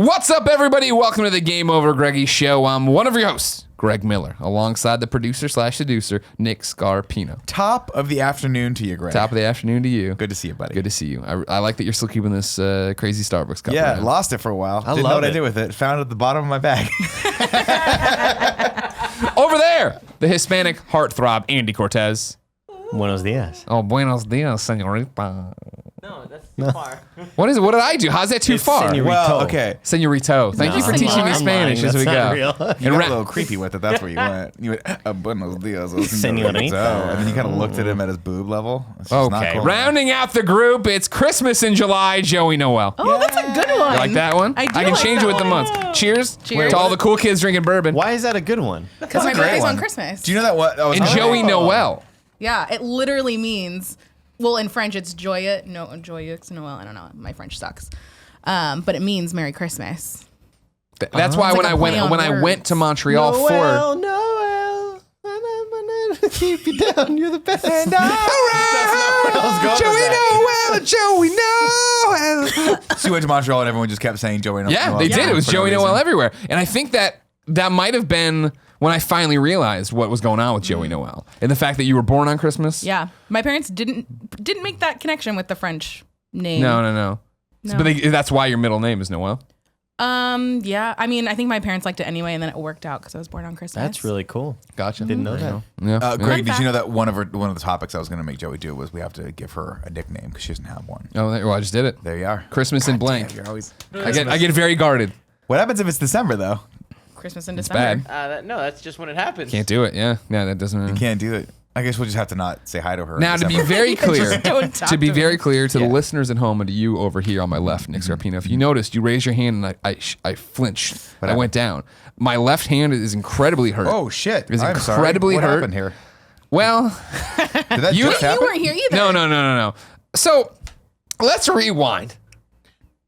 What's up, everybody? Welcome to the GameOverGreggy show. I'm one of your hosts, Greg Miller, alongside the producer/seducer, Nick Scarpino. Top of the afternoon to you, Greg. Top of the afternoon to you. Good to see you, buddy. Good to see you. I like that you're still keeping this crazy Starbucks cup. Yeah, around. lost it for a while. Didn't know what I did with it. Found it at the bottom of my bag. Over there, the Hispanic heartthrob, Andy Cortez. Buenos dias. Oh, buenos dias, señorita. No, that's too far. What is it? What did I do? How's that too far? señorita. Well, okay. Señorito. Thank you for teaching me I'm Spanish lying. as we That's not go. real. You got a little creepy with it. That's where you went. You went, buenos dias, Señorita. And then you kind of looked at him at his boob level. It's just not Okay, cool. rounding out the group, it's Christmas in July, Joey Noel. Oh, that's a good one. You like that one? I do can like change it that with the one. months. Cheers. Cheers. To all the cool kids drinking bourbon. Why is that a good one? Because my That's a great birthday's on one. Christmas. Do you know that what? I was And Joey Oh. Noel. Yeah, it literally means, well, in French it's Joyeux Noel. I don't know. My French sucks. But it means Merry Christmas. That's why It's when like I a play went on when I went words. to Montreal for Noel. I'm gonna keep you down. You're the best. Joey Noel. So you went to Montreal and everyone just kept saying Joey Noel. Yeah, they did. It was For no Joey Noel reason. everywhere, and I think that might have been when I finally realized what was going on with Joey Noel and the fact that you were born on Christmas. Yeah, my parents didn't make that connection with the French name. No. No. But that's why your middle name is Noel. Yeah. I mean, I think my parents liked it anyway, and then it worked out because I was born on Christmas. That's really cool. Gotcha. Didn't know that. Yeah. Greg, did fact. you know that one of the topics I was going to make Joey do was we have to give her a nickname because she doesn't have one. Oh, well, I just did it. There you are. Christmas in God blank. damn, you're always. I get very guarded. What happens if it's December though? Christmas in It's December. bad. No, that's just when it happens. Can't do it. Yeah. That doesn't. You can't do it. I guess we'll just have to not say hi to her. in Now, to be December. very clear, Don't talk to be to me. very clear to the Yeah. listeners at home and to you over here on my left, Nick Scarpino, if you noticed, you raised your hand and I flinched. I happened? went down. My left hand is incredibly hurt. Oh shit! It's I'm sorry. incredibly What hurt. happened here? Well, Did that You- just You happen? weren't here either. no. So let's rewind.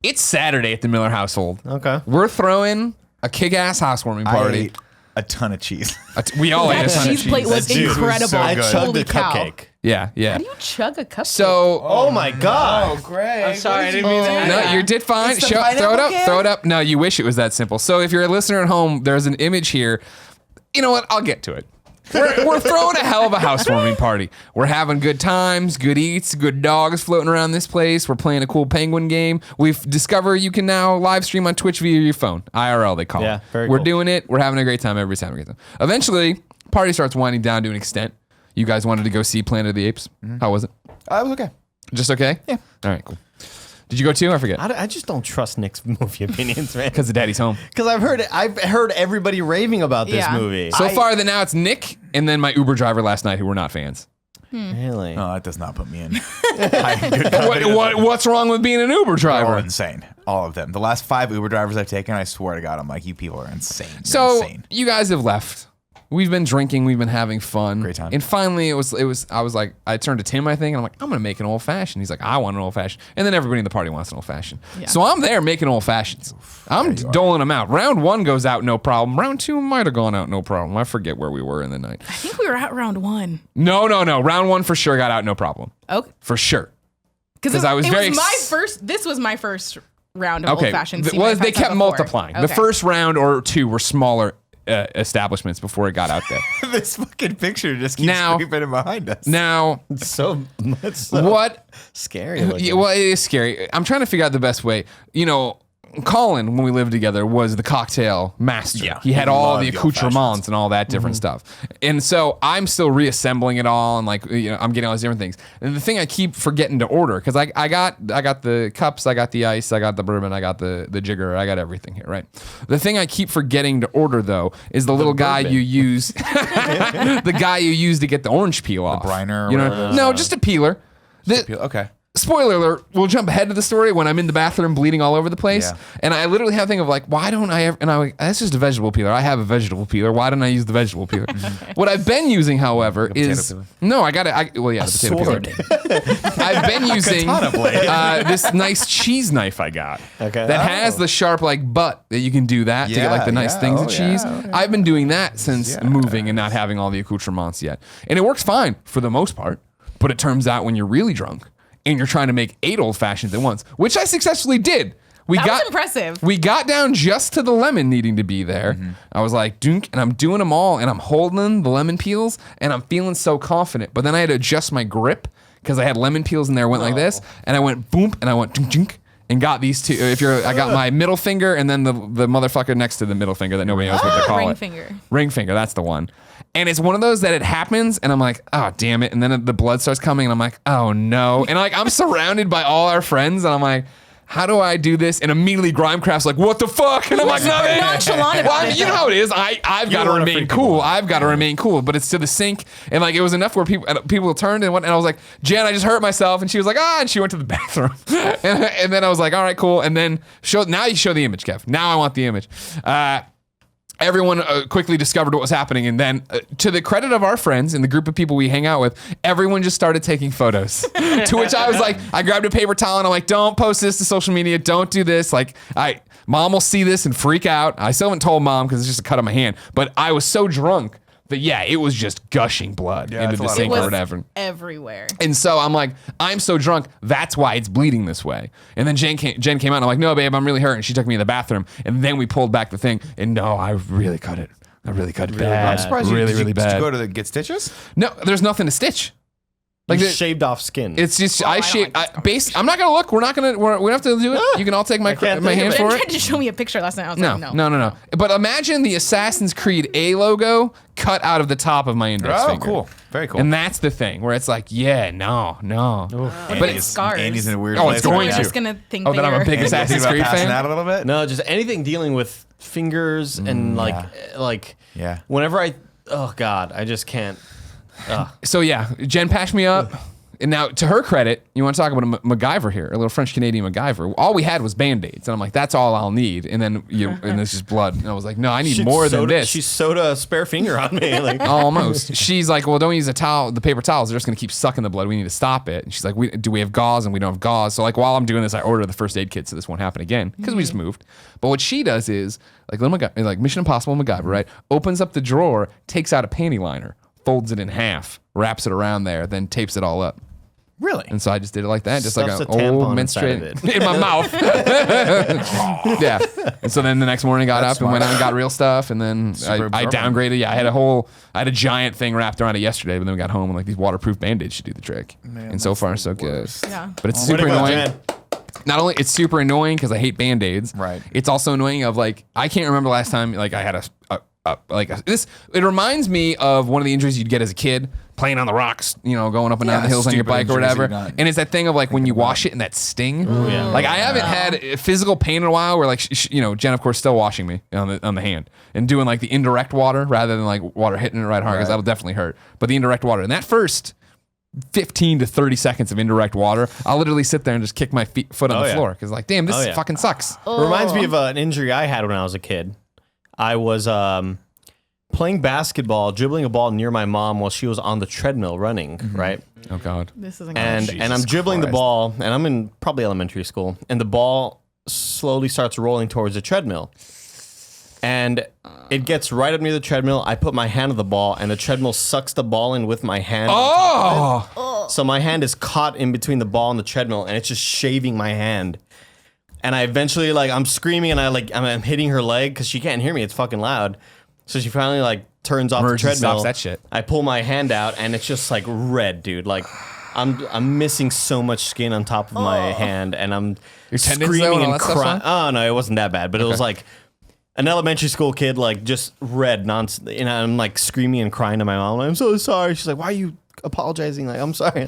It's Saturday at the Miller household. Okay. We're throwing a kick-ass housewarming I party. ate a ton of cheese. We all ate a That ton of cheese plate was That cheese was incredible. so I good. chugged Holy a cow. cupcake. Yeah. How do you chug a cupcake? So Oh my god. Greg. I'm sorry, I didn't mean that. no, you did fine. It's the Throw it pineapple up. can? Throw it up. No, you wish it was that simple. So if you're a listener at home, there's an image here. You know what? I'll get to it. We're throwing a hell of a housewarming party. We're having good times, good eats, good dogs floating around this place. We're playing a cool penguin game. We've discovered you can now live stream on Twitch via your phone. IRL, they call Yeah, it. very We're cool. doing it. We're having a great time. Everybody's having a great time. Eventually, party starts winding down to an extent. You guys wanted to go see Planet of the Apes. How was it? It was okay. Just okay? Yeah. All right, cool. Did you go too? I forget. I just don't trust Nick's movie opinions, man. Because the daddy's home. Because I've heard everybody raving about this Yeah. movie. So far, now it's Nick and then my Uber driver last night who were not fans. Really? No, that does not put me in. Good company. What's wrong with being an Uber They're all driver? insane. All of them. The last 5 Uber drivers I've taken, I swear to God, I'm like, you people are insane. You're So insane. you guys have left. We've been drinking. We've been having fun. Great time. And finally, it was. I was like, I turned to Tim, I think, and I'm like, I'm gonna make an old fashioned. He's like, I want an old fashioned. And then everybody in the party wants an old fashioned. Yeah. So I'm there making old fashions. I'm doling them out. Round 1 goes out, no problem. Round 2 might have gone out, no problem. I forget where we were in the night. I think we were at round 1. No. Round 1 for sure got out, no problem. Okay. For sure. Because I was very This was my first round of Okay. old fashioned. Well, they kept multiplying. The Okay. first round or 2 were smaller establishments before it got out there. This fucking picture just keeps Now- creeping in behind us. Now, It's so what? scary. looking. Yeah, well, it is scary. I'm trying to figure out the best way. You know, Colin, when we lived together, was the cocktail master. Yeah, he had he all loved the the accoutrements and all that different stuff. And so I'm still reassembling it all, and I'm getting all these different things. And the thing I keep forgetting to order, because I got the cups, I got the ice, I got the bourbon, I got the jigger, I got everything here, right? The thing I keep forgetting to order though is the little guy bourbon. you use, the guy you use to get the orange peel off. briner or you know? whatever it is. No, just a peeler. Okay. Spoiler alert, we'll jump ahead to the story when I'm in the bathroom bleeding all over the place. Yeah. And I literally have a thing of like, why don't I ever, and I'm like, that's just a vegetable peeler. I have a vegetable peeler. Why don't I use the vegetable peeler? What I've been using, however, is, peeler. no, I got it. Well, yeah, the potato sword. peeler. I've been using this nice cheese knife I got Okay. that has the sharp like butt that you can do that to get like the nice Yeah, things oh, of cheese. yeah. I've been doing that since moving and not having all the accoutrements yet. And it works fine for the most part. But it turns out when you're really drunk and you're trying to make 8 old fashions at once, which I successfully did That was impressive. We got down just to the lemon needing to be there. I was like, dunk, and I'm doing them all, and I'm holding the lemon peels, and I'm feeling so confident. But then I had to adjust my grip because I had lemon peels in there, went like this, and I went boom, and I went dunk, dunk, and got these two. I got my middle finger, and then the motherfucker next to the middle finger that nobody knows what they call Ring it. finger. Ring finger, that's the one. And it's one of those that it happens, and I'm like, oh, damn it. And then the blood starts coming, and I'm like, oh, no. And like, I'm surrounded by all our friends, and I'm like, how do I do this? And immediately Grimecraft's like, what the fuck? And I'm like, nothing. Nonchalant about Well, it, you know how it is. I've got to wanna remain freak cool. them out. I've got to remain cool. But it's to the sink, and like, it was enough where people turned and went, and I was like, Jen, I just hurt myself. And she was like, and she went to the bathroom. and then I was like, all right, cool. And then now you show the image, Kev. Now I want the image. Everyone quickly discovered what was happening, and then to the credit of our friends and the group of people we hang out with, everyone just started taking photos. To which I was like, I grabbed a paper towel and I'm like, don't post this to social media, don't do this. Like, mom will see this and freak out. I still haven't told mom because it's just a cut on my hand, but I was so drunk that it was just gushing blood into that's a the lot of sink It or was whatever. everywhere. And so I'm like, I'm so drunk, that's why it's bleeding this way. And then Jen came out, and I'm like, no, babe, I'm really hurt. And she took me in the bathroom, and then we pulled back the thing, and no, I really cut it. I really cut it bad. I'm surprised really, did really did bad. you go to get stitches? No, there's nothing to stitch. Like You the- shaved off skin. it's just Well, I I don't shaved. like this I'm not gonna look. We don't have to do it. You can all take my can't my think hand of Ben for tried it. to show me a picture last night. I was No, like, no. But imagine the Assassin's Creed A logo cut out of the top of my index Oh, finger. cool. Very cool. And that's the thing where it's like, no. But it's scars. Andy's in a weird Oh, place. it's going You're to. just gonna think Oh, that that I'm a you're- big Andy, Assassin's think about Creed passing fan. out a little bit? No, just anything dealing with fingers and Yeah. whenever oh God, I just can't. So yeah, Jen patched me up. And now, to her credit, you want to talk about a MacGyver here, a little French-Canadian MacGyver. All we had was Band-Aids. And I'm like, that's all I'll need. And then and it's just blood. And I was like, no, I need more than this. She sewed a spare finger on me. Like, Almost. She's like, well, don't use the paper towels. They're just going to keep sucking the blood. We need to stop it. And she's like, do we have gauze? And we don't have gauze. So like, while I'm doing this, I order the first aid kit so this won't happen again because we just moved. But what she does is, like Mission Impossible MacGyver, right? Opens up the drawer, takes out a panty liner, folds it in half, wraps it around there, then tapes it all up. Really? And so I just did it like that, just like Stuffs an a old tampon inside of menstruating in my mouth. Yeah. And so then the next morning got That's up and went smart. out and got real stuff. And then Super I absorbent. downgraded. Yeah, I had a giant thing wrapped around it yesterday, but then we got home and like these waterproof Band-Aids should do the trick. and so far, so good. Yeah. But it's Way super to go, annoying. Jen. Not only it's super annoying because I hate Band-Aids. Right. It's also annoying of like I can't remember the last time like I had this. It reminds me of one of the injuries you'd get as a kid playing on the rocks, going up and down the hills on your stupid bike or injuries whatever. you got. And it's that thing of like when you wash it and that sting. yeah. Like I haven't had physical pain in a while. Where like Jen of course still washing me on the hand and doing like the indirect water rather than like water hitting it right hard because that'll definitely hurt. But the indirect water and that first 15 to 30 seconds of indirect water, I'll literally sit there and just kick my foot on the floor because like, damn, this fucking sucks. Reminds me of an injury I had when I was a kid. I was playing basketball, dribbling a ball near my mom while she was on the treadmill running, right? Oh God. This isn't And good. I'm dribbling the Christ. ball, and I'm in probably elementary school, and the ball slowly starts rolling towards the treadmill. And it gets right up near the treadmill. I put my hand on the ball, and the treadmill sucks the ball in with my hand. Oh, So my hand is caught in between the ball and the treadmill, and it's just shaving my hand. And I eventually, I'm screaming, and I'm hitting her leg because she can't hear me. It's fucking loud. So she finally, turns off Emergency the treadmill. stops that shit. I pull my hand out, and it's just, red, dude. I'm missing so much skin on top of my hand, and I'm Your tendons, though, screaming and all and that stuff's crying. fine? Oh, no, it wasn't that bad. But it was like an elementary school kid, just red, and I'm, screaming and crying to my mom. I'm so sorry. She's like, why are you apologizing? I'm sorry.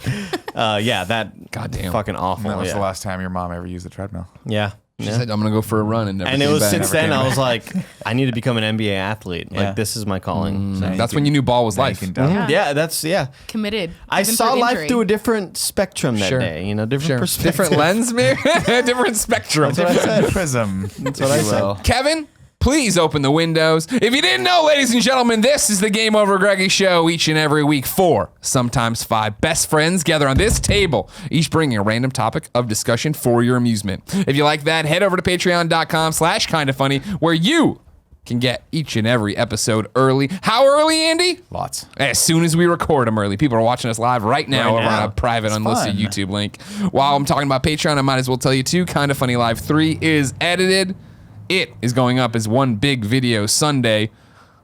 That Goddamn. fucking awful. That was yeah. the last time your mom ever used the treadmill. Yeah. she Yeah. said I'm gonna go for a run and never. And it came was back. since Never then came I back. was like, I need to become an NBA athlete. Yeah. This is my calling. So- That's when you knew ball was Now you life. can dump. Yeah, that's Committed. I even saw through life injury. through a different spectrum that Sure. day. Different Sure. perspective. Different lens, maybe different spectrum. That's what I said. Prism. That's what I said. Kevin, please open the windows. If you didn't know, ladies and gentlemen, this is the Game Over Greggy show. Each and every week, 4, sometimes 5 best friends gather on this table, each bringing a random topic of discussion for your amusement. If you like that, head over to patreon.com/kindafunny, where you can get each and every episode early. How early, Andy? Lots. As soon as we record them early. People are watching us live right now Right over now. on a private, It's unlisted fun. YouTube link. While I'm talking about Patreon, I might as well tell you too, Kinda Funny Live 3 is edited. It is going up as one big video Sunday.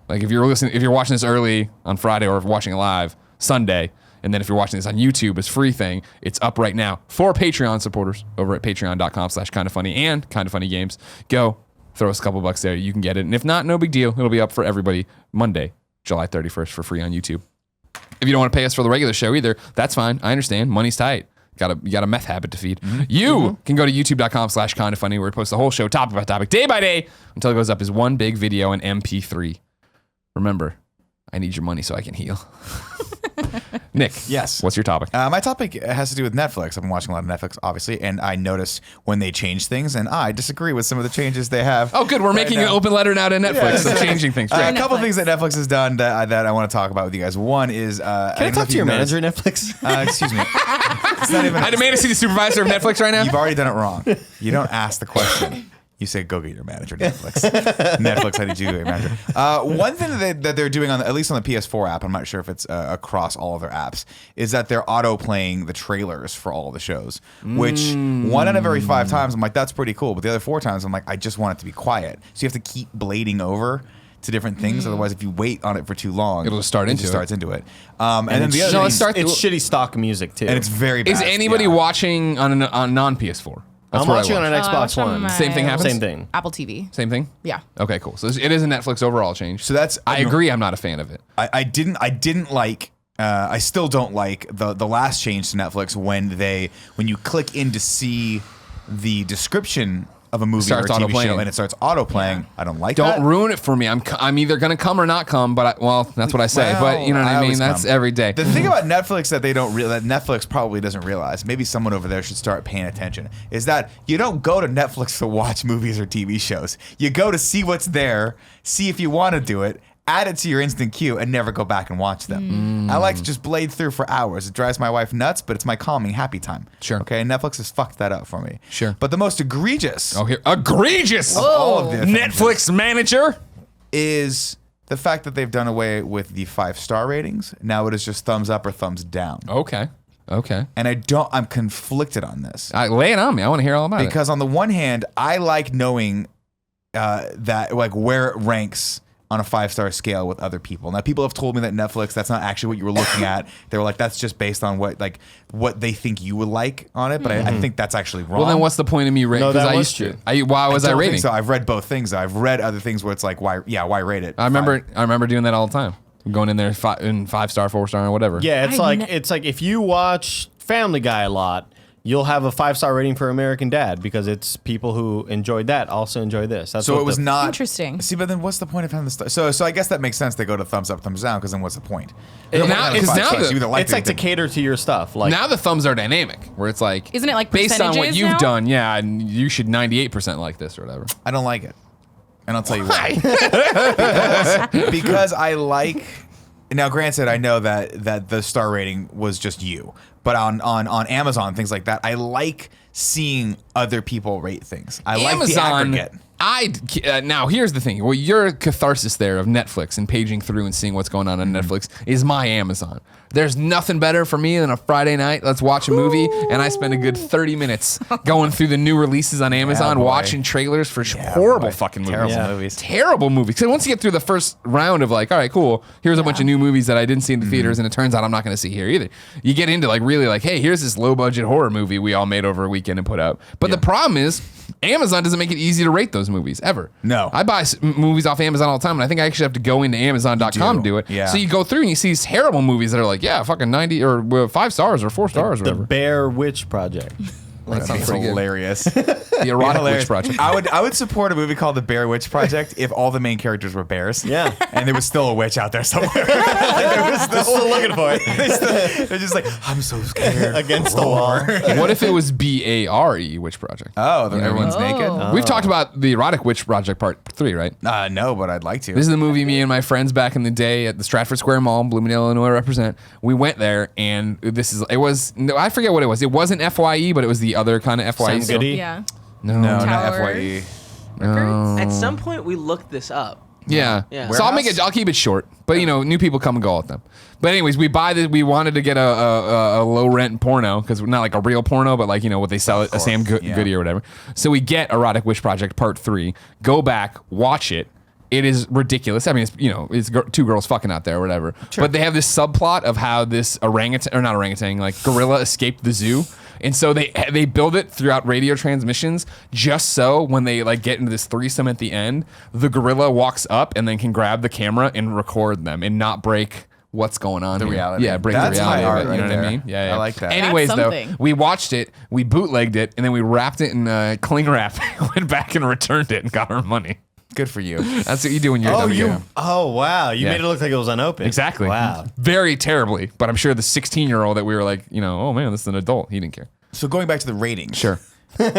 Like if you're watching this early on Friday or if you're watching it live Sunday, and then if you're watching this on YouTube as free thing, it's up right now for Patreon supporters over at patreon.com/kindafunny and Kinda Funny Games. Go throw us a couple bucks there. You can get it. And if not, no big deal. It'll be up for everybody Monday, July 31st for free on YouTube. If you don't want to pay us for the regular show either, that's fine. I understand. Money's tight. You got a meth habit to feed. You can go to youtube.com/kindafunny where we post the whole show topic by topic, day by day, until it goes up as one big video in MP3. Remember, I need your money so I can heal. Nick, Yes. what's your topic? My topic has to do with Netflix. I've been watching a lot of Netflix, obviously, and I noticed when they change things, and I disagree with some of the changes they have. Oh, good. We're making an now. open letter now to Netflix of changing things. A Great. couple Netflix. things that Netflix has done that I want to talk about with you guys. One is Can I talk to your manager at Netflix? Excuse me. It's not even. I demand to see the supervisor of Netflix right now. You've already done it wrong. You don't ask the question. You say, go get your manager, Netflix. Netflix, I need you to get your manager. One thing that they're doing, at least on the PS4 app, I'm not sure if it's across all of their apps, is that they're auto-playing the trailers for all the shows, which one out of every 5 times, I'm like, that's pretty cool. But the other 4 times, I'm like, I just want it to be quiet. So you have to keep blading over to different things. Otherwise, if you wait on it for too long, It'll just start into it. starts into it. And then the other No, thing, let's start- It's shitty stock music too. and it's very bad. Is anybody Yeah. watching on non-PS4? That's I'm what I watching on watch. an Xbox watch on One. my- Same thing happens? Same thing. Apple TV. Same thing? Yeah. Okay, cool. So it is a Netflix overall change. So that's I agree. I'm not a fan of it. I didn't like. I still don't like the last change to Netflix when you click in to see the description of a movie Starts or a TV auto-playing. show and it starts auto playing. I don't like Don't that. ruin it for me. I'm either gonna come or not come, but that's what I say. Well, but you know what I mean. always That's come. every day. The thing about Netflix that that Netflix probably doesn't realize, maybe someone over there should start paying attention, is that you don't go to Netflix to watch movies or TV shows. You go to see what's there, see if you want to do it, add it to your instant queue, and never go back and watch them. I like to just blade through for hours. It drives my wife nuts, but it's my calming, happy time. Sure. Okay, Netflix has fucked that up for me. Sure. But the most egregious Oh, here egregious. of all of the Netflix manager. is the fact that they've done away with the 5-star ratings. Now it is just thumbs up or thumbs down. Okay. And I'm conflicted on this. lay it on me. I want to hear all about it. Because on the one hand, I like knowing that like where it ranks on a 5-star scale with other people. Now, people have told me that Netflix, that's not actually what you were looking at. They were like, that's just based on what they think you would like on it. But I think that's actually wrong. Well, then what's the point of me rating? No, that I was used to. true. Why was I don't think rating? So I've read both things. I've read other things where it's like, why rate it? I remember doing that all the time. Going in there in 5-star, 4-star, or whatever. Yeah, it's I like ne- it's like if you watch Family Guy a lot, you'll have a 5-star rating for American Dad because it's people who enjoyed that also enjoy this. That's So what it was not Interesting. See, but then what's the point of having the star? So I guess that makes sense. They go to thumbs up, thumbs down, because then what's the point? Now It's like to cater to your stuff. Like now the thumbs are dynamic, where it's like, Isn't it like based on what percentages you've now? done? Yeah, and you should 98% like this or whatever. I don't like it, and I'll tell you why. because I like. Now, granted, I know that the star rating was just you, but on Amazon, things like that, I like seeing other people rate things. I like the aggregate. Now here's the thing. Well, your catharsis there of Netflix and paging through and seeing what's going on Netflix is my Amazon. There's nothing better for me than a Friday night. Let's watch a movie, and I spend a good 30 minutes going through the new releases on Amazon, boy. watching trailers for horrible fucking movies. Terrible Yeah. movies. Terrible movies. So once you get through the first round of like, all right, cool, here's a bunch of new movies that I didn't see in the theaters, and it turns out I'm not going to see here either. You get into like really like, hey, here's this low budget horror movie we all made over a weekend and put out. But the problem is, Amazon doesn't make it easy to rate those movies ever. No. I buy movies off Amazon all the time, and I think I actually have to go into Amazon.com to do it. Yeah. So you go through and you see these terrible movies that are like, yeah, fucking 90 or 5 stars or 4 stars or the whatever. Bear Witch Project. That sounds It's pretty good. hilarious. The erotic Hilarious. witch project. I would support a movie called The Bear Witch Project if all the main characters were bears. Yeah. And there was still a witch out there somewhere. Like, there was still looking for it. They're just like, I'm so scared. Against the wall. What if it was BARE Witch Project? Oh, everyone's naked? We've talked about the erotic witch project part 3, right? No, but I'd like to. This is the movie me and my friends back in the day at the Stratford Square Mall, Bloomingdale, Illinois represent. We went there, and I forget what it was. It wasn't FYE, but it was the other kind of FYE. Sounds goody. Yeah. no, not Tower. FYE. At some point, we looked this up. Yeah. Yeah. So I'll keep it short. But new people come and go all the time. But anyways, we wanted to get a low rent porno because we're not like a real porno, but like what they sell at a Sam Goody or whatever. So we get Erotic Wish Project Part 3. Go back, watch it. It is ridiculous. I mean, it's two girls fucking out there or whatever. Sure. But they have this subplot of how this gorilla escaped the zoo. And so they build it throughout radio transmissions just so when they like get into this threesome at the end, the gorilla walks up and then can grab the camera and record them and not break what's going on. The here. reality. Yeah, break That's the reality high of it. art You know right what I there. mean? Yeah. I like that. Anyways, That's though, something. we watched it, we bootlegged it, and then we wrapped it in cling wrap, went back and returned it and got our money. Good for you. That's what you do when you're done. Oh wow! You Yeah. made it look like it was unopened. Exactly. Wow. Very terribly. But I'm sure the 16-year-old that we were like, oh man, this is an adult. He didn't care. So going back to the ratings. Sure. Let's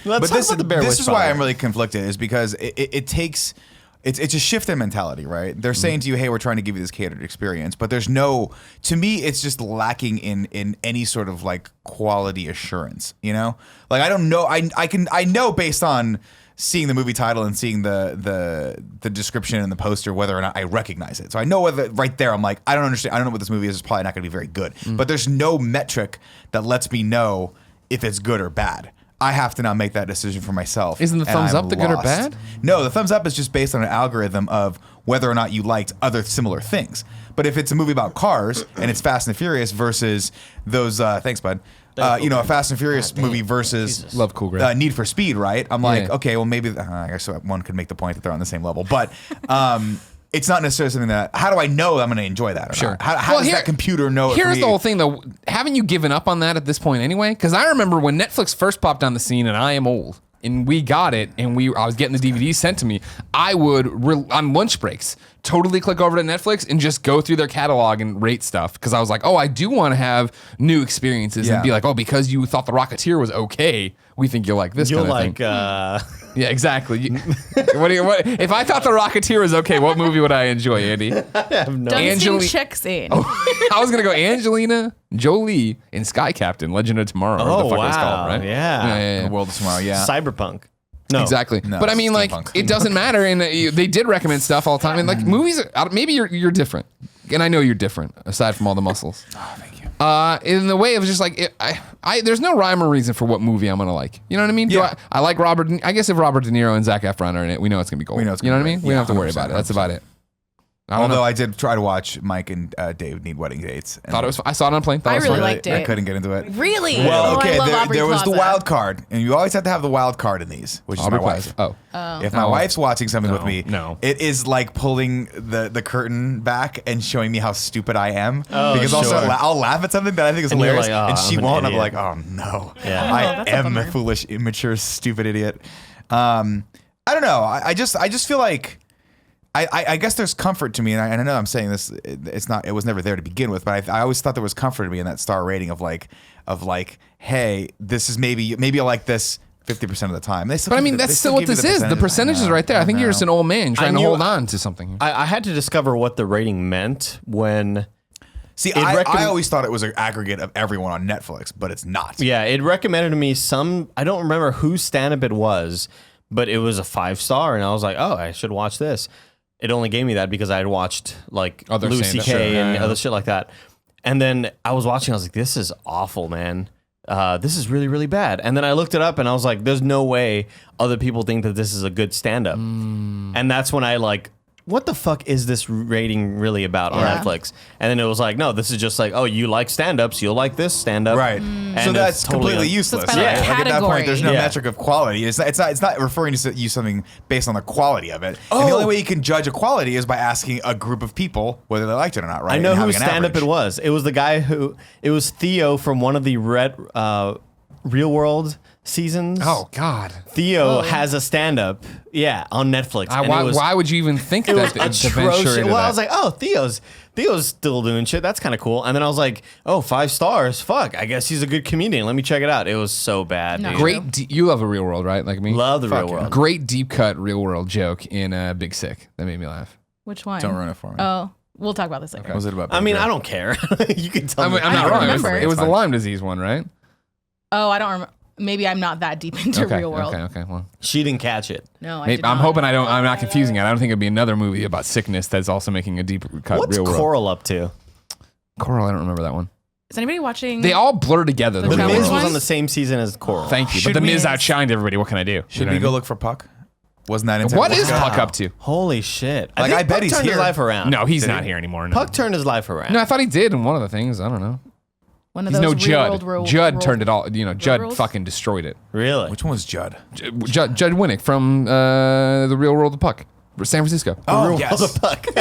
But talk about the Bear this Witch is why Project. I'm really conflicted is because it takes it's a shift in mentality, right? They're saying to you, hey, we're trying to give you this catered experience, but there's no, to me, it's just lacking in any sort of like quality assurance, Like I don't know, I know based on seeing the movie title and seeing the description and the poster whether or not I recognize it. So I know whether right there I'm like, I don't understand, I don't know what this movie is, it's probably not going to be very good. But there's no metric that lets me know if it's good or bad. I have to now make that decision for myself. Isn't the and thumbs I'm up the good or lost. bad? No, the thumbs up is just based on an algorithm of whether or not you liked other similar things. But if it's a movie about cars and it's Fast and Furious versus those, thanks, bud. A Fast and Furious movie versus Love Cool Greg. Need for Speed, right? I'm like, Yeah. okay, well maybe I guess one could make the point that they're on the same level, but it's not necessarily something that. How do I know I'm going to enjoy that? Or Sure. not? How does that computer know? Here's it for me? the whole thing, though. Haven't you given up on that at this point anyway? Because I remember when Netflix first popped on the scene, and I am old, and we got it, and I was getting the DVDs sent to me. I would on lunch breaks totally click over to Netflix and just go through their catalog and rate stuff because I was like, oh, I do want to have new experiences and be like, oh, because you thought The Rocketeer was okay, we think you'll like this. You'll kind of like. thing. Yeah, exactly. What if I thought The Rocketeer was okay? What movie would I enjoy, Andy? Dunstan Angeli- checks in. I was gonna go Angelina Jolie in Sky Captain, Legend of Tomorrow. or Oh, the fuck it's wow. called, right? Yeah. The World of Tomorrow, yeah. Cyberpunk. No. Exactly. No, but I mean, like, steampunk. it doesn't matter. And they did recommend stuff all the time. And like movies, maybe you're different. And I know you're different, aside from all the muscles. Oh, thank you. In the way of just like, there's no rhyme or reason for what movie I'm gonna like. You know what I mean? Yeah. I like Robert. I guess if Robert De Niro and Zac Efron are in it, we know it's gonna be gold. We know it's you know gonna what I be mean? great. We don't Yeah, have to worry 100%, about it. That's about it. I don't Although know. I did try to watch Mike and Dave Need Wedding Dates. And Thought it was. I saw it on a plane. Thought I it was really fun. liked it. I couldn't get into it. Really? Well, Oh, okay, I love Aubrey there was the Plaza. wild card, and you always have to have the wild card in these, which Aubrey is my wife. Plaza. Oh. If my wife's watching something with me, no. it is like pulling the curtain back and showing me how stupid I am. Oh, because also sure. I'll laugh at something that I think is And you're hilarious, like, "Oh, and she I'm an won't. And I'm idiot." like, oh no, Yeah. I that's a am a bummer. foolish, immature, stupid idiot. I don't know. I just feel like. I guess there's comfort to me, and I know I'm saying this. It was never there to begin with, but I always thought there was comfort to me in that star rating of like, hey, this is maybe you'll like this 50% of the time. But I mean, that's still what this is. The percentage is right there. I think you're just an old man trying to knew- hold on to something. I had to discover what the rating meant when. See, It I always thought it was an aggregate of everyone on Netflix, but it's not. Yeah, it recommended to me I don't remember whose stand-up it was, but it was a 5-star, and I was like, oh, I should watch this. It only gave me that because I had watched like Other Louis stand-up. C.K. Sure, and yeah. other shit like that. And then I was watching, I was like, this is awful, man. This is really, really bad. And then I looked it up and I was like, there's no way other people think that this is a good stand-up. And that's when I like, what the fuck is this rating really about on Yeah. Netflix? And then it was like, no, this is just like, oh, you like stand-ups, you'll like this stand-up. Right. And So that's it's totally completely useless. So it's by, like, Like at that point, there's no category. metric of quality. It's not referring to you something based on the quality of it. And the only way you can judge a quality is by asking a group of people whether they liked it or not. Right. I know And whose having an stand-up average. it was. It was the guy it was Theo from one of the Real World seasons. Oh God! Theo has a stand-up, on Netflix. and Why, it was, why would you even think it was that to venture atrocious. into Well, that? I was like, oh, Theo's still doing shit. That's kind of cool. And then I was like, oh, 5 stars. Fuck, I guess he's a good comedian. Let me check it out. It was so bad. No. dude. great. You love a Real World, right? Like me. Love the Fuck Real yeah. World. Great deep cut Real World joke in Big Sick that made me laugh. Which one? Don't ruin it for me. Oh, we'll talk about this later. What was it about? I mean, Big I Red? don't care. You can tell I'm me. not don't wrong. remember. It was the It's fine. Lyme disease one, right? Oh, I don't remember. maybe I'm not that deep into Okay, real world. okay. Well, She didn't catch it. No, I maybe, did I'm not. hoping I'm not confusing it. I don't think it'd be another movie about sickness that's also making a deep cut. What's real world. Coral up to? Coral? I don't remember that one. Is anybody watching? They all blur together. The The real Challenge Miz world. was one? on the same season as Coral. Thank you. Should But the we- Miz outshined everybody. What can I do? Should we go look for Puck? Wasn't that in What is Puck up to? Holy shit! Like, think I bet Puck he's turned here. his life around. No, he's Did not he? here anymore. No. Puck turned his life around. No, I thought he did in one of the things. I don't know. one of He's those no real Judd. world rule- Judd rule- turned it all. Judd rules? fucking destroyed it. Really? Which one was Judd? Judd Winnick from the Real World of Puck, San Francisco. Oh, yes. Puck. You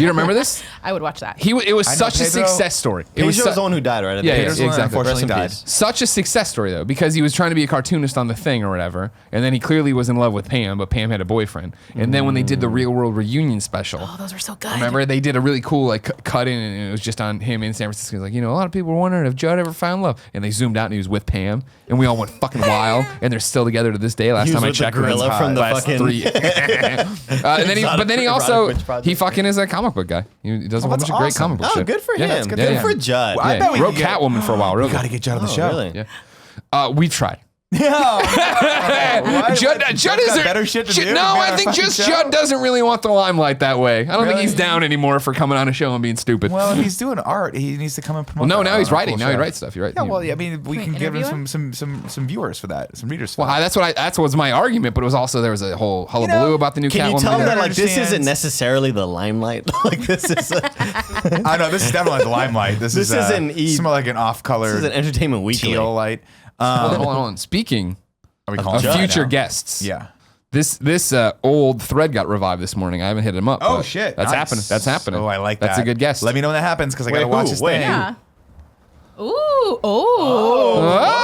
don't remember this? I would watch that. It was I know such a Pedro- success story. It was Pedro's the one who died, right? At the Yeah, end. yeah, Peter's the one that exactly. unfortunately Rest in died. peace. Such a success story though, because he was trying to be a cartoonist on the thing or whatever, and then he clearly was in love with Pam, but Pam had a boyfriend. And then when they did the Real World reunion special, Oh, those were so good. remember they did a really cool like cut in, and it was just on him in San Francisco. He's like, a lot of people were wondering if Judd ever found love, and they zoomed out and he was with Pam, and we all went fucking wild, and they're still together to this day. Last He was time I with the checked, gorilla it's from the last fucking- 3. And then Exotic but then he erotic also witch project. he fucking is a comic book guy. He does a whole that's bunch of great awesome. comic book Oh, shit. good for Yeah, him. that's Good, yeah, yeah. for Judd. I Yeah, bet we wrote could get- Catwoman for a while. Real We got to good. get Judd on the Oh, show. really? Yeah. We tried. Why- Judd Judd's is got better shit to do. than No, be on I our think fucking just show? Judd doesn't really want the limelight that way. I don't think Really? he's down anymore for coming on a show and being stupid. Well, if he's doing art, he needs to come and promote. Well, no, that now he's on our writing. cool Now he show. writes stuff. You're right. Yeah, well, I mean, we Wait, can give interview him some viewers for that, some readers. For Well, that. that's what was my argument, but it was also there was a whole hullabaloo about the new Can you Catwoman. tell him movie. that like this Understands. isn't necessarily the limelight? Like this is I know this is definitely the limelight. This This is isn't E- some like an off-color an Entertainment Weekly. teal light. Hold on. Speaking Are we of calling Judd future now? guests, Yeah. this old thread got revived this morning. I haven't hit him up. Oh but shit! That's Nice. happening. That's happening. Oh, I like That's that. a good guess. Let me know when that happens because I gotta Wait, watch who? this Wait. thing. Yeah. Ooh. Oh.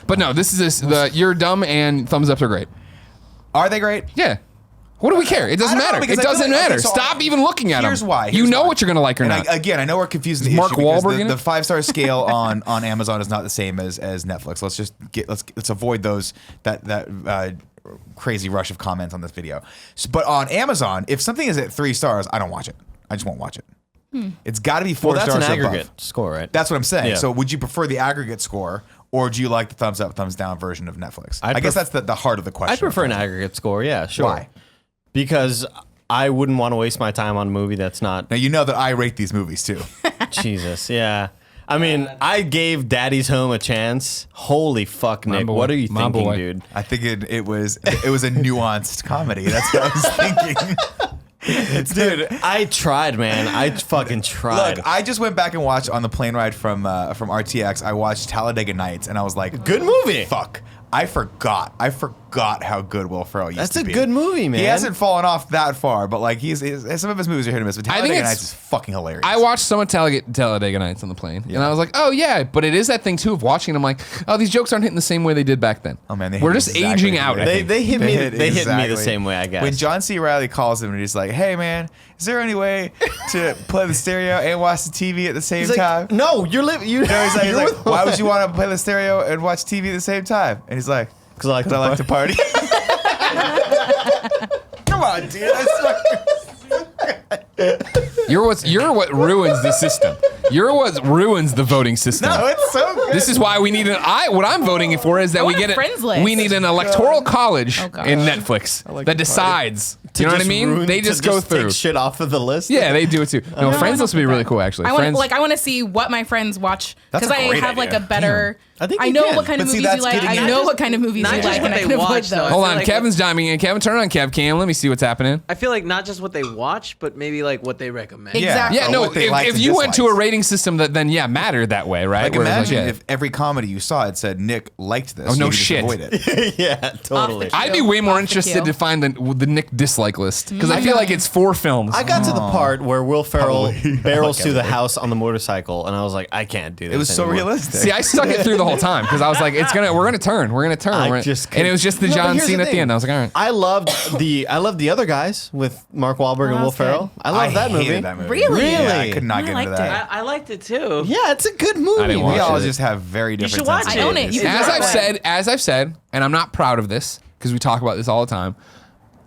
But no, this is you're dumb and thumbs ups are great. Are they great? Yeah. What do we care? It doesn't I don't know, matter. because It I feel doesn't like- okay, matter. so Stop even looking at them. Here's why. You Here's know why. what you're gonna like or And not. again, I know we're confusing the Mark issue because Wahlberg in the it? 5-star scale on Amazon is not the same as Netflix. Let's avoid those that crazy rush of comments on this video. But on Amazon, if something is at 3 stars, I don't watch it. I just won't watch it. It's got to be 4 Well, that's stars an or above. aggregate score, right? That's what I'm saying. Yeah. So would you prefer the aggregate score, or do you like the thumbs up, thumbs down version of Netflix? I'd I guess pref- that's the heart of the question. I prefer an aggregate score. Yeah, sure. Why? Because I wouldn't want to waste my time on a movie that's not. Now you know that I rate these movies too. Jesus, yeah. I mean, I gave Daddy's Home a chance. Holy fuck, Nick! boy. What are you My thinking, boy. dude? I think it was a nuanced comedy. That's what I was thinking. Dude, I tried, man. I fucking tried. Look, I just went back and watched on the plane ride from RTX. I watched Talladega Nights, and I was like, Good movie. Fuck, I forgot how good Will Ferrell used That's to a be. good movie, man. He hasn't fallen off that far, but like some of his movies are hit or miss. But I think Talladega it's- Nights is fucking hilarious. I watched some of Talladega Nights on the plane, and I was like, "Oh yeah," but it is that thing too of watching. I'm like, "Oh, these jokes aren't hitting the same way they did back then." Oh man, they we're hit just exactly aging the out. way I They- think. they hit me the exactly. same way, I guess. When John C. Reilly calls him and he's like, "Hey man, is there any way to play the stereo and watch the TV at the same He's like, time?" no, you're living. You No, he's like, you're "Why would you want to play the stereo and watch TV at the same time?" And he's like, Because I "'Cause I like to party." Come on, dude. You're what ruins the system. You're what ruins the voting system. No, it's so good. This is why we need what I'm voting for is that I we want a get friends list. we need an electoral college gosh. in Netflix that decides. You know what I mean? They just go through. Take shit off of the list. Yeah, they do it too. No, Friends list would be really cool actually. I want Friends, I want to see what my friends watch That's because a I great have like a idea. better. I think I you know can. what kind of But see, movies you that's like. getting I at- know what kind of movies not you just like, what and I they can avoid watch, though. those. hold I on, feel like Kevin's chiming in. Kevin, turn on Kev Cam. Let me see what's happening. I feel like not just what they watch, but maybe like what they recommend. Exactly. Yeah, Or no. what they liked If and you went to a disliked. rating system that then mattered that way, right? Like Where it was imagine yeah. if every comedy you saw it said Nick liked this. Oh, no you could just shit. Avoid it. yeah, totally. the I'd be way more Off the interested queue. to find the Nick dislike list because I feel like it's 4 films. I got to the part where Will Ferrell barrels Like through the everything. house on the motorcycle, and I was like, I can't do this. It was so anymore. realistic. See, I stuck it through the whole time because I was like, we're gonna turn. I just and it was just the No, but John here's scene the at the thing. end. I was like, all right. I loved the other guys with Mark Wahlberg and that Will was good. Ferrell. I love that hated movie. that movie. Really? Yeah, I Really? could not I get into liked that. I liked it too. Yeah, it's a good movie. I didn't man. We watch all it. just have very different should watch it. sensibilities. I own it. You can As do I've it. said, and I'm not proud of this because we talk about this all the time.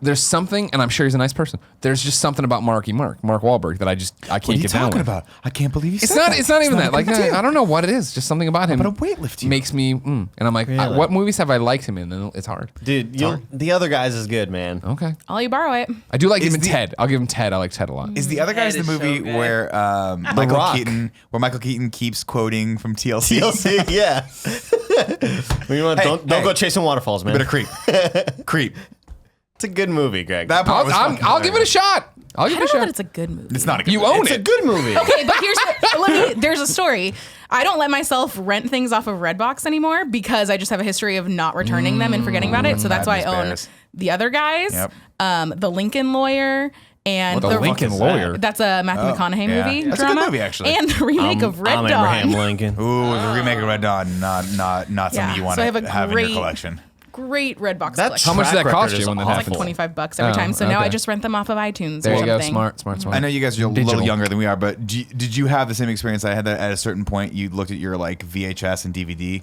there's something, and I'm sure he's a nice person. There's just something about Mark Wahlberg that I can't What are you get down talking with. about? I can't believe you It's said not. that. It's not even that. a Like big deal. I don't know what it is. Just something about him. But a weightlift you. makes me. And I'm like, Really? what movies have I liked him in? And it's hard. Dude, the other guys is good, man. Okay. I'll you borrow it. I do like Is even the- Ted. I'll give him Ted. I like Ted a lot. Is the other guy's the Ted is so movie good. where Michael Keaton keeps quoting from TLC? TLC, yeah. You know what, don't go chasing waterfalls, man. Bit of creep. It's a good movie, Greg. That part was fucking I'll give it a hilarious. shot. I'll I give it a don't know that shot. it's a good movie. It's not a good You movie. own It's it. a good movie. Okay, but there's a story. I don't let myself rent things off of Redbox anymore because I just have a history of not returning them and forgetting about it. So that's why I own Madness Bears. The Other Guys, Yep. The Lincoln Lawyer, and The Lincoln is Lawyer. That's a Matthew McConaughey yeah. movie. That's a good drama. movie, actually. And the remake of Red I'm Dawn. Abraham Lincoln. Ooh, the remake of Red Dawn, not something Yeah, you want so I have to a have in your great- collection. Great Redbox That's collection. How much does track that cost record you is when that awful. It's like happens? $25 every time. So now okay. I just rent them off of iTunes. There or you go. something. Smart. I know you guys are a Digital. little younger than we are, but did you have the same experience I had that at a certain point you looked at your like VHS and DVD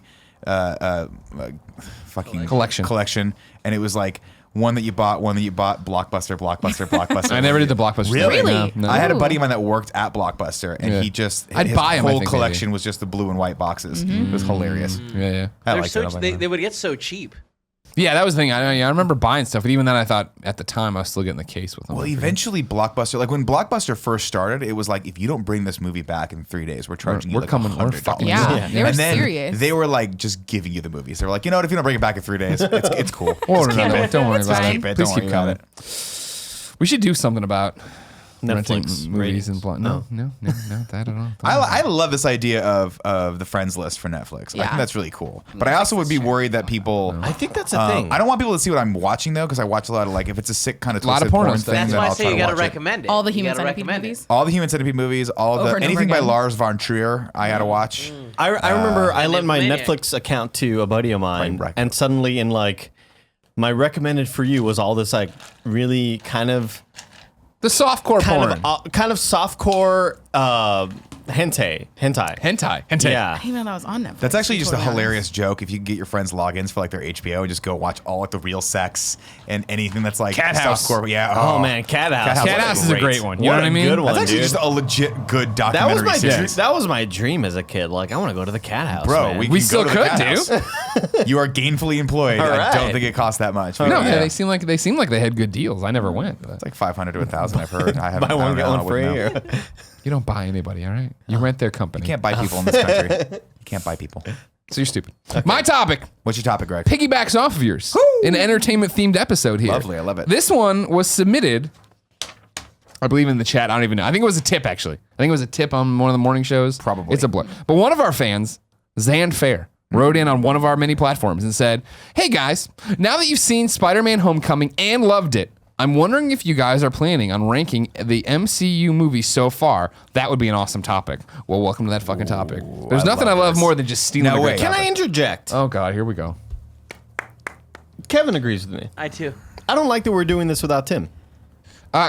fucking Collection. and it was like one that you bought, Blockbuster. I never did the Blockbuster. Really? No, no. I had a Ooh. buddy of mine that worked at Blockbuster, and Yeah. he just I'd his buy 'em, I whole think, collection was just the blue and white boxes. It was hilarious. Yeah. I They're liked so it. I was like, they would get so cheap. Yeah, that was the thing. I remember buying stuff, but even then, I thought at the time I was still getting the case with them. Well, eventually Blockbuster, like when Blockbuster first started, it was like, if you don't bring this movie back in 3 days, we're charging you We're like coming- we're $100. fucking Yeah, they were and then serious. they were like just giving you the movies. They were like, you know what? If you don't bring it back in 3 days, it's cool. Or Just no, keep no, it. don't worry It's about fine. it. Keep it. Please Don't keep worry coming. about it. We should do something about renting Netflix movies ratings. and block. No, not that at all. I love this idea of the friends list for Netflix. I Yeah. think that's really cool. But I also would be worried that people. I think that's a thing. I don't want people to see what I'm watching though, because I watch a lot of like if it's a sick kind of Lot of twisted porno porn stuff. thing, That's then why I I'll say try you to got to watch it. recommend it. All the You Human gotta Centipede recommend it. movies. All the Human Centipede movies, all Over the and over anything by again. Lars von Trier, I gotta watch. I remember I lent my minute. Netflix account to a buddy of mine, Right. and suddenly in like my recommended for you was all this like really kind of The softcore porn. softcore hentai. Hentai. Yeah. I didn't know that was on Netflix. That's actually to be just a totally hilarious joke. If you can get your friends logins for like their HBO and just go watch all like the real sex and anything that's like Cat House. softcore. Yeah. Oh man, Cat House. Cat House is a great one. You know what I mean? Good one, That's actually dude. just a legit good that was documentary my series. that was my dream as a kid. Like I want to go to the Cat House, Bro, man. we We can still go to the could, Cat dude. House. You are gainfully employed. All I don't right. think it costs that much. No, Yeah. they seem like they had good deals. I never went. But It's like 500 to 1,000. I've heard. I haven't. buy I one don't get know. one I free. wouldn't know. you don't buy anybody, all right? You rent their company. You can't buy people in this country. You can't buy people. So you're stupid. My topic What's your topic, Greg? piggybacks off of yours. An entertainment themed episode here. Lovely, I love it. This one was submitted, I believe, in the chat. I don't even know. I think it was a tip, actually. I think it was a tip on one of the morning shows. Probably. It's a blur. But one of our fans, Zan Fair, wrote in on one of our many platforms and said, "Hey guys, now that you've seen Spider-Man Homecoming and loved it, I'm wondering if you guys are planning on ranking the MCU movies so far. That would be an awesome topic." Well, welcome to that fucking topic. There's I nothing I love love this. more than just stealing No a way. good Can topic. I interject? Oh God, here we go. Kevin agrees with me. I too. I don't like that we're doing this without Tim.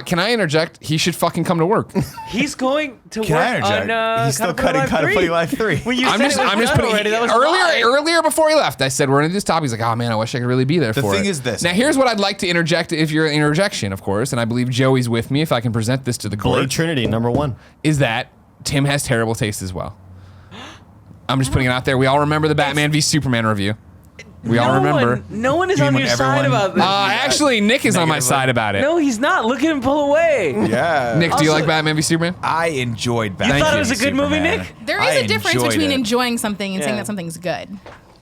Can I interject? He should fucking come to work. He's going to Can I work interject? on He's still cutting Kind of Funny Life 3. When you I'm said just it was done putting already, that was live. earlier before he left. I said we're gonna do this topic. He's like, oh man, I wish I could really be there The for it. thing is this. Now here's what I'd like to interject. If you're an interjection, of course, and I believe Joey's with me. If I can present this to the Blade court, Trinity, number one. is that Tim has terrible taste as well. I'm just putting it out there. We all remember the Batman v Superman review. We all remember. No one is You on mean your side everyone- about this. Actually, Nick is on my Negative, side about it. No, he's not. Look at him pull away. Yeah. Nick, do you Also- like Batman v Superman? I enjoyed Batman. You thought it v was a good movie, Superman. Nick? There is I a difference enjoyed between it. enjoying something and saying Yeah. that something's good.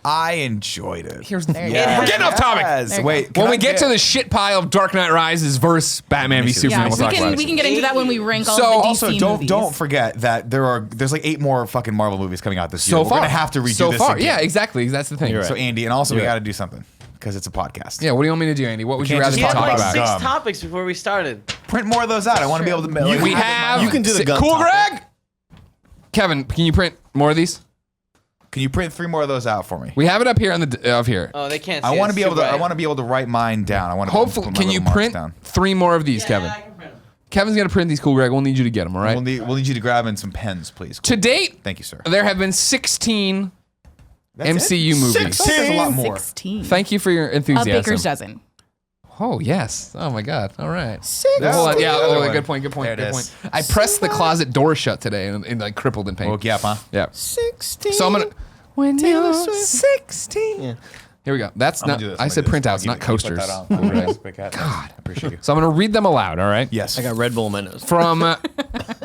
I enjoyed it. Here's There you Yeah. go. We're getting off topic. Yes. There you Wait. go. When can we I get to the shit pile of Dark Knight Rises versus Batman v Yeah, Superman, Yeah, we'll we talk about can it. we can get into that when we rank all So, of the DC Also, movies. don't forget that there's like 8 more fucking Marvel movies coming out this year. So We're far, gonna have to redo so this far. again. Yeah, exactly. That's the thing. You're right. So Andy, and also we You're got right. to do something because it's a podcast. Yeah, what do you want me to do, Andy? What would you can't rather just He had talk like about? 6 Gum. topics before we started. Print more of those out. I want to be able to. Like, We it in my have. You can do the gun Cool, topic. Greg. Kevin, can you print more of these? Can you print 3 more of those out for me? We have it up here on the up here. Oh, they can't see I want to it. be able Too to. I bright. want to be able to write mine down. I want to. Hopefully, put my can you little marks print down. 3 more of these, Kevin? I can print 'em. Kevin's gonna print these, Cool, Greg. We'll need you to get them. All right. We'll need you to grab in some pens, please. To date, Thank you, sir. there have been 16 That's it? MCU movies. There's a lot more. 16. Thank you for your enthusiasm. A baker's dozen. Oh yes. Oh my God. All right. 16. Hold on. Yeah. The other Oh, one. good point. Good point. There it Good is. point. I pressed the closet door shut today and like crippled in pain. Woke you up, huh? Yeah. 16. So I'm gonna. When Taylor you're Swift. 16. Yeah. Here we go. That's I'm not. gonna do this. I I'm said gonna do this. printouts, not Can you put coasters. that on? Thanks, big cat. God. I appreciate you. So I'm gonna read them aloud. All right. Yes. I got Red Bull in my nose. From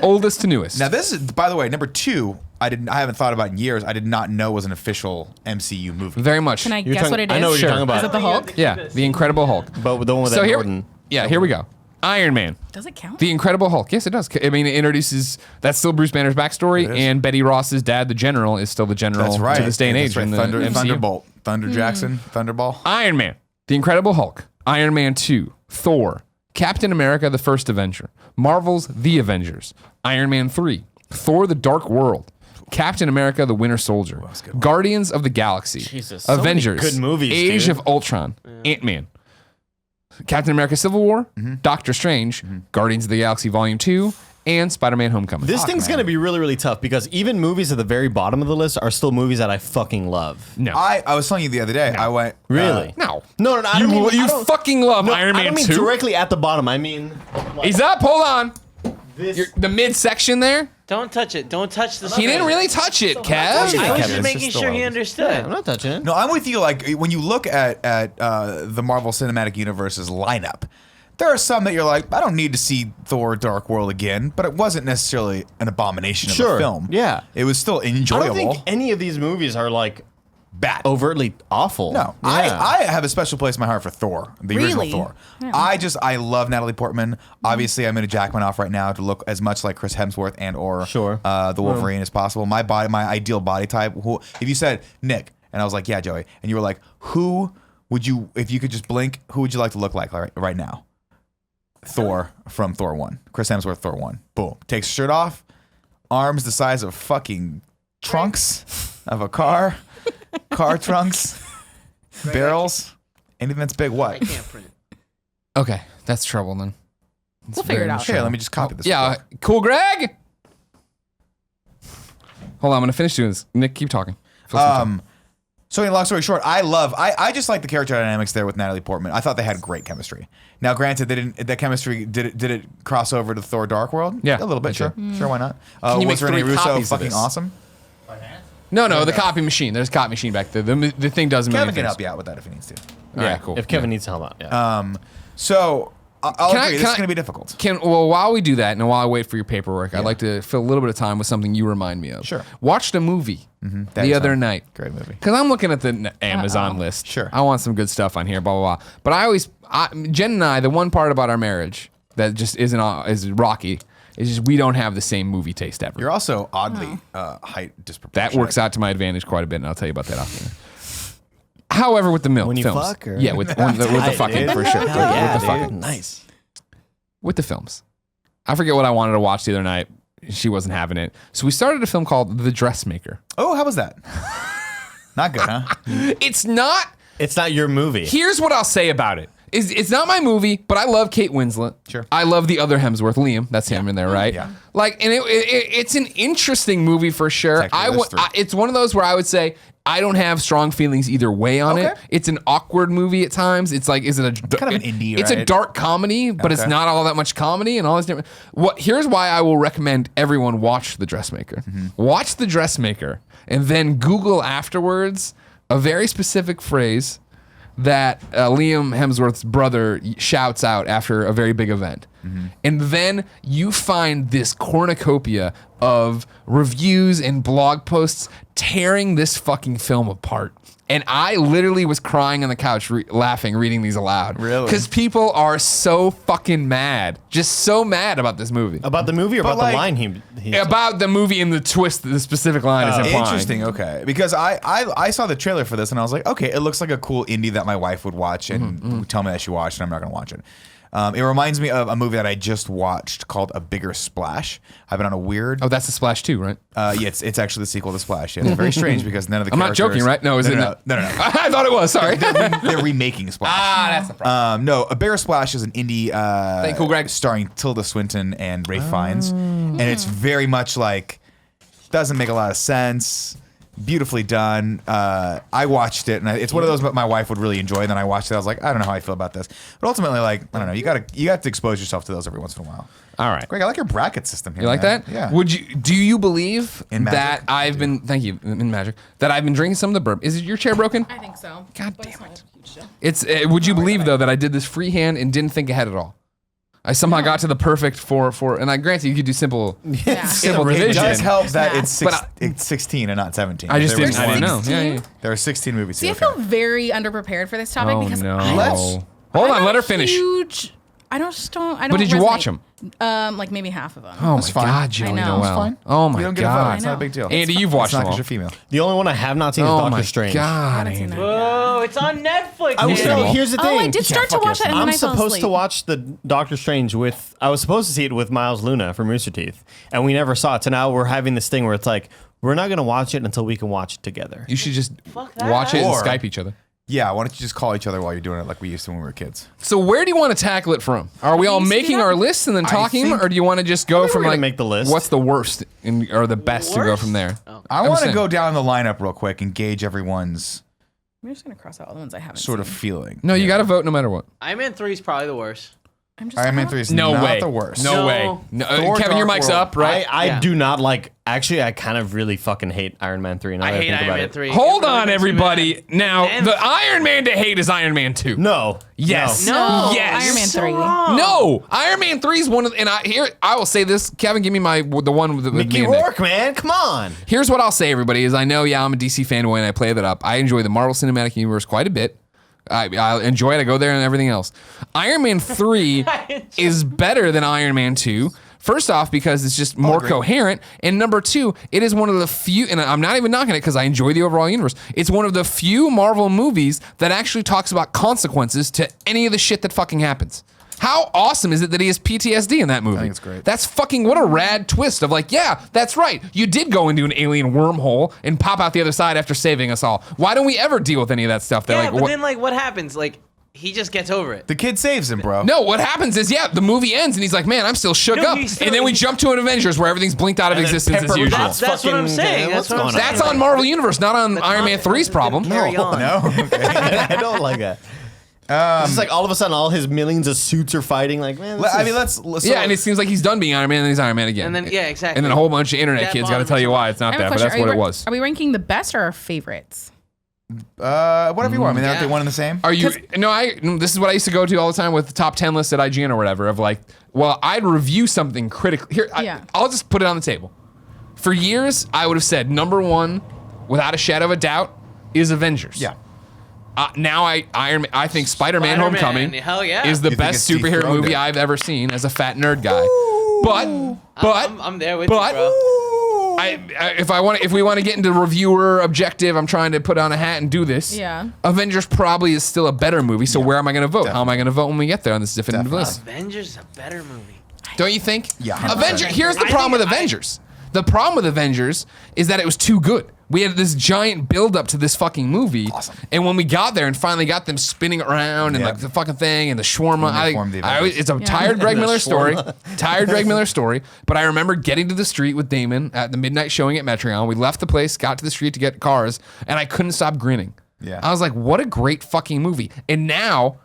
oldest to newest. Now this is, by the way, number 2. I haven't thought about in years. I did not know was an official MCU movie. Very much. Can I You're guess talking- what it is? I know what Sure. you're talking Is it about. the Hulk? Yeah. The Incredible Hulk. But the one with So that here. Jordan. Yeah. Here we go. Iron Man. Does it count? The Incredible Hulk. Yes, it does. I mean, it introduces. That's still Bruce Banner's backstory, It is. and Betty Ross's dad, the General, is still the General That's right. to this day and age. That's right. in the Thunder, MCU. Thunderbolt. Thunder Jackson. Thunderball. Iron Man, The Incredible Hulk, Iron Man 2, Thor, Captain America, The First Avenger, Marvel's The Avengers, Iron Man 3, Thor, The Dark World, Captain America, The Winter Soldier, Guardians of the Galaxy, Jesus, so many Avengers, good movies, Age dude. of Ultron, Ant-Man, Captain America Civil War, Doctor Strange, Guardians of the Galaxy Volume 2, and Spider-Man Homecoming. This thing's man. going to be really, really tough because even movies at the very bottom of the list are still movies that I fucking love. No. I was telling you the other day. I went. Really? no. No, I don't mean, You I don't- fucking love no, Iron I Man don't mean 2. directly at the bottom. I mean, He's up. Hold on. this. The mid-section there. Don't touch it. Don't touch the He didn't really touch it, Kev. I was Kevin, just it's making just sure the he love. understood. I'm not touching it. No, I'm with you. Like when you look at the Marvel Cinematic Universe's lineup, there are some that you're like, I don't need to see Thor: Dark World again, but it wasn't necessarily an abomination of Sure, a film. yeah. it was still I enjoyable. don't think any of these movies are like Bad. overtly awful. No, Yeah. I have a special place in my heart for Thor, the original Really? Thor. Yeah. I love Natalie Portman. Obviously, I'm going to jack mine off right now to look as much like Chris Hemsworth and or Sure. the Wolverine as possible. My ideal body type. If you said Nick, and I was like, yeah, Joey, and you were like, who would you, if you could just blink, who would you like to look like right now? Thor from Thor 1. Chris Hemsworth, Thor 1. Boom. Takes his shirt off, arms the size of fucking trunks of a car trunks, barrels, anything that's big. I What? can't print. Okay, that's trouble then. We'll figure it out. Here, let me just copy this. Yeah, cool, Greg. Hold on, I'm gonna finish doing this. Nick, keep talking. Fill some time. So, long story short, I just like the character dynamics there with Natalie Portman. I thought they had great chemistry. Now, granted, they didn't. That chemistry did it cross over to Thor: Dark World? Yeah, a little bit. it Sure, did. sure. Why not? you make Was Rene 3 Russo copies of fucking this? awesome? No, the copy machine. There's a copy machine back there. The thing doesn't. Kevin can help you out with that if he needs to. All right, cool. If Kevin needs help out, yeah. So, I'll Can I- agree. can This I- is going to be difficult. Well, while we do that, and while I wait for your paperwork, I'd like to fill a little bit of time with something you remind me of. Sure. Watched a movie the Daddy's other Home. night. Great movie. Because I'm looking at the Amazon list. Sure. I want some good stuff on here, blah, blah, blah. But Jen and I, the one part about our marriage that just is rocky is just we don't have the same movie taste ever. You're also oddly height disproportionate. That works out to my advantage quite a bit, and I'll tell you about that after. However, with the When you films. fuck, or- Yeah, with the Tight, fucking, dude. for sure. Hell yeah, with the dude. fucking. Nice. With the films. I forget what I wanted to watch the other night. She wasn't having it. So we started a film called The Dressmaker. Oh, how was that? Not good, huh? It's not. It's not your movie. Here's what I'll say about it. It's not my movie, but I love Kate Winslet. Sure. I love the other Hemsworth, Liam. That's him in there, right? Yeah. Like, and it's an interesting movie for sure. Technically, there's 3. It's one of those where I would say I don't have strong feelings either way on it. Okay. It's an awkward movie at times. It's like, is it a Kind of an indie, It's a right? dark comedy, but it's Okay. not all that much comedy and all this different. Here's why I will recommend everyone watch The Dressmaker. Mm-hmm. Watch The Dressmaker, and then Google afterwards a very specific phrase that Liam Hemsworth's brother shouts out after a very big event. And then you find this cornucopia of reviews and blog posts tearing this fucking film apart. And I literally was crying on the couch laughing, reading these aloud. Really? Because people are so fucking mad. Just so mad about this movie. About the movie or But about like- the line he About the movie and the twist that the specific line is implying. Interesting. Okay, because I saw the trailer for this and I was like, okay, it looks like a cool indie that my wife would watch and would tell me that she watched, and I'm not gonna watch it. It reminds me of a movie that I just watched called A Bigger Splash. I've been on a weird. Oh, that's the Splash 2, right? Yeah, it's actually the sequel to Splash. Yeah, it's very strange because none of the. I'm not joking, right? No, is it not? No. I thought it was. Sorry. They're remaking Splash. That's the problem. No, A Bigger Splash is an indie. Thank you, Greg. Starring Tilda Swinton and Ralph Fiennes, and it's very much like doesn't make a lot of sense. beautifully done. I watched it, and it's one of those that my wife would really enjoy. And then I watched it. I was like, I don't know how I feel about this, but ultimately, like, I don't know. You got to expose yourself to those every once in a while. All right. Greg, I like your bracket system here. You like man. that? Yeah. Do you believe In that Magic? I've been in Magic that I've been drinking some of the bourbon? Is your chair broken? I think so. God But it's damn not a huge deal. It's would you believe though that I did this freehand and didn't think ahead at all? I somehow got to the perfect for and I granted you could do simple Yeah. simple It division. does help that Yeah. it's 16 and not 17. I just There didn't. was I didn't one- know. Yeah, yeah. There are 16 movies. See, here, I feel okay. very underprepared for this topic Oh because no! Let's- Hold I'm on, not let her finish. Huge. I don't. But did you watch resonate. them? Like maybe half of them. Oh That's my fine. God, Joey I know. Noel. That's fine. Oh my You don't get a vote. God. It's not a big deal. Andy, you've watched It's not them all. because you're female. The only one I have not seen is Oh Doctor my Strange. God, I haven't seen Andy. that. Whoa, it's on Netflix. I was seen man. them all. here's the thing. Oh, I did start to fuck watch yes. it, and then I'm I fell supposed asleep. to watch the Doctor Strange with. I was supposed to see it with Miles Luna from Rooster Teeth, and we never saw it. So now we're having this thing where it's like we're not gonna watch it until we can watch it together. You should just Fuck that. watch it and Or- Skype each other. Yeah, why don't you just call each other while you're doing it like we used to when we were kids? So where do you want to tackle it from? Are we all used to do making that? our lists and then talking, think- or do you want to just go think from we're gonna like make the list. what's the worst or the best to go Worst? from there? Oh. I want to saying. go down the lineup real quick and gauge everyone's I'm just gonna cross out all the ones I haven't sort of seen. feeling. No, you got to vote no matter what. Iron Man 3 is probably the worst. I'm just Iron Man not- 3 is No not way. the worst. No No. way. No, Thor, Kevin, your Dark mic's World. up, right? I Yeah. do not like. Actually, I kind of really fucking hate Iron Man 3. Now I that hate think Iron about Man it. 3. Hold It really on, makes me everybody. mad. Now, And- the Iron Man to hate is Iron Man 2. No. Yes. No. Yes. Iron Man So 3. wrong. No, Iron Man 3 is one of, and I will say this, Kevin, give me the one with Mickey me and Nick. Rourke, man, come on. Here's what I'll say, everybody, is I know, yeah, I'm a DC fanboy and I play that up. I enjoy the Marvel Cinematic Universe quite a bit. I enjoy it. I go there and everything else. Iron Man 3 is better than Iron Man 2. First off, because it's just more coherent. And number two, it is one of the few, and I'm not even knocking it because I enjoy the overall universe. It's one of the few Marvel movies that actually talks about consequences to any of the shit that fucking happens. How awesome is it that he has PTSD in that movie? I think it's great. That's fucking, what a rad twist of like, yeah, that's right. You did go into an alien wormhole and pop out the other side after saving us all. Why don't we ever deal with any of that stuff? They're Yeah, like, but what? then like what happens? Like he just gets over it. The kid saves him, bro. No, what happens is, yeah, the movie ends and he's like, man, I'm still shook No, up. he's still- And then we jump to an Avengers where everything's blinked out of And then existence as Pepper usual. Potts That's what I'm fucking- saying. what's That's what I'm going saying. That's on Marvel Universe, not on Iron Man 3's Then problem. Carry on. No. Okay. I don't like that. It's just like all of a sudden, all his millions of suits are fighting. Like, man, this I is- mean, let's so Yeah, and it seems like he's done being Iron Man and then he's Iron Man again. And then- yeah, exactly. And then a whole bunch of internet That kids got to bothers tell you me. why it's I not have a that, but question. that's what it was. Are we ranking the best or our favorites? whatever you want. I mean, aren't they one and the same? Are you? No, this is what I used to go to all the time with the top 10 lists at IGN or whatever. Of like, well, I'd review something critically. Here, Yeah. I'll just put it on the table. For years, I would have said number one, without a shadow of a doubt, is Avengers. Yeah. Now I think Spider-Man: Spider-Man, Homecoming hell yeah. is the You think best it's superhero dethroned movie it? I've ever seen as a fat nerd guy. But I'm there with but you, bro. if we want to get into reviewer objective, I'm trying to put on a hat and do this. Yeah. Avengers probably is still a better movie. So where am I going to vote? How am I going to vote when we get there on this definitive Definitely. list? Avengers is a better movie. Don't you think? Yeah, 100%. Avenger. Here's the I problem with think Avengers. The problem with Avengers is that it was too good. We had this giant build up to this fucking movie, Awesome. and when we got there and finally got them spinning around and Yeah. like the fucking thing and the shawarma, When they formed the Avengers. it's a tired Greg The Miller story. shawarma. Tired Greg Miller story. But I remember getting to the street with Damon at the midnight showing at Metreon. We left the place, got to the street to get cars, and I couldn't stop grinning. Yeah. I was like, what a great fucking movie. And now,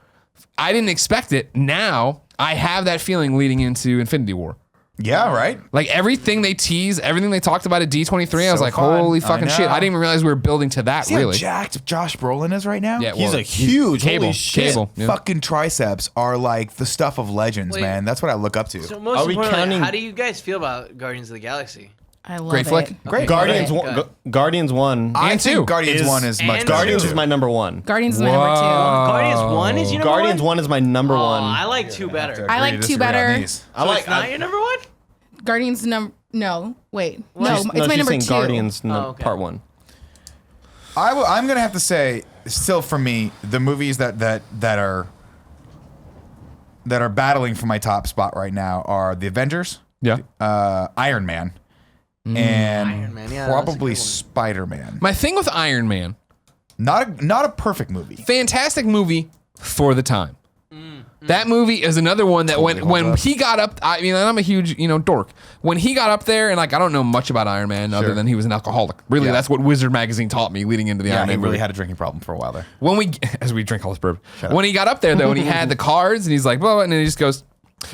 I didn't expect it. Now, I have that feeling leading into Infinity War. Yeah, right. Like everything they tease, everything they talked about at D23, I was So like, fun. holy I fucking shit. know. I didn't even realize we were building to that, See really. how jacked Josh Brolin is right now? Yeah, He's well, a huge cable, holy shit. cable. Yeah. Fucking triceps are like the stuff of legends, Wait. man. That's what I look up to. So most Are we importantly, counting- how do you guys feel about Guardians of the Galaxy? I love Great it. flick. Great. Guardians Okay, one. good. Guardians 1. I And think two Guardians is- 1 is much and better. Guardians than is two. my number 1. Guardians is my number two. Guardians 1 is your number Guardians 1 is my number Oh, 1. I like 2 better. I like Agree to 2 disagree on better. these. I like. It's not your number 1? Guardians no, wait. No, she's- it's my she's number saying 2. Guardians okay. part 1. I'm gonna have to say, still for me, the movies that are battling for my top spot right now are the Avengers, Yeah. Iron Man, and Iron Man, yeah, that's a probably good one. Spider-Man. My thing with Iron Man, Not a perfect movie. fantastic movie for the time. That movie is another one that Totally when holds up. he got up, I mean, I'm a huge, dork. When he got up there, and like, I don't know much about Iron Man other than he was an alcoholic. Really, Yeah. that's what Wizard Magazine taught me leading into the Yeah, Iron he Man really movie. had a drinking problem for a while there. As we drink all this bourbon. When he got up there, though, and he had the cards, and he's like, well, and then he just goes,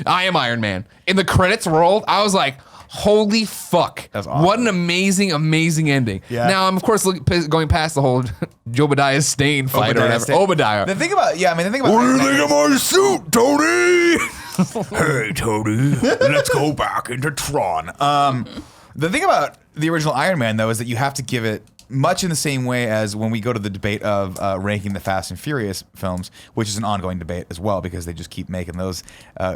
I am Iron Man. And the credits rolled. I was like, holy fuck. That's awesome. What an amazing, amazing ending. Yeah. Now, I'm, of course, going past the whole Jobadiah Stane fight or whatever. Obadiah. The thing about my suit, Tony? Hey, Tony, let's go back into Tron. The thing about the original Iron Man, though, is that you have to give it much in the same way as when we go to the debate of ranking the Fast and Furious films, which is an ongoing debate as well because they just keep making those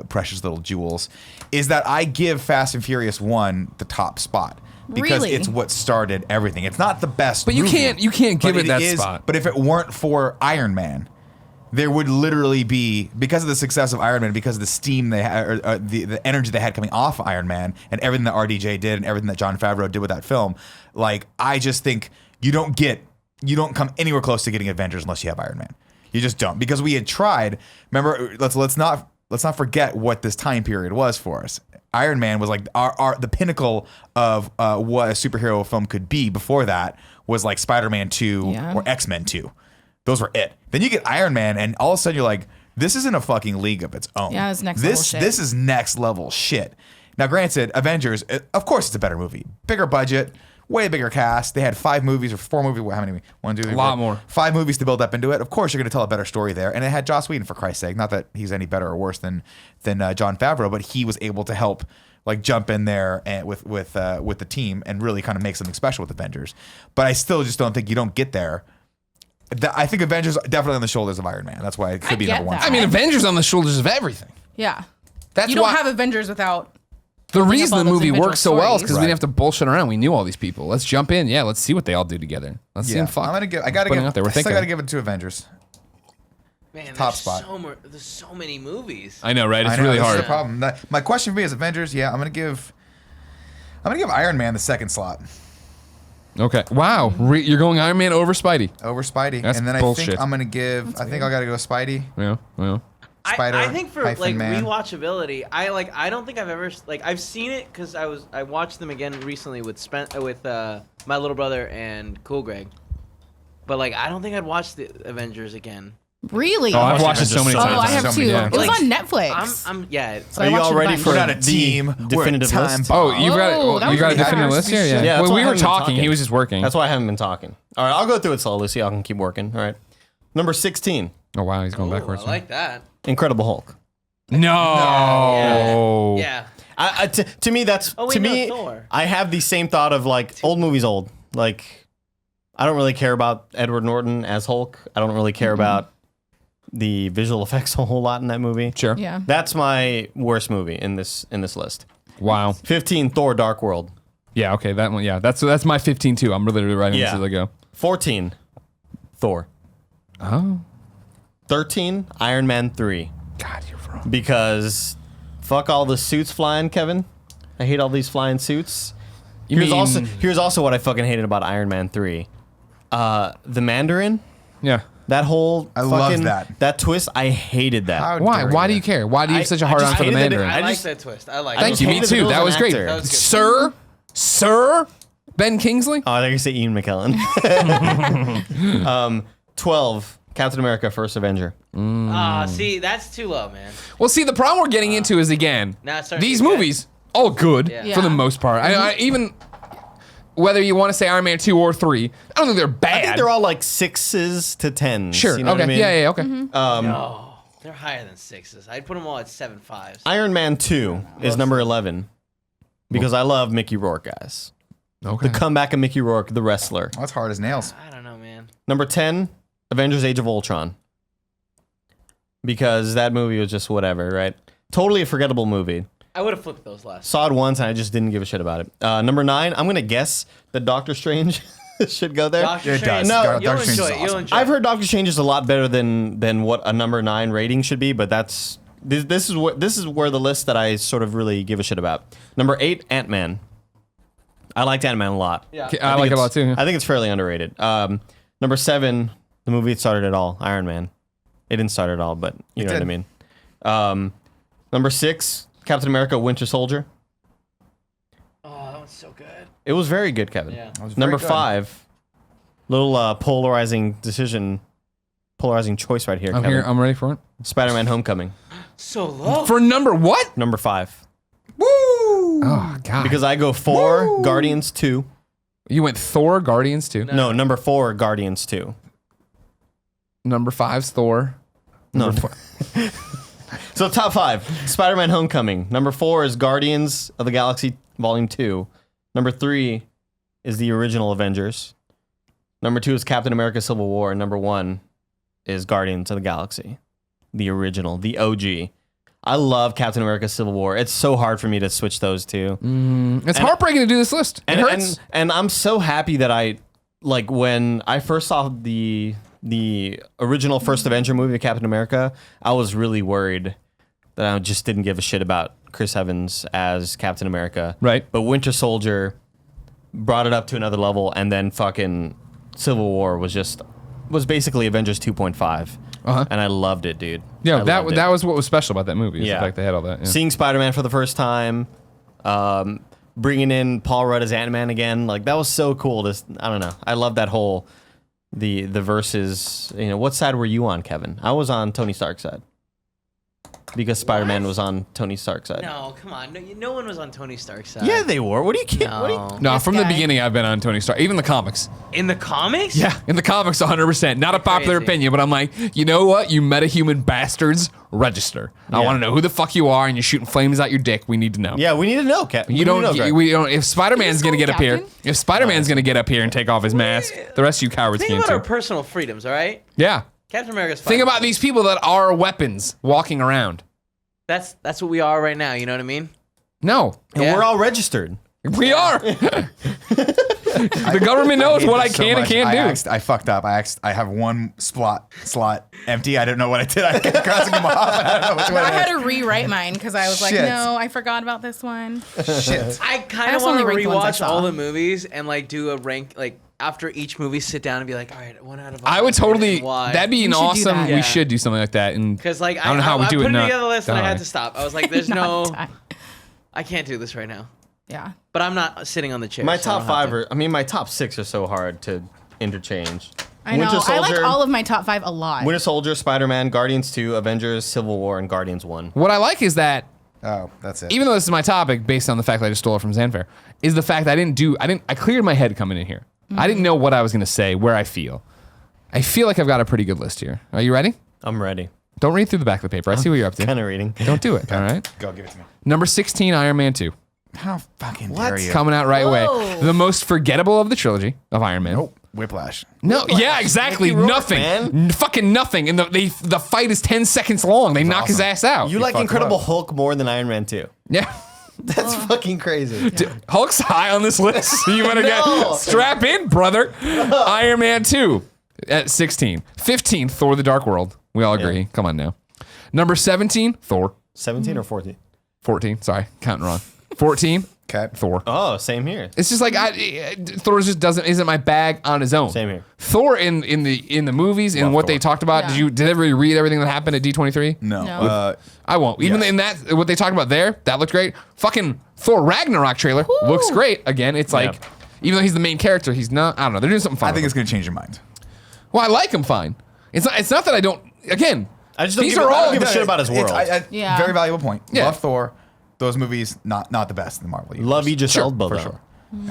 precious little jewels, is that I give Fast and Furious 1 the top spot. Because Really? it's what started everything. It's not the best But you movie, can't give but it that is- spot. But if it weren't for Iron Man, there would literally be, because of the success of Iron Man, because of the steam they had, or the energy they had coming off of Iron Man, and everything that RDJ did, and everything that Jon Favreau did with that film, like, I just think you don't come anywhere close to getting Avengers unless you have Iron Man. You just don't, because we had tried. Remember, let's not forget what this time period was for us. Iron Man was like the pinnacle of what a superhero film could be. Before that was like Spider-Man 2 Yeah. or X-Men 2. Those were it. Then you get Iron Man, and all of a sudden you're like, this isn't a fucking league of its own. Yeah, it's next level shit. This is next level shit. Now, granted, Avengers, of course, it's a better movie, bigger budget, way bigger cast. They had 5 movies or 4 movies. How many? 1, 2, 3, A lot 4, more. 5 movies to build up into it. Of course, you're going to tell a better story there. And it had Joss Whedon, for Christ's sake. Not that he's any better or worse than Jon Favreau, but he was able to help like jump in there and with the team and really kind of make something special with Avengers. But I still just don't think you don't get there. I think Avengers are definitely on the shoulders of Iron Man. That's why it could be get number 1. that. I mean, Avengers on the shoulders of everything. Yeah. That's You don't why have Avengers without. the up reason all the those movie individual works so well is because we stories. didn't have to bullshit around. We knew all these people. Let's jump in. Yeah, let's see what they all do together. Let's see them fuck. I gotta Putting give. out there. We're I still thinking. gotta give it to Avengers. Man, Top there's spot. There's so many movies. I know, right? It's I know, really this is hard. the problem. My question for me is Avengers. Yeah, I'm gonna give Iron Man the second slot Okay. Wow. You're going Iron Man over Spidey. over Spidey, That's and then I bullshit. think I'm gonna give. I think I gotta go Spidey. Yeah. Well. Spider I think for hyphen like man. rewatchability, I don't think I've ever I've seen it because I watched them again recently with my little brother and Cool Greg, but like I don't think I'd watch the Avengers again. Really? Oh, I've watched it so many Oh, times. I have So too. many It times. was Like, on Netflix. Yeah. So I Are you watched all it ready a for bunch. We're not a the team. We're a definitive time list? bomb. Oh, you got Oh, that you was got a really definitive hard. list here. Yeah. Yeah, that's well, why we I were haven't been talking. He talking. was just working. That's why I haven't been talking. All right, I'll go through it slowly so y'all can keep working. All right. Number 16, Oh wow, he's going Ooh, backwards. I like that. Incredible Hulk. No. Yeah. To me, that's Oh, wait, to no, me. Thor. I have the same thought of like old movies, old. Like, I don't really care about Edward Norton as Hulk. I don't really care about the visual effects a whole lot in that movie. Sure. Yeah. That's my worst movie in this list. Wow. 15, Thor: Dark World. Yeah. Okay. That one. Yeah. That's my 15 too. I'm literally writing this Yeah. as I go. 14, Thor. Oh. 13, Iron Man 3. God, you're wrong. Because fuck all the suits flying, Kevin. I hate all these flying suits. You Here's also what I fucking hated about Iron Man 3. The Mandarin, Yeah. that whole I love fucking that. twist, I hated that. How Why? dare Why do you. you care? Why do you have such a hard I on just for the hated that it- Mandarin? I like just- that twist. I like. I Thank just you. Me hated too. it That was an great. actor. That was good. Sir Ben Kingsley. Oh, I think you say Ian McKellen. 12, Captain America: First Avenger. See, that's too low, man. Well, see, the problem we're getting into is again Now it's starting to these get good. movies all good Yeah. for the Yeah. most part. I even whether you want to say Iron Man 2 or 3, I don't think they're bad. I think they're all like 6s to 10s. sure. You know Okay. what I mean? Yeah. Okay. No, they're higher than 6s. I'd put them all at 7.5s. Iron Man 2 is number 11 because I love Mickey Rourke, guys. Okay. The comeback of Mickey Rourke, the wrestler. That's hard as nails. I don't know, man. Number 10, Avengers: Age of Ultron. Because that movie was just whatever, right? Totally a forgettable movie. I would have flipped those last. Saw it once and I just didn't give a shit about it. Number 9, I'm going to guess that Doctor Strange should go there. Doctor It Strange. does. No, You'll Doctor Strange enjoy is it. You'll awesome. enjoy I've it. heard Doctor Strange is a lot better than what a number 9 rating should be, but this is where the list that I sort of really give a shit about. Number 8, Ant-Man. I liked Ant-Man a lot. Yeah. I like it a lot too. I think it's fairly underrated. Number 7, the movie that started it all, Iron Man. It didn't start it all, but you know what I did. mean. Number 6, Captain America: Winter Soldier. Oh, that one's so good. It was very good, Kevin. Yeah. Number 5, little polarizing choice right here, I'm Kevin. here. I'm ready for it. Spider-Man: Homecoming. So low. For number what? Number 5. Woo! Oh God. Because I go 4, Guardians 2. you went Thor, Guardians 2. No, number 4, Guardians 2. Number 5's Thor. No. So top 5, Spider-Man: Homecoming. Number 4 is Guardians of the Galaxy Volume 2. Number 3 is the original Avengers. Number 2 is Captain America: Civil War. And number 1 is Guardians of the Galaxy, the original, the OG. I love Captain America: Civil War. It's so hard for me to switch those two. It's heartbreaking to do this list. It hurts. And I'm so happy that when I first saw the original first Avenger movie of Captain America, I was really worried that I just didn't give a shit about Chris Evans as Captain America. Right. But Winter Soldier brought it up to another level, and then fucking Civil War was basically Avengers 2.5. And I loved it, dude. Yeah, I that loved it. was what was special about that movie. Is Yeah. the fact they had all that. Yeah. Seeing Spider-Man for the first time, bringing in Paul Rudd as Ant-Man again, like that was so cool. I don't know. I love that whole the versus. What side were you on, Kevin? I was on Tony Stark's side because Spider-Man was on Tony Stark's side. No, come on. No one was on Tony Stark's side. Yeah, they were. What are you kidding? No. No, This from the guy. beginning, I've been on Tony Stark. Even the comics. In the comics? Yeah, in the comics, 100%. Not a popular crazy. opinion, but I'm like, you know what? You metahuman bastards, register. I Yeah. want to know who the fuck you are, and you're shooting flames out your dick. We need to know. Yeah, we need to know, Kevin. You don't. We don't. If Spider-Man's gonna get up here, Captain? if Spider-Man's gonna get up here and take off his mask, the rest of you cowards Think can about our too. personal freedoms, all right? Yeah. Captain America's fine. Think about these people that are weapons walking around. That's what we are right now, you know what I mean? No, And Yeah. we're all registered. we are. The government knows what I can and can't do. I fucked up. I have one slot empty. I don't know what I did. I kept crossing them off. And I don't know which one I had it to rewrite mine because I was like, Shit. no, I forgot about this one. was. Shit. I kind I of also want to only ranked the ones I rewatch saw. all the movies and like do a rank, like after each movie, sit down and be like, all right, 1 out of 5. I would totally. Why? That'd be an We should do awesome. that. We Yeah. should do something like that. And Because like I don't know how we do it put not together the list and I die. had to stop. I was like, there's Not no, time. I can't do this right now. Yeah. But I'm not sitting on the chair. My so I top don't have 5 to. are. I mean, my top 6 are so hard to interchange. I know. I like all of my top 5 a lot. Winter Soldier, Spider-Man, Guardians 2, Avengers, Civil War, and Guardians 1. what I like is that Oh, that's it. even though this is my topic, based on the fact that I just stole it from Zanfair, is the fact that I cleared my head coming in here. I didn't know what I was going to say, where I feel. I feel like I've got a pretty good list here. Are you ready? I'm ready. Don't read through the back of the paper. I see what you're up to. Kind of reading. Don't do it, all right? Go give it to me. Number 16, Iron Man 2. How fucking dare you? Coming out right away. Whoa. The most forgettable of the trilogy of Iron Man. Nope. Whiplash. No, yeah, exactly. Mickey Rourke, Nothing. man. Fucking nothing. And the fight is 10 seconds long. They knock his awesome. ass out. You like fucked Incredible up. Hulk more than Iron Man 2. Yeah. That's fucking crazy. Hulk's high on this list. You better No. get strap in, brother. Iron Man 2 at 16. 15, Thor: The Dark World. We all agree. Come on now. Number 17, Thor. 17 or 14? 14. Sorry, counting wrong. 14, Okay. Thor. Oh, same here. It's just like Thor just isn't my bag on his own. Same here. Thor in the movies and Love what Thor. they talked about. Yeah. Did everybody read everything that happened at D23? No. No. I won't. Even Yes. in that, what they talked about there, that looked great. Fucking Thor Ragnarok trailer looks great. Again, it's like, even though he's the main character, he's not. I don't know. They're doing something fun. I think with it's gonna change your mind. him. Well, I like him fine. It's not that I don't. Again, I just don't these give, are I all. don't give a shit about his world. Yeah. Very valuable point. Yeah. Love Thor. Those movies, not the best in the Marvel universe. Love Idris Sure, Elba, for though. sure.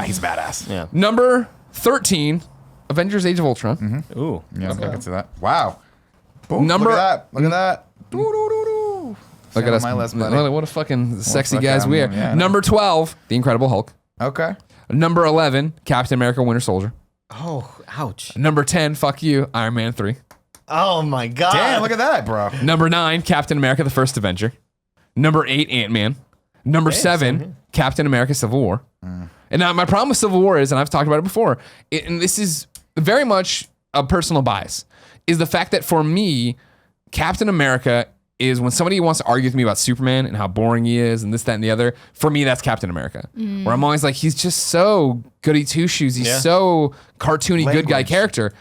He's badass. Yeah. Number 13, Avengers: Age of Ultron. Ooh. Yeah, I'll get to that. Wow. Boom, Number- Look at that. Look at that. Doo-doo-doo-doo. Look Stay at on us. my list, buddy. What a fucking sexy fuck, guys we are. yeah, I know. Number 12, The Incredible Hulk. Okay. Number 11, Captain America: Winter Soldier. Oh, ouch. Number 10, fuck you, Iron Man 3. Oh, my God. Damn, look at that, bro. Number 9, Captain America: The First Avenger. Number 8, Ant-Man. Number 7, Captain America: Civil War. And now my problem with Civil War is, and I've talked about it before, and this is very much a personal bias, is the fact that for me, Captain America is when somebody wants to argue with me about Superman and how boring he is and this, that, and the other, for me, that's Captain America. Where I'm always like, he's just so goody two-shoes. He's Yeah. so cartoony, good guy Language. character.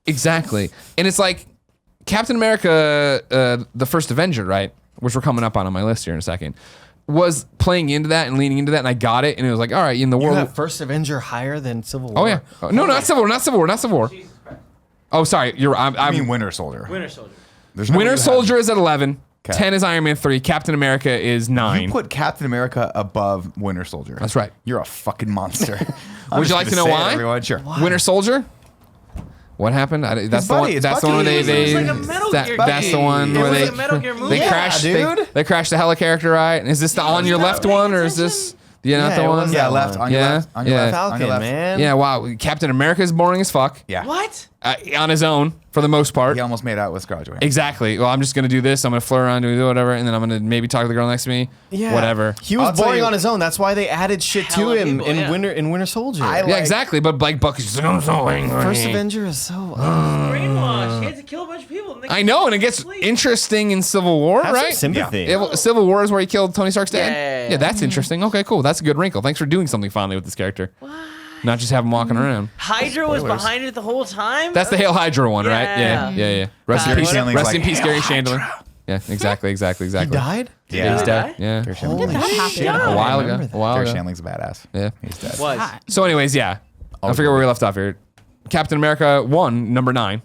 Exactly. And it's like, Captain America, the First Avenger, right? which we're coming up on my list here in a second, was playing into that and leaning into that, and I got it, and it was like, all right, in the You world. have First Avenger higher than Civil War? Oh yeah, no, not Civil War. Jesus Christ. Oh, sorry, I mean Winter Soldier. Winter Soldier. There's no way Winter you have- Soldier is at 11. Okay. 10 is Iron Man 3. Captain America is 9. You put Captain America above Winter Soldier. That's right. You're a fucking monster. Would you like to know why? Everyone, sure. Winter Soldier. What happened? That's the buddy, one. his That's the buddy. one where It was like a Metal Gear that's the game. one It where was they a Metal Gear movie. they crashed. dude. They crashed the heli character, right? And is this the on your you're left not one, or paying is this attention? not the it one? was Yeah, that left. one. On your Yeah. left. On your Yeah. left. On Falcon, your left. man. Yeah, wow. Captain America is boring as fuck Yeah. What? on his own for the most part. He almost made out with Scarlett Johansson. Exactly. Well, I'm just gonna do this. I'm gonna flirt around, do whatever, and then I'm gonna maybe talk to the girl next to me. Yeah. Whatever. He was I'll tell boring you- on his own. That's why they added shit to Hella him people, in yeah. Winter Soldier. I Yeah, like- exactly. But like Bucky's just like, I'm so angry. First Avenger is so. Brainwashed. He had to kill a bunch of people. I know, and it gets interesting in Civil War, Have right? some sympathy. Civil War is where he killed Tony Stark's dad. Yeah. Yeah, that's interesting. Okay, cool. That's a good wrinkle. Thanks for doing something finally with this character. Not just have him walking around. Hydra was Spoilers. behind it the whole time. That's the Hail Hydra one, right? Yeah. Yeah. Rest in Gary peace. Shandling's Rest like, in peace, "Hail Gary Hydra." Shandling. Yeah, exactly. He died? Yeah. He's Did dead. he die? Yeah. Gary Holy Shandling. That happened. shit. A I while remember ago. that. A while Gary ago. Shandling's a badass. Yeah. He's dead. Was. Hot. So, anyways, yeah. I forget where we left off here. Captain America 1, number 9.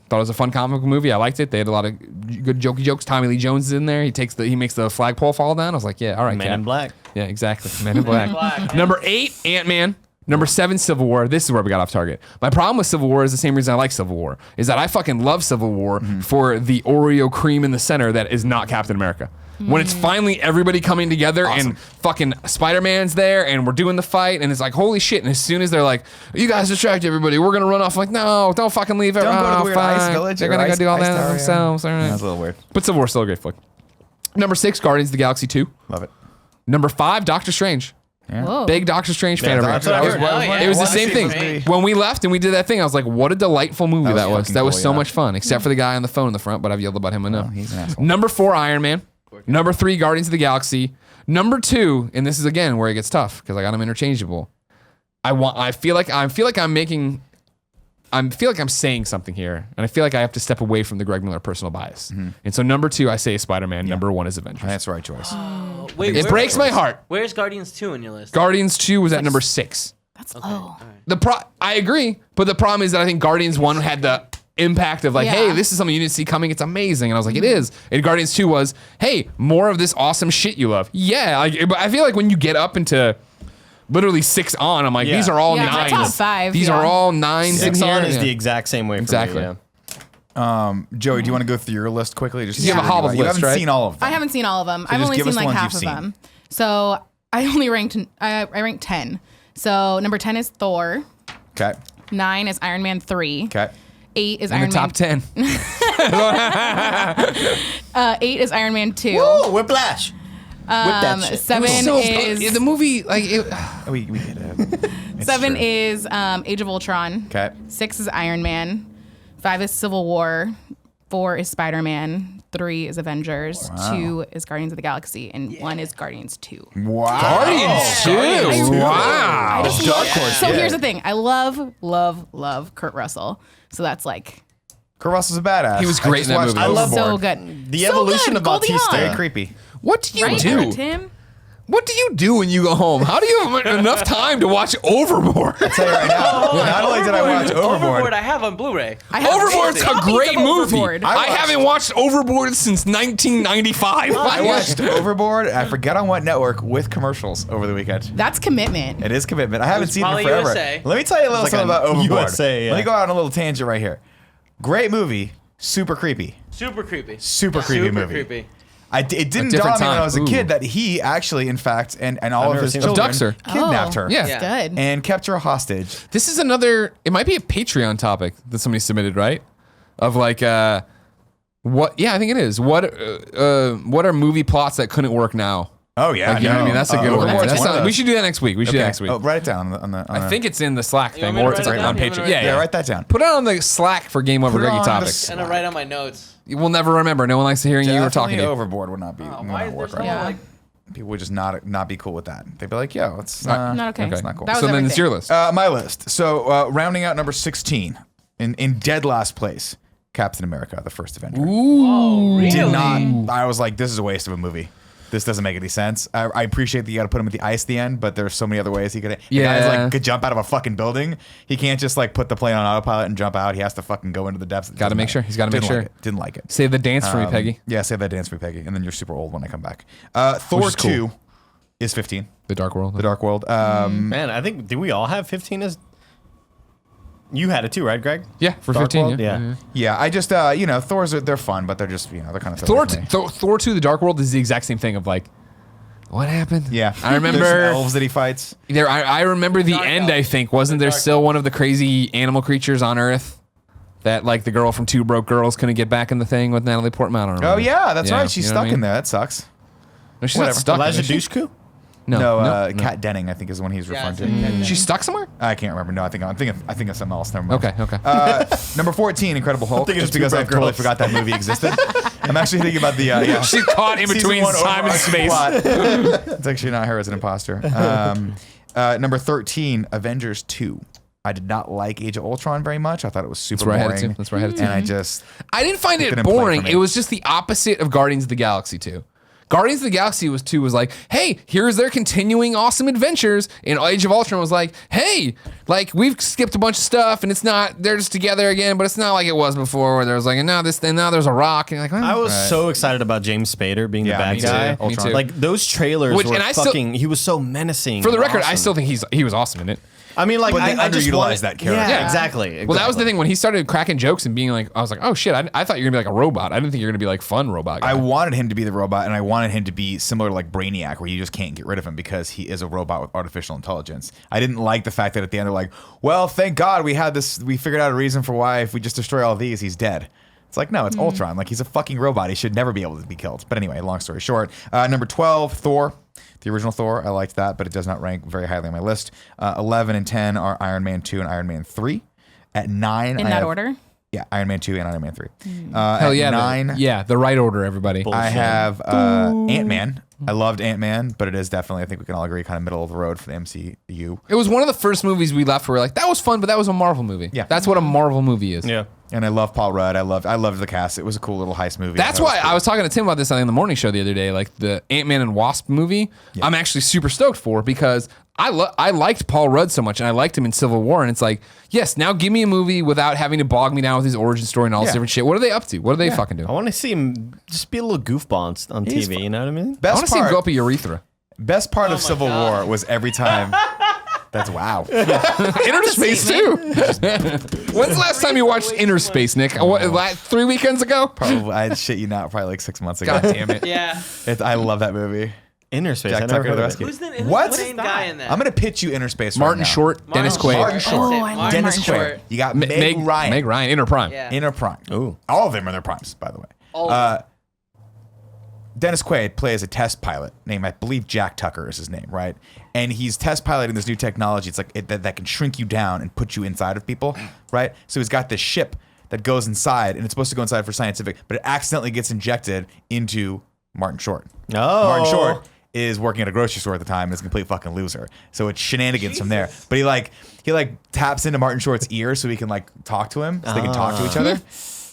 Thought it was a fun comic book movie. I liked it. They had a lot of good jokey jokes. Tommy Lee Jones is in there. He makes the flagpole fall down. I was like, yeah, all right, Man Cap. in Black. Yeah, exactly. Men in Black. Black. Number 8, Ant-Man. Number 7, Civil War. This is where we got off target. My problem with Civil War is the same reason I like Civil War, is that I fucking love Civil War for the Oreo cream in the center that is not Captain America. When it's finally everybody coming together and fucking Spider-Man's there and we're doing the fight and it's like, holy shit. And as soon as they're like, you guys distract everybody, we're going to run off. I'm like, no, don't fucking leave it. Don't go to the weird ice fine. village They're or going to go ice- do all ice that tower, yeah. themselves. All right. That's a little weird. But Civil War's still a great flick. Number 6, Guardians of the Galaxy 2. Love it. Number 5, Doctor Strange. Whoa. Big Doctor Strange fan over that's here. what I heard. It was the I wanted same to see thing. it. When we left and we did that thing, I was like, what a delightful movie That was that was. fucking That was cool, so yeah. much fun, except for the guy on the phone in the front, but I've yelled about him enough. He's an asshole. Number 4, Iron Man. Number 3, Guardians of the Galaxy. Number 2, and this is again where it gets tough because I got them interchangeable. I feel like I'm saying something here, and I feel like I have to step away from the Greg Miller personal bias. And so number 2, I say Spider-Man. Number 1 is Avengers. That's the right choice. Wait, It breaks my heart. Where's Guardians 2 in your list? Guardians 2 was at number 6. That's low. I agree, but the problem is that I think Guardians 1 had the impact of like, Yeah. hey, this is something you didn't see coming. It's amazing. And I was like, it is. And Guardians 2 was, hey, more of this awesome shit you love. Yeah. But I feel like when you get up into literally 6 on, I'm like, Yeah. these are all Yeah, it's a nines. top 5, These yeah. are all 9s. 6 in here. on is Yeah. the exact same way for Exactly. me. Yeah. Joey, do you want to go through your list quickly? Just You have a hobbled You list, haven't right? seen all of them. I haven't seen all of them. I've just only give seen us the like ones half you've of seen. them. So I only ranked I ranked 10. So number 10 is Thor. Okay. 9 is Iron Man 3. Okay. 8 is In Iron the top Man. 10. 8 is Iron Man 2. Woo, Whiplash. Whip that shit. 7 is the movie, like, We get it. It's 7 true. is Age of Ultron. Okay. 6 is Iron Man. 5 is Civil War. 4 is Spider-Man. 3 is Avengers. 2 is Guardians of the Galaxy. And 1 is Guardians 2. Wow. Guardians 2. Wow. Dark horse. So here's the thing. I love Kurt Russell. So that's like Kurt Russell's a badass. He was I great just in that watched movie. I love so Overboard. good. The So evolution good. of Goldie Bautista. Hawn. Very creepy. What do you Right, do? Tim? What do you do when you go home? How do you have enough time to watch Overboard? Tell you right now. Not only did I watch Overboard, I have on Blu-ray. I have Overboard's a copies great of movie. Overboard. I haven't watched Overboard since 1995. I watched Overboard. I forget on what network with commercials over the weekend. That's commitment. It is commitment. I haven't was seen it probably forever. USA. Let me tell you a little It's like something on about Overboard. USA, yeah. Let me go out on a little tangent right here. Great movie. Super creepy. Super creepy. Super creepy movie. Creepy. It didn't different dawn on me when time. I was a Ooh. kid that he actually, in fact, and all of never his seen it. children Abducts her. kidnapped Oh. her. Yeah. Yeah. Good. And kept her hostage. This is another, it might be a Patreon topic that somebody submitted, right? Of like, what, yeah, I think it is. What are movie plots that couldn't work now? Oh yeah, Like, you know what I mean? That's a good one. Overboard's That's one of we those. should do that next week. We should do that Okay. next week. Oh, write it down on the. I think it's in the Slack thing, want me to or it's write it on down? You want me to Patreon. write it Yeah, yeah, yeah. write that down. Put it on the Slack for Game Over Put it Greggy on topics. And I write on my notes. We'll never remember. No one likes hearing you or talking to you. Overboard would not be. would Why not is there work so right. Yeah. like? People would just not be cool with that. They'd be like, "Yo, it's Not okay. Okay. It's not cool." That was So then it's everything. your list. My list. So rounding out number 16 in dead last place Captain America, the first Avenger. Oh, really? Did not. I was like, this is a waste of a movie. This doesn't make any sense. I appreciate that you got to put him at the ice at the end, but there's so many other ways he could. The guy's like could jump out of a fucking building. He can't just like put the plane on autopilot and jump out. He has to fucking go into the depths. Got to make sure. He's got to make sure. Didn't like it. Save the dance for me, Peggy. Yeah, save that dance for me, Peggy. And then you're super old when I come back. Thor is cool. 2 is 15. The Dark World. The Dark World. Man, I think, do we all have 15 as... You had it too, right, Greg? Yeah, for Dark 15. World? Yeah. Yeah, I just Thor's they're fun, but they're just they're kind of Thor 2, The Dark World is the exact same thing of like, what happened? Yeah, I remember There's elves that he fights. there. I remember the Dark end. I elves. think wasn't there still one of the crazy animal creatures on Earth that like the girl from Two Broke Girls couldn't get back in the thing with Natalie Portman? I don't remember. Oh yeah, that's right. She's you know what stuck I mean? in there. That sucks. No, she's Whatever. not stuck. Elijah is she? Dushku? No, Kat Denning, I think is the one he's referring to. She's stuck somewhere. I can't remember. No, I think of something else. Never mind. Okay. Number 14, Incredible Hulk. thinking Just of Two because I Broke totally Girls. forgot that movie existed. I'm actually thinking about the She's caught in season between one time and overarching space. plot. It's actually not her as an imposter. Number 13, Avengers 2. I did not like Age of Ultron very much. I thought it was super That's where I boring. had it too. That's where I had it too. And I just I didn't find it didn't play for boring. me. It was just the opposite of Guardians of the Galaxy 2. Guardians of the Galaxy was like, hey, here's their continuing awesome adventures. And Age of Ultron was like, hey, like we've skipped a bunch of stuff and it's not, they're just together again, but it's not like it was before where there was like, and now there's a rock. And you're like, well, I was so excited about James Spader being the Yeah, bad me too. guy. Me too. Like those trailers Which- were and I still- fucking. He was so menacing. for the and record, I awesome. still think he was awesome in it. I mean, like But they I just underutilized wanted, that character. Yeah, Yeah. exactly. Well, that was the thing when he started cracking jokes and being like, I was like, oh shit, I thought you were gonna be like a robot. I didn't think you were gonna be like fun robot guy. I wanted him to be the robot, and I wanted him to be similar to like Brainiac, where you just can't get rid of him because he is a robot with artificial intelligence. I didn't like the fact that at the end they're like, well, thank God we figured out a reason for why if we just destroy all these, he's dead. It's like, no, it's Ultron. Like, he's a fucking robot. He should never be able to be killed. But anyway, long story short. Number 12, Thor. The original Thor. I liked that, but it does not rank very highly on my list. 11 and 10 are Iron Man 2 and Iron Man 3. At 9, In that order? Yeah, Iron Man 2 and Iron Man 3. Hell at yeah, 9, the right order, everybody. I have Ant-Man. I loved Ant-Man, but it is definitely, I think we can all agree, kind of middle of the road for the MCU. It was one of the first movies we left where we're like, that was fun, but that was a Marvel movie. Yeah. That's what a Marvel movie is. Yeah. And I love Paul Rudd. I loved the cast. It was a cool little heist movie. That's That was why cool. I was talking to Tim about this on the morning show the other day. Like the Ant-Man and Wasp movie, I'm actually super stoked for because I liked Paul Rudd so much and I liked him in Civil War. And it's like, yes, now give me a movie without having to bog me down with his origin story and all this Yeah. different shit. What are they up to? What are they fucking doing? I want to see him just be a little goofball on He's TV. fun. You know what I mean? I Best want to see him part, go up a urethra. best part of my Civil God. War was every time. That's wow. Inner Space too. When's the last time you watched Inner Space, Nick? What, 3 weekends ago? Probably, I shit you not, probably like 6 months ago. God damn it. Yeah. I love that movie. Inner Space. Jack I never Tucker heard the of Rescue. it. Who's What? the main guy in that? I'm gonna pitch you Inner Space. Martin right now. Short, Dennis Quaid. Martin Short. Oh, I love Dennis Martin Quaid. Short. You got Meg Meg Ryan. Meg Ryan, Inner Prime. Yeah. Inner Prime. Ooh. All of them are their primes, by the way. Dennis Quaid plays a test pilot named, I believe, Jack Tucker is his name, right? And he's test piloting this new technology. It's like that can shrink you down and put you inside of people, right? So he's got this ship that goes inside, and it's supposed to go inside for scientific, but it accidentally gets injected into Martin Short. Oh. Martin Short is working at a grocery store at the time and is a complete fucking loser. So it's shenanigans from there. But he taps into Martin Short's ear so he can like talk to him, so they can talk to each other.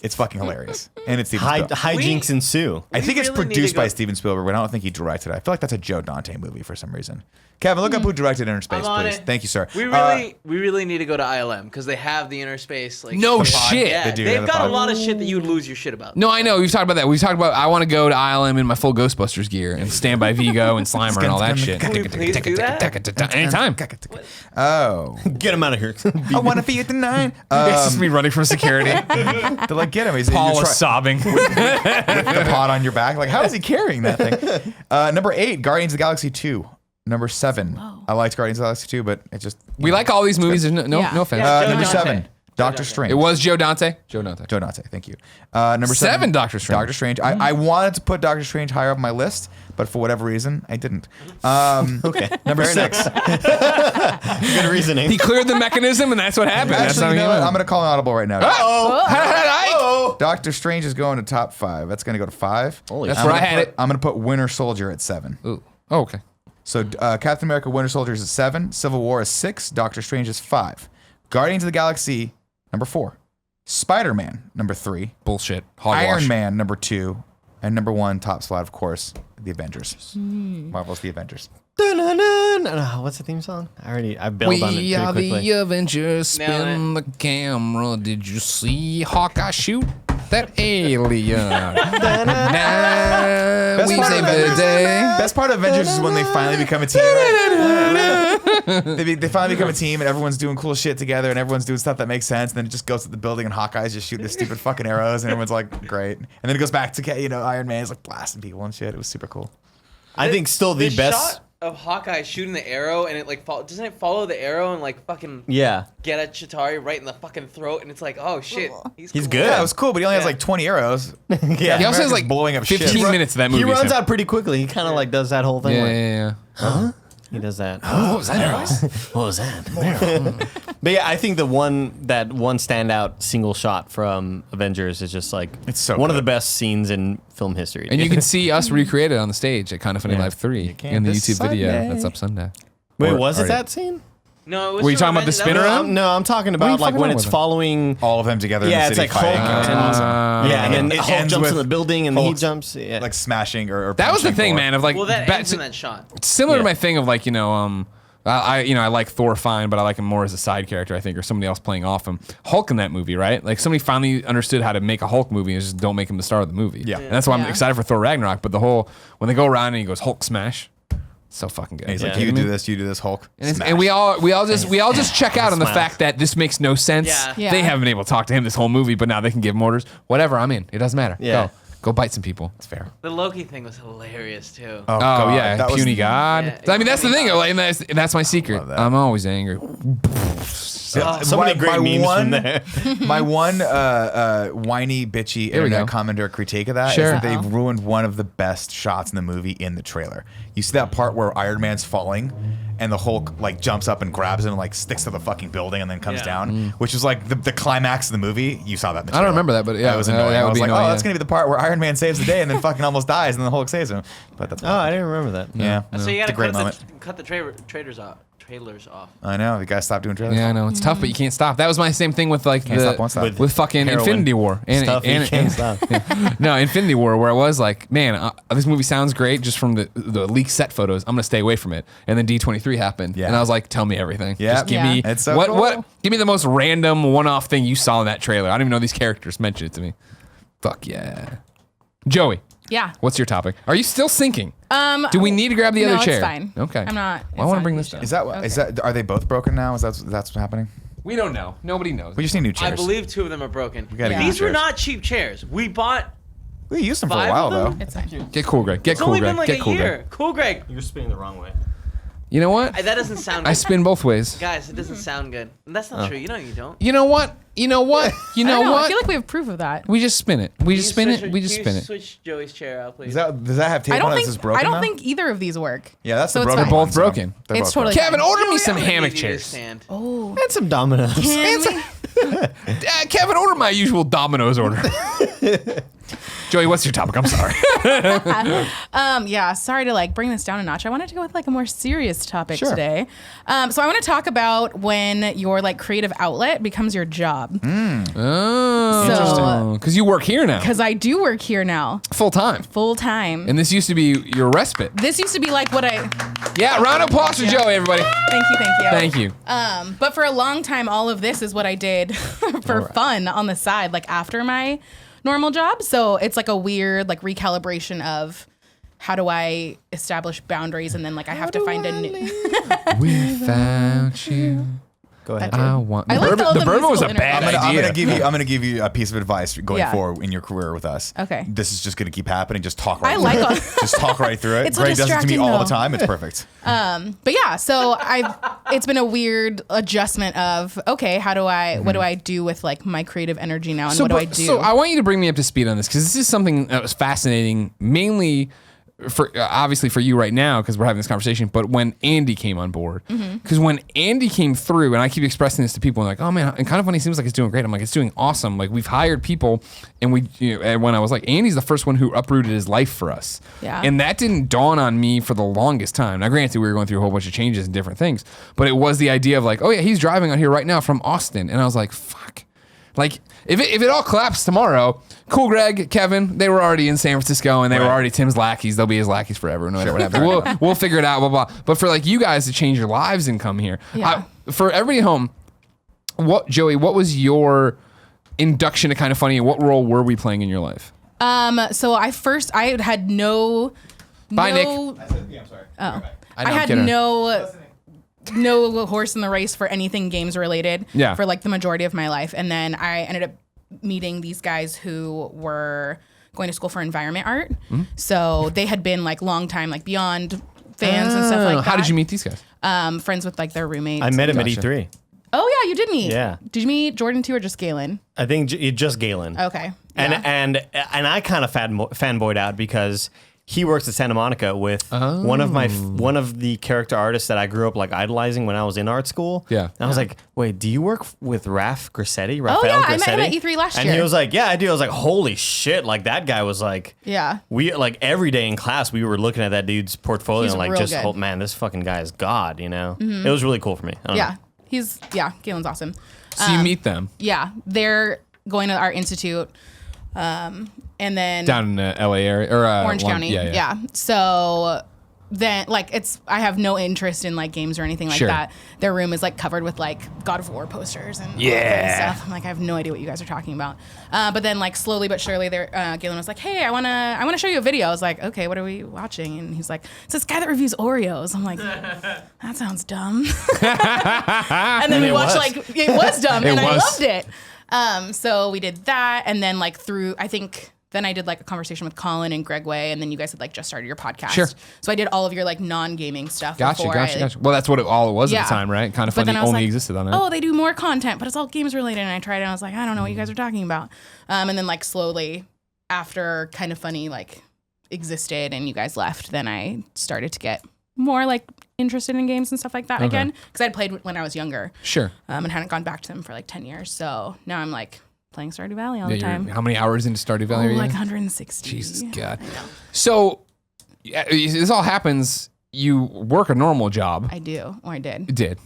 It's fucking hilarious. And it's Steven Spielberg. Hijinks ensue. I think it's really need produced to go- by Steven Spielberg, but I don't think he directed it. I feel like that's a Joe Dante movie for some reason. Kevin, look up who directed Inner Space, I'm on please. it. Thank you, sir. We really need to go to ILM because they have the Inner Space. Like, No pod. shit. Yeah, They do, they've the got pod. a lot of shit that you would lose your shit about. No, I know. We've talked about that. We've talked about I want to go to ILM in my full Ghostbusters gear and stand by Vigo and Slimer and all that shit. Can we please do that? Anytime. Oh. Get him out of here. I want to be at the 9. It's just me running from security. They're like, get him. He's Paul you're is sobbing. the pod on your back. Like, how is he carrying that thing? Number 8, Guardians of the Galaxy 2. Number 7. I liked Guardians of the Galaxy 2, but it just... We like all these movies. There's no Yeah. offense. Yeah. number Dante. 7, Doctor Strange. It was Joe Dante. Joe Dante. Joe Dante, thank you. Number 7, Doctor Strange. Doctor Strange. I wanted to put Doctor Strange higher up on my list, but for whatever reason, I didn't. Okay. Number 6. Good reasoning. He cleared the mechanism, and that's what happened. That's Actually, how you he know what? went. I'm going to call an audible right now. Oh, Doctor Strange is going to top 5. That's going to go to 5. Holy That's shit. where I had it. I'm going to put Winter Soldier at 7. Ooh. Oh, okay. So Captain America Winter Soldier is at 7. Civil War is 6. Doctor Strange is 5. Guardians of the Galaxy, number 4. Spider-Man, number 3. Bullshit. Hogwash. Iron Man, number 2. And number 1, top slot, of course, the Avengers. Marvel's The Avengers. What's the theme song? I bailed on it We pretty are quickly. the Avengers. Spin the camera. Did you see Hawkeye shoot that alien? Nah, we part save of the Avengers- day. Best part of Avengers is when they finally become a team. They finally become a team and everyone's doing cool shit together and everyone's doing stuff that makes sense. And then it just goes to the building and Hawkeye's just shooting his stupid fucking arrows and everyone's like, great. And then it goes back to, Iron Man's like blasting people and shit. It was super cool. I think still the best. shot of Hawkeye shooting the arrow and it like doesn't it follow the arrow and like fucking Yeah. get at Chitauri right in the fucking throat and it's like, oh shit, he's He's cool. good. Yeah, it was cool, but he only has Yeah. like 20 arrows. Yeah. He also has America's like blowing up 15 shit. minutes of that movie. He runs so- out pretty quickly. He kind of like does that whole thing. Yeah, like, yeah, yeah. He does that. What was that noise? What was that? But yeah, I think that one standout single shot from Avengers is just like It's so one of good. the best scenes in film history. And you can see us recreate it on the stage at Kind of Funny Yeah. Live 3 can in the this YouTube video. Sunday. That's up Sunday. Wait, Or- was or- it that scene? No, it was Were you from talking about the Avengers. That spin was- around? No, I'm talking are you about like fucking when on it's with? following. All of them together Yeah, in the it's city like Hulk fighting. and- It's awesome. Yeah, and then it Hulk ends jumps in with the building and then he Hulk's, jumps. Yeah. like smashing or That was the punching thing, Thor. man. Of like, Well, that back ends to- in that shot. similar to Yeah. my thing of like, I like Thor fine, but I like him more as a side character, I think, or somebody else playing off him. Hulk in that movie, right? Like somebody finally understood how to make a Hulk movie and just don't make him the star of the movie. Yeah. And that's why I'm Yeah. excited for Thor Ragnarok. But the whole when they go around and he goes Hulk smash, so fucking good. And he's Yeah. like, you do this, Hulk. And we all just check out on the Smash. fact that this makes no sense. Yeah. Yeah. They haven't been able to talk to him this whole movie, but now they can give him orders. Whatever, I'm in. It doesn't matter. Yeah. Go bite some people. It's fair. The Loki thing was hilarious too. Oh God, yeah, that was- puny god. Yeah, I mean, that's the puny thing. god. Like, and that's my secret. Love that. I'm always angry. So many great memes from there. My one whiny, bitchy There we internet go. commenter critique of that is Sure. that they've ruined one of the best shots in the movie in the trailer. You see that part where Iron Man's falling and the Hulk like jumps up and grabs him and like sticks to the fucking building and then comes Yeah. down, which is like the climax of the movie. You saw that in the I don't trailer. remember that, but yeah, That was that annoying. would I was be like, annoying, oh, that's yeah. going to be the part where Iron Man saves the day and then fucking almost dies and then the Hulk saves him. But that's Oh, I didn't remember that. yeah. So you It's gotta a great moment. cut the trailers off. Trailers off. I know. The guy stopped doing trailers. Yeah, I know it's tough, but you can't stop. That was my same thing with like Can't stop, won't stop. with fucking Heroin. Infinity War Stuff you can't stop. No, Infinity War, where I was like, man, this movie sounds great just from the leaked set photos. I'm gonna stay away from it. And then D23 happened, Yeah. and I was like, tell me everything. Yeah. Just give Yeah. me It's so what cool. give me the most random one-off thing you saw in that trailer. I don't even know these characters. Mention it to me. Fuck yeah, Joey. Yeah. What's your topic? Are you still sinking? Do we need to grab the no, other chair? it's fine. Okay. I'm not. Well, I want to it's bring fine. this down. Is that what? Is that? Are they both broken now? Is that's what's happening? We don't know. Nobody knows. We just need new chairs. I believe 2 of them are broken. gotta get These new were chairs. not cheap chairs. We bought. We used them for a 5 while of though. them? It's fine. Get cool, Greg. Get It's cool, only Greg. been like Get a cool, year. Greg. Cool, Greg. You're spinning the wrong way. You know what? That doesn't sound. I good. spin both ways. Guys, it doesn't sound good. That's not true. You know you don't. You know what? You know what? You I know don't know. what? I feel like we have proof of that. We just spin it. We just Can spin you it. switch- We just can spin you it. Switch Joey's chair out, please. Does that have tape I on don't it think. that's broken I don't now? think either of these work. Yeah, that's So the it's broken fine. They're one, both so broken. they're It's both totally broken. Kevin, order me Joey, some I'm gonna hammock need you to chairs. stand. Oh. And some dominoes. Can we- Kevin, order my usual Domino's order. Joey, what's your topic? I'm sorry. Yeah, sorry to like bring this down a notch. I wanted to go with like a more serious topic Sure. today. So I want to talk about when your like creative outlet becomes your job. Oh, So- because you work here now, Because I do work here now, full time, full time. and this used to be your respite. This used to be like what I. Yeah, round of applause for Joey, everybody. Thank you, thank you. Thank you. But for a long time, all of this is what I did for fun on the side, like after my normal job. So it's like a weird like recalibration of how do I establish boundaries, and then like I have to find a new. Without you, Go ahead. I want. I like all the the bourbon was a musical bad interviews. idea. I'm gonna give you a piece of advice going Yeah. forward in your career with us. Okay. This is just gonna keep happening. Just talk right I through like it. all- Just talk right through it. It's so Greg does it to me distracting, all the though. time. It's perfect. But yeah, so it's been a weird adjustment of okay, how do I what do I do with like my creative energy now, and what do I do? So I want you to bring me up to speed on this because this is something that was fascinating, mainly for obviously for you right now because we're having this conversation. But when Andy came on board, because when Andy came through, and I keep expressing this to people, and like, oh man, and Kind of Funny seems like it's doing great. I'm like, it's doing awesome. Like we've hired people, and and when I was like, Andy's the first one who uprooted his life for us. Yeah. And that didn't dawn on me for the longest time. Now, granted, we were going through a whole bunch of changes and different things, but it was the idea of like, oh yeah, he's driving out here right now from Austin, and I was like, fuck. Like if it all collapsed tomorrow, Cool Greg, Kevin, they were already in San Francisco and they were already Tim's lackeys. They'll be his lackeys forever. No matter what happens. We'll figure it out. Blah blah. But for like you guys to change your lives and come here, for everybody at home, Joey, what was your induction to Kind of Funny, and what role were we playing in your life? So I had no. Bye, Nick. I'm sorry. Oh. I I had no horse in the race for anything games related for like the majority of my life. And then I ended up meeting these guys who were going to school for environment art. So they had been like long time, like Beyond fans and stuff like that. How did you meet these guys? Friends with like their roommates. I met him at E3. Oh yeah, you did meet. Yeah. Did you meet Jordan too or just Galen? I think just Galen. Okay. And I kind of fanboyed out because he works at Santa Monica with one of the character artists that I grew up like idolizing when I was in art school. Yeah. And I was like, wait, do you work with Raphael Grassetti? I met him at E3 last year. And he was like, yeah, I do. I was like, holy shit. Like that guy was like, we like every day in class, we were looking at that dude's portfolio He's and like real just, good. oh man, this fucking guy is God, you know? It was really cool for me. I don't know. Galen's awesome. So you meet them. Yeah. They're going to our institute. And then Down in the LA area or Orange County. Yeah. So then like I have no interest in like games or anything like that. Their room is like covered with like God of War posters and all that kind of stuff. I'm like, I have no idea what you guys are talking about. But then like slowly but surely Galen was like, hey, I wanna show you a video. I was like, okay, what are we watching? And he's like, it's this guy that reviews Oreos. I'm like, that sounds dumb. And then we watched it was dumb and I loved it. So we did that, and then like then I did like a conversation with Colin and Gregway, and then you guys had like just started your podcast. Sure. So I did all of your like non-gaming stuff. Gotcha. Well, that's what it all was at the time, right? Kind of Funny only existed on that. Oh, they do more content, but it's all games related. And I tried it, and I was like, I don't know what you guys are talking about. And then like slowly after Kind of Funny like existed and you guys left, then I started to get more like interested in games and stuff like that again, because I'd played when I was younger. Sure. And hadn't gone back to them for like 10 years. So now I'm like playing Stardew Valley all the time. How many hours into Stardew Valley are you? Like 160. Jesus God. So this all happens. You work a normal job. I do, or I did. You did.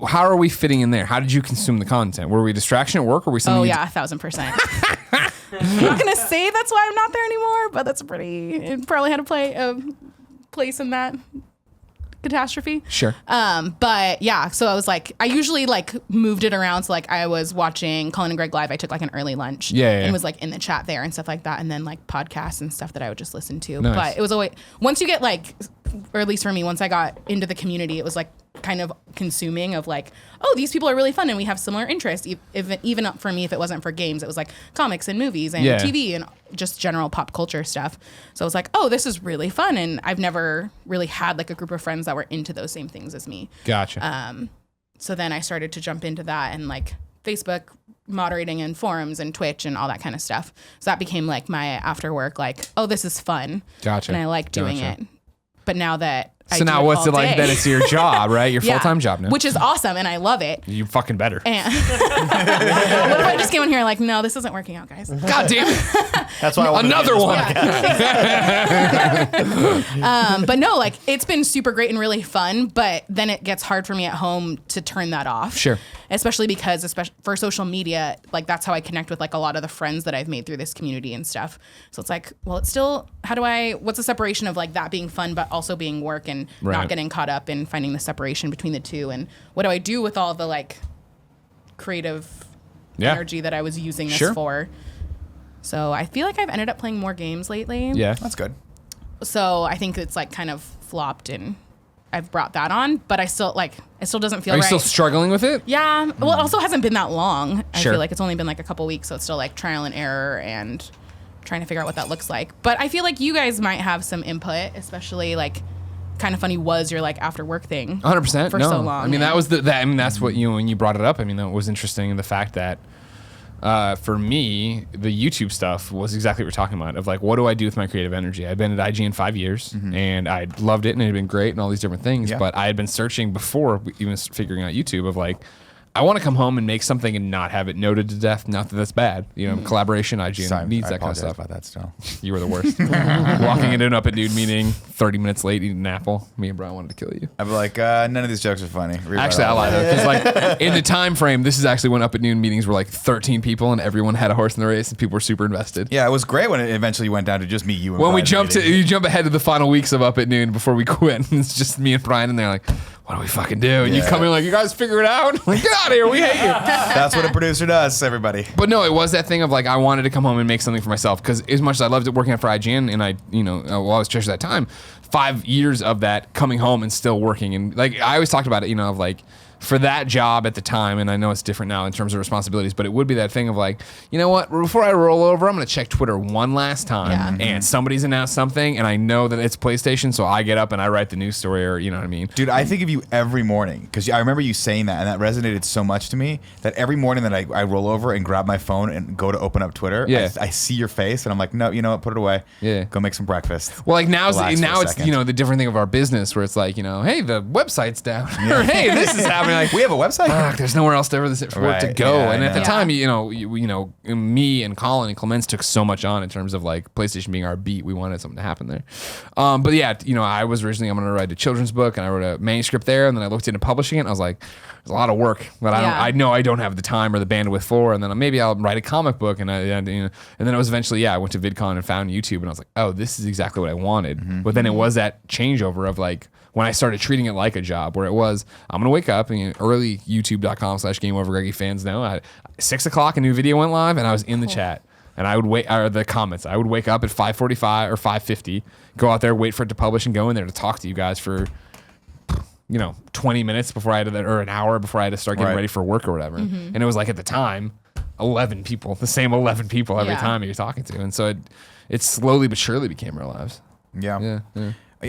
How are we fitting in there? How did you consume the content? Were we a distraction at work, or were we something? Oh yeah, 1,000%. I'm not gonna say that's why I'm not there anymore, but that's it probably had to play a place in that catastrophe. Sure. But yeah, so I was like, I usually like moved it around. So like I was watching Colin and Greg live. I took like an early lunch. And was like in the chat there and stuff like that. And then like podcasts and stuff that I would just listen to. Nice. But it was always, once you get like, or at least for me, once I got into the community, it was like kind of consuming of like, oh, these people are really fun and we have similar interests. Even for me, if it wasn't for games, it was like comics and movies and TV and just general pop culture stuff. So I was like, oh, this is really fun. And I've never really had like a group of friends that were into those same things as me. Gotcha. So then I started to jump into that and like Facebook moderating and forums and Twitch and all that kind of stuff. So that became like my after work, like, oh, this is fun. Gotcha. And I like doing it. But now that So now what's it like that it's your job, right? Your full-time job now. Which is awesome, and I love it. You fucking better. And what if I just came in here like, no, this isn't working out, guys? God damn it. That's why I wanted Another one. But no, like, it's been super great and really fun, but then it gets hard for me at home to turn that off. Sure. Especially because for social media, like, that's how I connect with, like, a lot of the friends that I've made through this community and stuff. So it's like, well, it's still, what's the separation of, like, that being fun, but also being work and not getting caught up in finding the separation between the two? And what do I do with all the, like, creative energy that I was using this for? So I feel like I've ended up playing more games lately. Yeah, that's good. So I think it's, like, kind of flopped and I've brought that on, but I still, like, it still doesn't feel right. Are you still struggling with it? Yeah. Well, it also hasn't been that long. I feel like it's only been, like, a couple weeks, so it's still, like, trial and error and trying to figure out what that looks like. But I feel like you guys might have some input, especially, like, Kind of Funny was your, like, after work thing. 100%. For so long. I mean, that was that's what when you brought it up. I mean, that was interesting in the fact that for me, the YouTube stuff was exactly what we're talking about of, like, what do I do with my creative energy? I'd been at IGN 5 years and I loved it and it had been great and all these different things. Yeah. But I had been searching before even figuring out YouTube of, like, I want to come home and make something and not have it noted to death. Not that that's bad. Collaboration, IGN Sorry, needs I that kind of apologize stuff. about that still. You were the worst. Walking into an Up at Noon meeting, 30 minutes late, eating an apple. Me and Brian wanted to kill you. I'd be like, none of these jokes are funny. Actually, I lied. Because like in the time frame, this is actually when Up at Noon meetings were like 13 people and everyone had a horse in the race and people were super invested. Yeah, it was great when it eventually went down to just me, you, and When we Brian you jump ahead to the final weeks of Up at Noon before we quit, and it's just me and Brian, and they're like, "What do we fucking do?" And you come in like, "You guys figure it out." Like, get out of here, we hate you. That's what a producer does, everybody. But no, it was that thing of like I wanted to come home and make something for myself because as much as I loved it working for IGN, and I, while I was treasured that time, 5 years of that coming home and still working, and like I always talked about it, of like. For that job at the time, and I know it's different now in terms of responsibilities, but it would be that thing of like, you know what? Before I roll over, I'm going to check Twitter one last time, and somebody's announced something, and I know that it's PlayStation, so I get up and I write the news story, or you know what I mean? Dude, I think of you every morning because I remember you saying that, and that resonated so much to me that every morning that I roll over and grab my phone and go to open up Twitter, I see your face, and I'm like, no, you know what? Put it away. Yeah. Go make some breakfast. Well, like now it's second. the different thing of our business where it's like, hey, the website's down, or hey, this is happening. Like, we have a website. Fuck, there's nowhere else for it to go. Yeah, and I at the know. time, me and Colin and Clements took so much on in terms of like PlayStation being our beat. We wanted something to happen there. But yeah, I was originally I'm going to write a children's book, and I wrote a manuscript there, and then I looked into publishing it, and I was like, there's a lot of work that I know I don't have the time or the bandwidth for, and then maybe I'll write a comic book, and then it was eventually I went to VidCon and found YouTube, and I was like, oh, this is exactly what I wanted. But then it was that changeover of like. When I started treating it like a job, where it was, I'm going to wake up, and early youtube.com/GameOverGreggy fans know, at 6 o'clock a new video went live, and I was in the chat. And I would wait, or the comments, I would wake up at 5:45 or 5:50, go out there, wait for it to publish, and go in there to talk to you guys for, 20 minutes before I had to, or an hour before I had to start getting ready for work or whatever. And it was like at the time, 11 people, the same 11 people every time you're talking to. And so it slowly but surely became our lives. Yeah,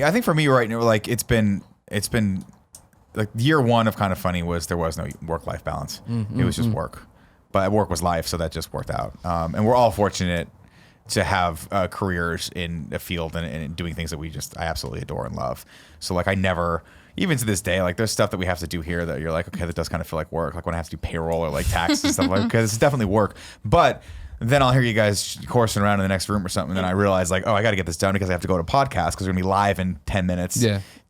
I think for me right now, like it's been like year one of Kind of Funny was there was no work-life balance. It was just work, but work was life, so that just worked out. And we're all fortunate to have careers in a field and doing things that I absolutely adore and love. So like I never, even to this day, like there's stuff that we have to do here that you're like, okay, that does kind of feel like work. Like when I have to do payroll or like tax and stuff like that, because it's definitely work. But then I'll hear you guys coursing around in the next room or something, and then I realize like, oh, I got to get this done because I have to go to podcast because we're gonna be live in 10 minutes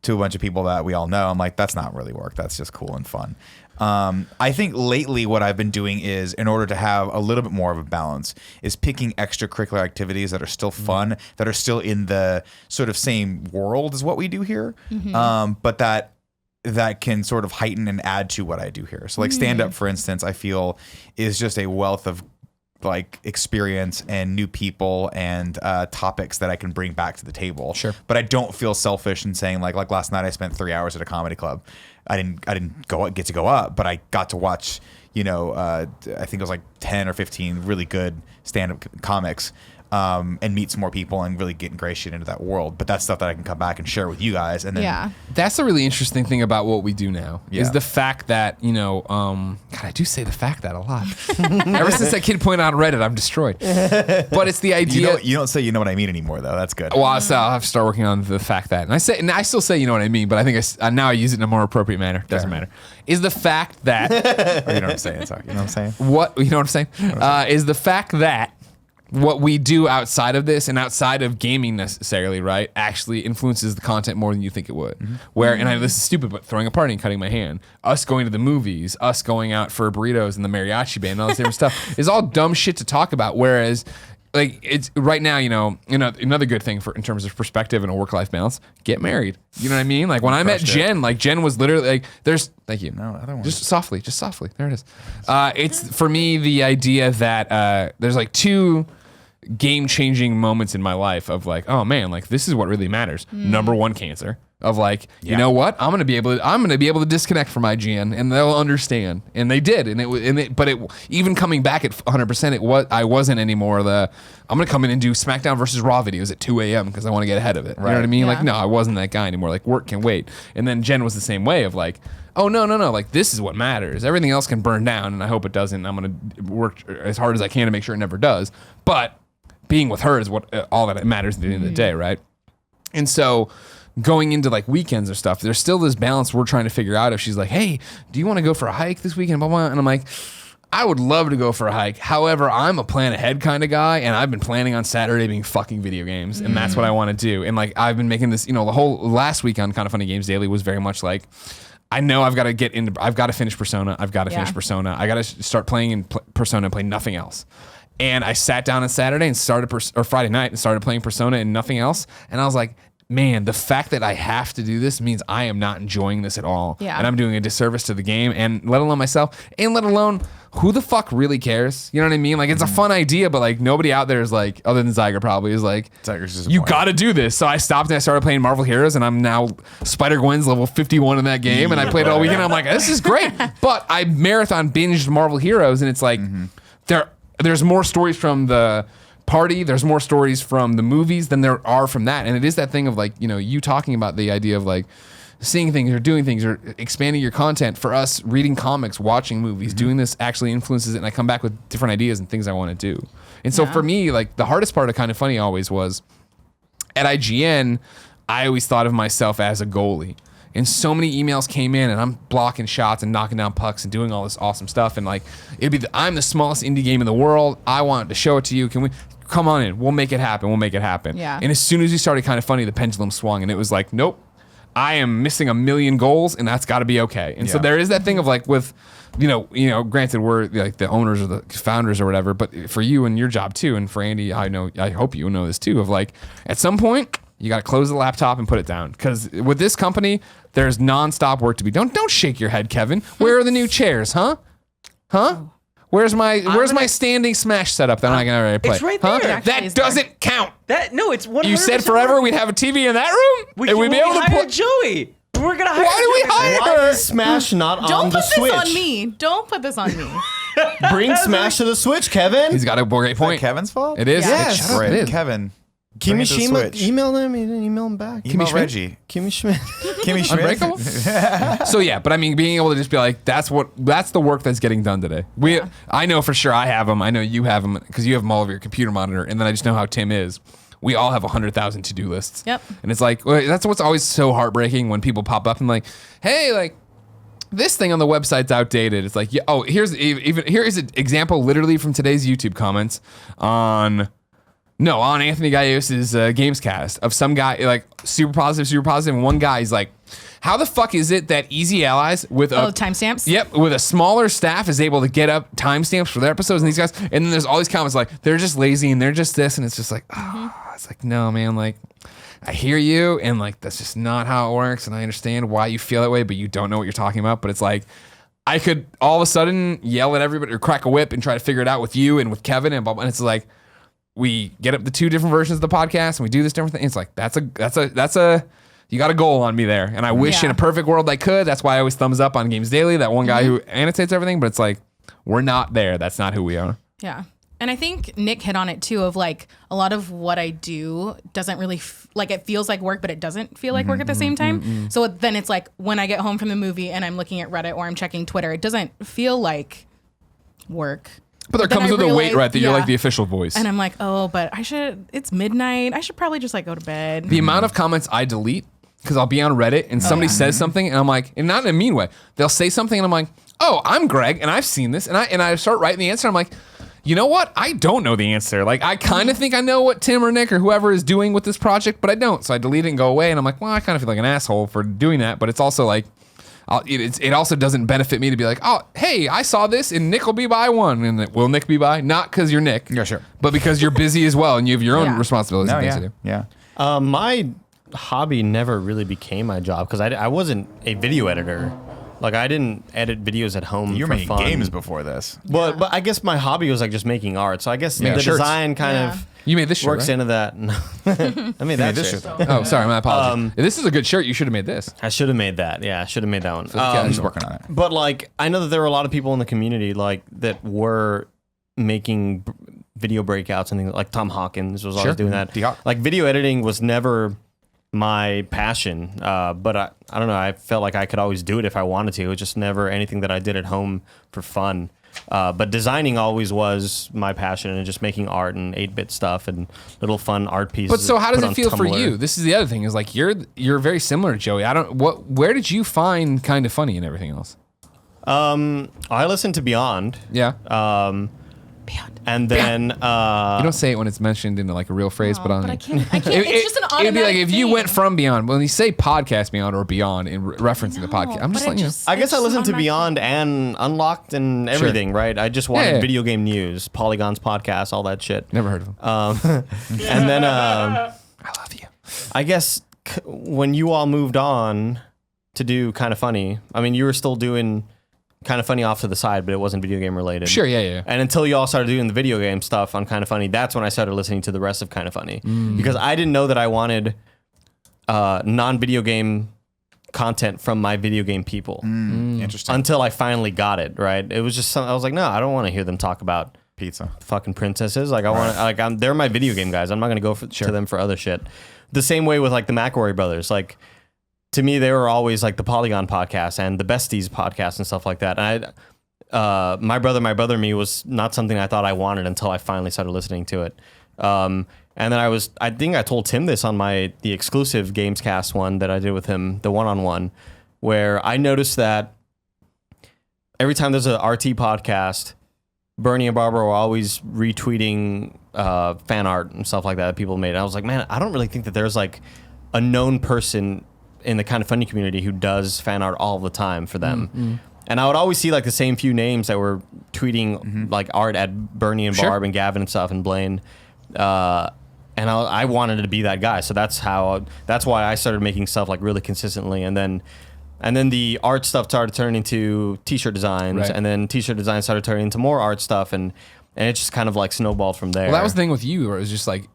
to a bunch of people that we all know. I'm like, that's not really work. That's just cool and fun. I think lately what I've been doing is, in order to have a little bit more of a balance, is picking extracurricular activities that are still fun, that are still in the sort of same world as what we do here, but that can sort of heighten and add to what I do here. So like stand up, for instance, I feel is just a wealth of like experience and new people and topics that I can bring back to the table. Sure. But I don't feel selfish in saying like last night I spent 3 hours at a comedy club. I didn't get to go up, but I got to watch, I think it was like 10 or 15 really good stand-up comics. And meet some more people and really get ingratiated into that world. But that's stuff that I can come back and share with you guys. And then that's the really interesting thing about what we do now is the fact that, God, I do say the fact that a lot. Ever since that kid pointed out on Reddit, I'm destroyed. But it's the idea. You don't say you know what I mean anymore, though. That's good. Well, I'll have to start working on the fact that. And I still say you know what I mean, but I think now I use it in a more appropriate manner. Doesn't matter. Is the fact that. Oh, you know what I'm saying? Sorry. You know what I'm saying? You know what I'm saying? Is the fact that what we do outside of this and outside of gaming necessarily, right, actually influences the content more than you think it would. Where, and I know this is stupid, but throwing a party and cutting my hand, us going to the movies, us going out for burritos and the mariachi band and all this different stuff is all dumb shit to talk about. Whereas, like, it's right now, another good thing in terms of perspective and a work-life balance, get married. You know what I mean? Like when I met Jen, like Jen was literally like, thank you. No, other one. Just softly. There it is. It's for me the idea that there's like two game-changing moments in my life of like, oh man, like this is what really matters. Number one, cancer. Of like, you know what? I'm gonna be able to disconnect from IGN, and they'll understand. And they did. But even coming back at 100%, I wasn't anymore I'm gonna come in and do SmackDown versus Raw videos at 2 a.m. because I want to get ahead of it. Right. You know what I mean? Yeah. Like, no, I wasn't that guy anymore. Like, work can wait. And then Jen was the same way of like, oh no, like this is what matters. Everything else can burn down, and I hope it doesn't. I'm gonna work as hard as I can to make sure it never does. But being with her is what all that matters at the end of the day, right? And so going into like weekends or stuff, there's still this balance we're trying to figure out. If she's like, hey, do you want to go for a hike this weekend? Blah, blah. And I'm like, I would love to go for a hike. However, I'm a plan ahead kind of guy, and I've been planning on Saturday being fucking video games, and that's what I want to do. And like I've been making this, the whole last week on Kind of Funny Games Daily was very much like, I know I've got to finish Persona. I've got to finish Persona. I got to start playing in Persona and play nothing else. And I sat down on Saturday and or Friday night and started playing Persona and nothing else. And I was like, man, the fact that I have to do this means I am not enjoying this at all. Yeah. And I'm doing a disservice to the game, and let alone myself, and let alone who the fuck really cares? You know what I mean? Like, it's a fun idea, but like nobody out there is like, other than Zyger probably, is like, you got to do this. So I stopped and I started playing Marvel Heroes, and I'm now Spider-Gwen's level 51 in that game, and I played it all weekend. I'm like, this is great. But I marathon binged Marvel Heroes, and it's like, there's more stories from the party, there's more stories from the movies than there are from that. And it is that thing of like, you talking about the idea of like seeing things or doing things or expanding your content. For us, reading comics, watching movies, doing this actually influences it, and I come back with different ideas and things I want to do. And so for me, like the hardest part of Kind of Funny always was at IGN, I always thought of myself as a goalie. And so many emails came in, and I'm blocking shots and knocking down pucks and doing all this awesome stuff. And like, I'm the smallest indie game in the world. I want to show it to you. Can we come on in? We'll make it happen. We'll make it happen. Yeah. And as soon as we started Kind of Funny, the pendulum swung, and it was like, nope, I am missing 1 million goals, and that's got to be okay. And so there is that thing of like with, granted we're like the owners or the founders or whatever, but for you and your job too, and for Andy, I hope you know this too, of like at some point, you got to close the laptop and put it down, because with this company, there's nonstop work to be done. Don't shake your head, Kevin. Where are the new chairs, huh? Where's my standing Smash setup that I'm not gonna play? It's right there. Huh? That doesn't count. It's 100%. You said forever we'd have a TV in that room, and we'd be able to hire play. Joey. We're gonna hire. Why do we Joey. hire her? Why is Smash not on Don't the put Switch? this on me. Don't put this on me. Bring Smash to the Switch, Kevin. He's got a great point. Kevin's fault? It is. Yeah. Shut up, Right, it is. Kevin. Bring it to the Kimishima, Switch. email him. He didn't email him back. Email Schmidt? Reggie. Kimmy Schmidt. Kimmy Schmidt. Unbreakable? So yeah, but I mean, being able to just be like, that's the work that's getting done today. I know for sure I have them. I know you have them because you have them all over your computer monitor, and then I just know how Tim is. We all have 100,000 to-do lists. Yep. And it's like, that's what's always so heartbreaking when people pop up and like, hey, like, this thing on the website's outdated. It's like, yeah, oh, here is an example literally from today's YouTube comments on Anthony Gallegos' Gamescast of some guy like super positive. And one guy is like, how the fuck is it that Easy Allies with timestamps? Yep, with a smaller staff is able to get up timestamps for their episodes, and these guys, and then there's all these comments like, they're just lazy and they're just this, and it's just like, it's like, no, man, like, I hear you, and like, that's just not how it works, and I understand why you feel that way, but you don't know what you're talking about. But it's like, I could all of a sudden yell at everybody or crack a whip and try to figure it out with you and with Kevin, and it's like, we get up the two different versions of the podcast and we do this different thing. It's like, that's a you got a goal on me there. And I wish in a perfect world I could. That's why I always thumbs up on Games Daily, that one guy who annotates everything, but it's like, we're not there. That's not who we are. Yeah. And I think Nick hit on it too, of like a lot of what I do doesn't really like, it feels like work, but it doesn't feel like work at the same time. So then it's like when I get home from the movie and I'm looking at Reddit or I'm checking Twitter, it doesn't feel like work. But there then comes I with a weight, realized- right? That you're like the official voice. And I'm like, oh, but it's midnight. I should probably just like go to bed. The amount of comments I delete, because I'll be on Reddit and somebody says something and I'm like, and not in a mean way, they'll say something and I'm like, oh, I'm Greg and I've seen this, and I start writing the answer. I'm like, you know what? I don't know the answer. Like, I kind of think I know what Tim or Nick or whoever is doing with this project, but I don't. So I delete it and go away, and I'm like, well, I kind of feel like an asshole for doing that, but it's also like, it also doesn't benefit me to be like, oh, hey, I saw this and Nick will be by one. And will Nick be by? Not because you're Nick. Yeah, sure. But because you're busy as well and you have your own responsibilities and things to do. Yeah. My hobby never really became my job because I wasn't a video editor. Like, I didn't edit videos at home. You were for making fun. games before this. But I guess my hobby was like just making art. So I guess the shirts. design kind of You made this shirt, works right? into that. No. I made that this shirt. shirt. Oh, sorry, my apologies. This is a good shirt. You should have made this. I should have made that. Yeah, I should have made that one. I'm just working on it. But like, I know that there were a lot of people in the community like that were making video breakouts and things like Tom Hawkins was always doing that. Like, video editing was never my passion, but I don't know. I felt like I could always do it if I wanted to. It was just never anything that I did at home for fun. But designing always was my passion, and just making art and 8-bit stuff and little fun art pieces. But so how does put it on feel for Tumblr. you? This is the other thing, is like you're very similar to Joey. Where did you find Kind of Funny and everything else? I listened to Beyond. Yeah. And then You don't say it when it's mentioned in like a real phrase, but on I can't. It's just an automatic it'd be like if you thing. went from Beyond. When you say podcast Beyond or Beyond in referencing the podcast, I'm but just it letting you know. just- I guess I it's listened to automatic. Beyond and Unlocked and everything, right? I just wanted Yeah. video game news, Polygon's podcast, all that shit. Never heard of him. And then I love you. I guess when you all moved on to do Kind of Funny, I mean, you were still doing Kind of Funny off to the side, but it wasn't video game related. Sure, yeah. And until you all started doing the video game stuff on Kind of Funny, that's when I started listening to the rest of Kind of Funny. Because I didn't know that I wanted non-video game content from my video game people Interesting. until I finally got it, right? It was just something, I was like, no, I don't want to hear them talk about Pizza. fucking princesses. Like they're my video game guys. I'm not going to go to them for other shit. The same way with like the McElroy brothers. Like, to me, they were always like the Polygon podcast and the Besties podcast and stuff like that. And My Brother, Me was not something I thought I wanted until I finally started listening to it. And then I think I told Tim this on the exclusive Gamescast one that I did with him, the one-on-one, where I noticed that every time there's a RT podcast, Bernie and Barbara were always retweeting fan art and stuff like that people made. And I was like, man, I don't really think that there's like a known person in the Kind of Funny community who does fan art all the time for them. And I would always see like the same few names that were tweeting like art at Bernie and Barb and Gavin and stuff and Blaine. And I wanted to be that guy. So that's why I started making stuff like really consistently. And then the art stuff started turning into t-shirt designs, Right. and then t-shirt designs started turning into more art stuff, and it just kind of like snowballed from there. Well, that was the thing with you, where it was just like,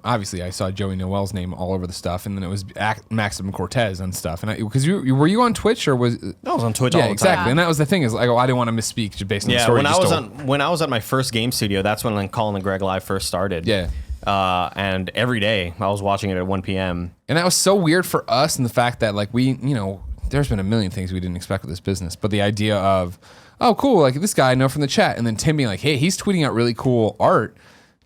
obviously I saw Joey Noel's name all over the stuff, and then it was Maximum Cortez and stuff. And because were you on Twitch or was? I was on Twitch all the time. exactly. And that was the thing, is like, I didn't want to misspeak just based on the Yeah, story. when I was at my first game studio, that's when like Calling the Greg Live first started. Yeah. And every day I was watching it at 1 p.m. And that was so weird for us, and the fact that like we, there's been a million things we didn't expect with this business, but the idea of, oh cool, like this guy I know from the chat, and then Tim being like, hey, he's tweeting out really cool art.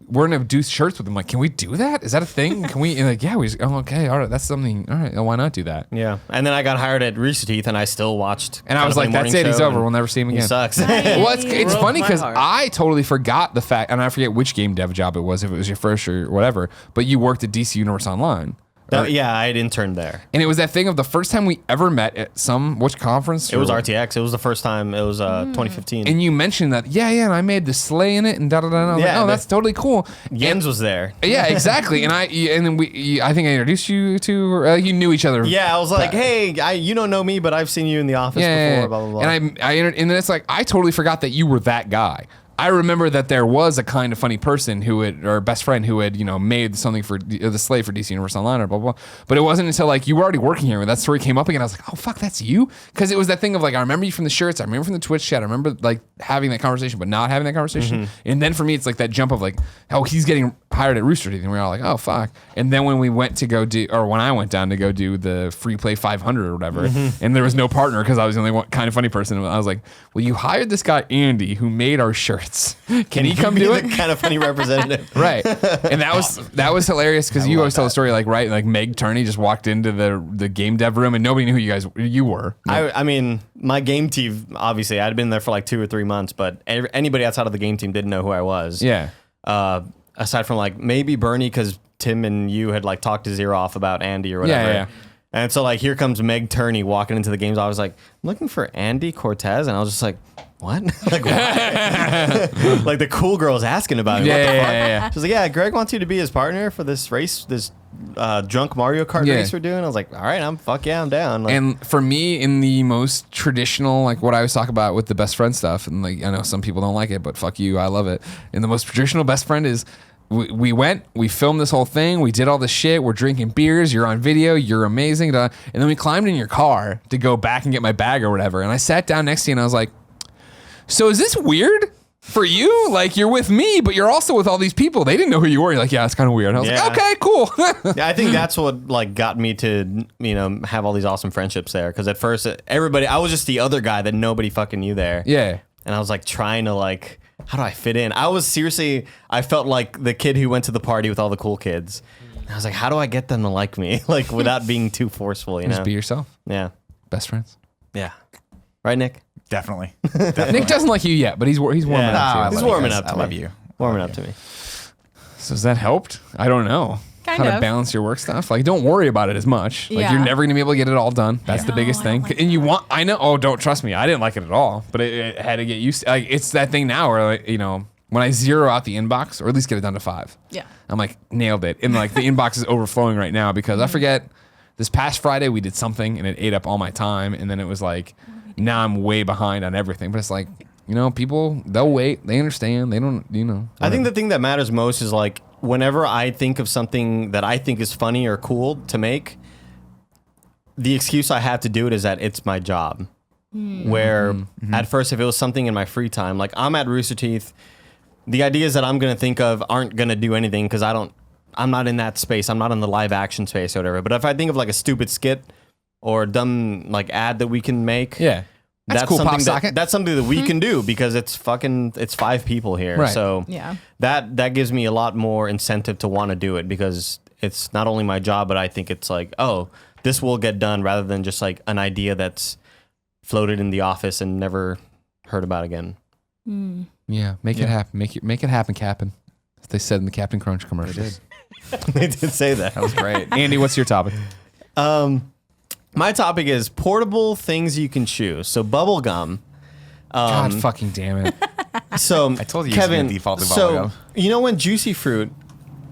We're gonna do shirts with him. Like, can we do that? Is that a thing? Can we? And like, yeah, we just, okay, all right, that's something. All right, why not do that? Yeah, and then I got hired at Rooster Teeth, and I still watched. And I was like, that's it, he's over. We'll never see him again. He sucks. Well, it's Broke funny my because heart. I totally forgot the fact, and I forget which game dev job it was, if it was your first or whatever, but you worked at DC Universe Online. Yeah, I had interned there. And it was that thing of the first time we ever met at which conference? It was RTX. It was the first time. It was 2015. And you mentioned that, and I made the sleigh in it and da da da. And I was Yeah, like, oh, that's totally cool. Jens was there. Yeah, exactly. And then I think I introduced you to, you knew each other. Yeah, I was like, hey, you don't know me, but I've seen you in the office before. Blah blah blah. And and then it's like I totally forgot that you were that guy. I remember that there was a Kind of Funny person or best friend who had, made something for the slave for DC Universe Online or blah, blah, blah. But it wasn't until like you were already working here when that story came up again. I was like, oh, fuck, that's you? Because it was that thing of like, I remember you from the shirts. I remember from the Twitch chat. I remember like having that conversation, but not having that conversation. And then for me, it's like that jump of like, oh, he's getting hired at Rooster Teeth. And we were all like, oh, fuck. And then when we went to go when I went down to go do the free play 500 or whatever, and there was no partner because I was the only Kind of Funny person. I was like, well, you hired this guy, Andy, who made our shirts. Can he come be do the it? Kind of Funny representative. Right. And that was hilarious because you always tell the story like Meg Turney just walked into the game dev room and nobody knew who you were. I mean, my game team, obviously, I'd been there for like 2 or 3 months, but anybody outside of the game team didn't know who I was. Yeah. Aside from like maybe Bernie, because Tim and you had like talked his ear off about Andy or whatever. Yeah. And so like here comes Meg Turney walking into the games. I was like, I'm looking for Andy Cortez, and I was just like, what? Like, what? Like the cool girl's asking about me. What the fuck? Yeah. She's like, yeah, Greg wants you to be his partner for this race, this drunk Mario Kart race we're doing. I was like, all right, I'm down. Like, And for me, in the most traditional, like what I always talk about with the best friend stuff, and like I know some people don't like it, but fuck you, I love it. And the most traditional best friend is we went, we filmed this whole thing, we did all this shit, we're drinking beers, you're on video, you're amazing, and then we climbed in your car to go back and get my bag or whatever, and I sat down next to you and I was like, so is this weird for you? Like you're with me, but you're also with all these people. They didn't know who you were. You're like, yeah, it's kind of weird. And I was like, okay, cool. Yeah, I think that's what like got me to have all these awesome friendships there. Because at first, I was just the other guy that nobody fucking knew there. Yeah. and I was like trying to like, how do I fit in? I felt like the kid who went to the party with all the cool kids. And I was like, how do I get them to like me? Like without being too forceful, you know? Just be yourself. Yeah. Best friends. Yeah. Right, Nick? Definitely. Nick doesn't like you yet, but he's warming Yeah. up to He's you. warming up to I me. love you. Warming up to me. So has that helped? I don't know. Kind How to of. balance your work stuff. Like, don't worry about it as much. Like, Yeah. you're never gonna be able to get it all done. That's the No, biggest I thing. don't like And you want, I know. Oh, don't trust me. I didn't like it at all, but it had to get used to. Like, it's that thing now where, like, you know, when I zero out the inbox, or at least get it down to 5. Yeah. I'm like, nailed it. And like the inbox is overflowing right now because I forget this past Friday we did something and it ate up all my time. And then it was like, now I'm way behind on everything. But it's like, you know, people, they'll wait. They understand. They don't, you know. I think the thing that matters most is like whenever I think of something that I think is funny or cool to make, the excuse I have to do it is that it's my job. Where at first, if it was something in my free time, like I'm at Rooster Teeth, the ideas that I'm going to think of aren't going to do anything because I'm not in that space. I'm not in the live action space or whatever. But if I think of like a stupid skit or a dumb like ad that we can make, Yeah. That's cool, something Pop Socket. that's something that we can do because it's 5 people here. Right. So Yeah. that gives me a lot more incentive to want to do it because it's not only my job, but I think it's like, oh, this will get done rather than just like an idea that's floated in the office and never heard about again. Yeah. Make it happen. Make it happen, Captain. As they said in the Captain Crunch commercials. They did say that. That was great. Andy, what's your topic? My topic is portable things you can chew. So bubble gum. God fucking damn it. So I told you Kevin, it's gonna default to so bubble gum. you know when Juicy Fruit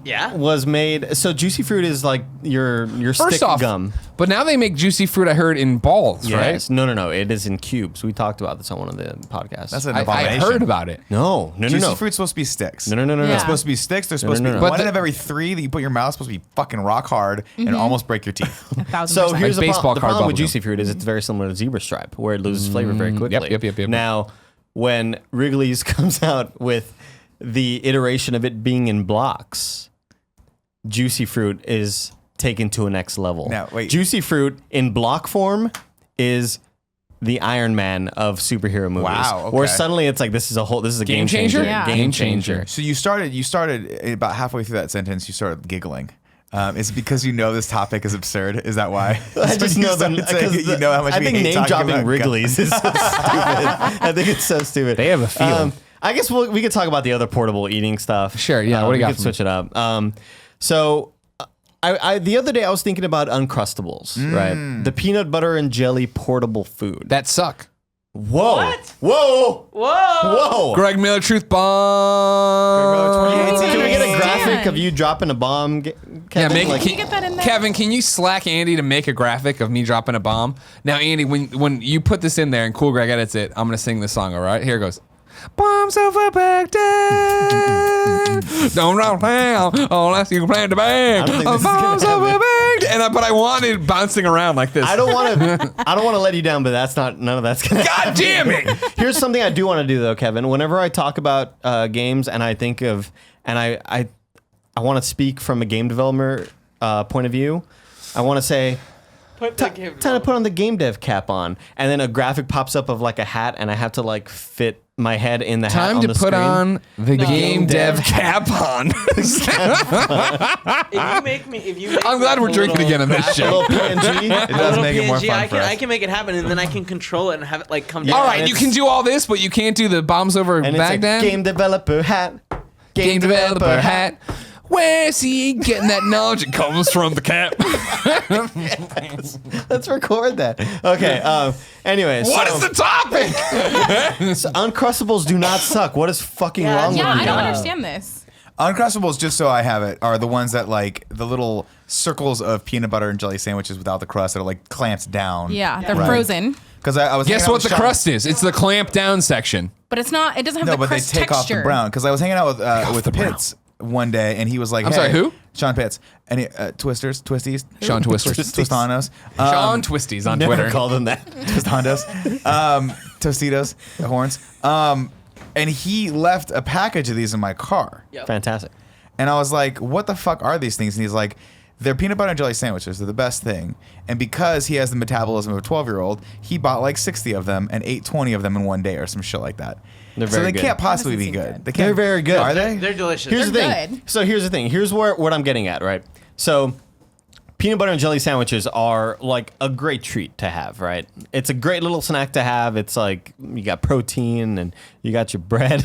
Yeah. was made? So Juicy Fruit is like your First stick off, gum. but now they make juicy fruit, I heard, in balls, right? Yes. No. It is in cubes. We talked about this on one of the podcasts. That's an I abomination. heard about it. no. Juicy fruit's supposed to be sticks. No. Yeah. It's supposed to be sticks. They're supposed no, to be no. But one the- of every 3 that you put in your mouth. Supposed to be fucking rock hard and almost break your teeth. 1,000%. So here's Like the, baseball the card problem with bubble gum. Juicy Fruit is it's very similar to Zebra Stripe, where it loses flavor very quickly. Yep. Now, when Wrigley's comes out with the iteration of it being in blocks, Juicy Fruit is taken to a next level. Now, wait. Juicy Fruit in block form is the Iron Man of superhero movies. Wow, Where okay. suddenly it's like this is a game changer. Yeah. Game changer. So you started about halfway through that sentence. You started giggling. Is it because you know this topic is absurd? Is that why? I just know them because you know how much I we think hate name talking dropping about Wrigley's is so stupid. I think it's so stupid. They have a feel. I guess we could talk about the other portable eating stuff. Sure, yeah, what do you we got could for me? switch it up. So I the other day I was thinking about Uncrustables, right? The peanut butter and jelly portable food. That suck. Whoa. What? Whoa. Whoa. Whoa. Greg Miller Truth Bomb. Can we get a Understand. graphic of you dropping a bomb, Kevin? Yeah, make Like- it. Can you get that in there? Kevin, can you slack Andy to make a graphic of me dropping a bomb? Now, Andy, when you put this in there and Cool Greg edits it, I'm gonna sing this song. All right, here it goes. Bombs over Baghdad. Don't roll down unless you plan to bang. I don't think this is gonna Bombs happen. over Baghdad. But I wanted bouncing around like this. I don't want to let you down, but none of that's gonna God damn it. Here's something I do want to do though, Kevin. Whenever I talk about games and I think of, and I want to speak from a game developer point of view, I want to say, Put the game. time to put on the game dev cap on, and then a graphic pops up of like a hat, and I have to like fit my head in the hat Time on to the put screen. on the game dev dev cap on. If you make I'm glad we're a drinking little- again on this A little show. PNG. It a does little make it more PNG, fun for us. I can make it happen, and then I can control it and have it like come Yeah. down. All right, and you it's- can do all this, but you can't do the bombs over And it's Baghdad. a game developer hat. Game developer hat. Where's he getting that knowledge? It comes from the cap. Let's record that. Okay. Anyway, What is the topic? so Uncrustables do not suck. What is fucking Yeah, wrong Yeah, with you? I don't guys? understand this. Uncrustables, just so I have it, are the ones that like the little circles of peanut butter and jelly sandwiches without the crust that are like clamped down. Yeah, they're Right. frozen. Because I was Guess hanging out what the with Sean- crust is? It's the clamp down section. But it's not. It doesn't have No, the but they crust take texture. off the brown. Because I was hanging out with the brown. Pitts one day, and he was like, I'm hey, sorry, who? Sean Pitts. And he, Twisties. Sean Twisters. Twistanos. Sean Twisties on Never Twitter. called them that. Twistandos. Tostitos. Horns. And he left a package of these in my car. Yep. Fantastic. And I was like, what the fuck are these things? And he's like, They're peanut butter and jelly sandwiches. They're the best thing. And because he has the metabolism of a 12-year-old, he bought like 60 of them and ate 20 of them in one day or some shit like that. They're so very they good. can't possibly That be doesn't good. seem good. They can't, They're very good. Are they? They're delicious. Here's the They're thing. good. So here's the thing. Here's what I'm getting at, right? So peanut butter and jelly sandwiches are like a great treat to have, right? It's a great little snack to have. It's like you got protein and you got your bread.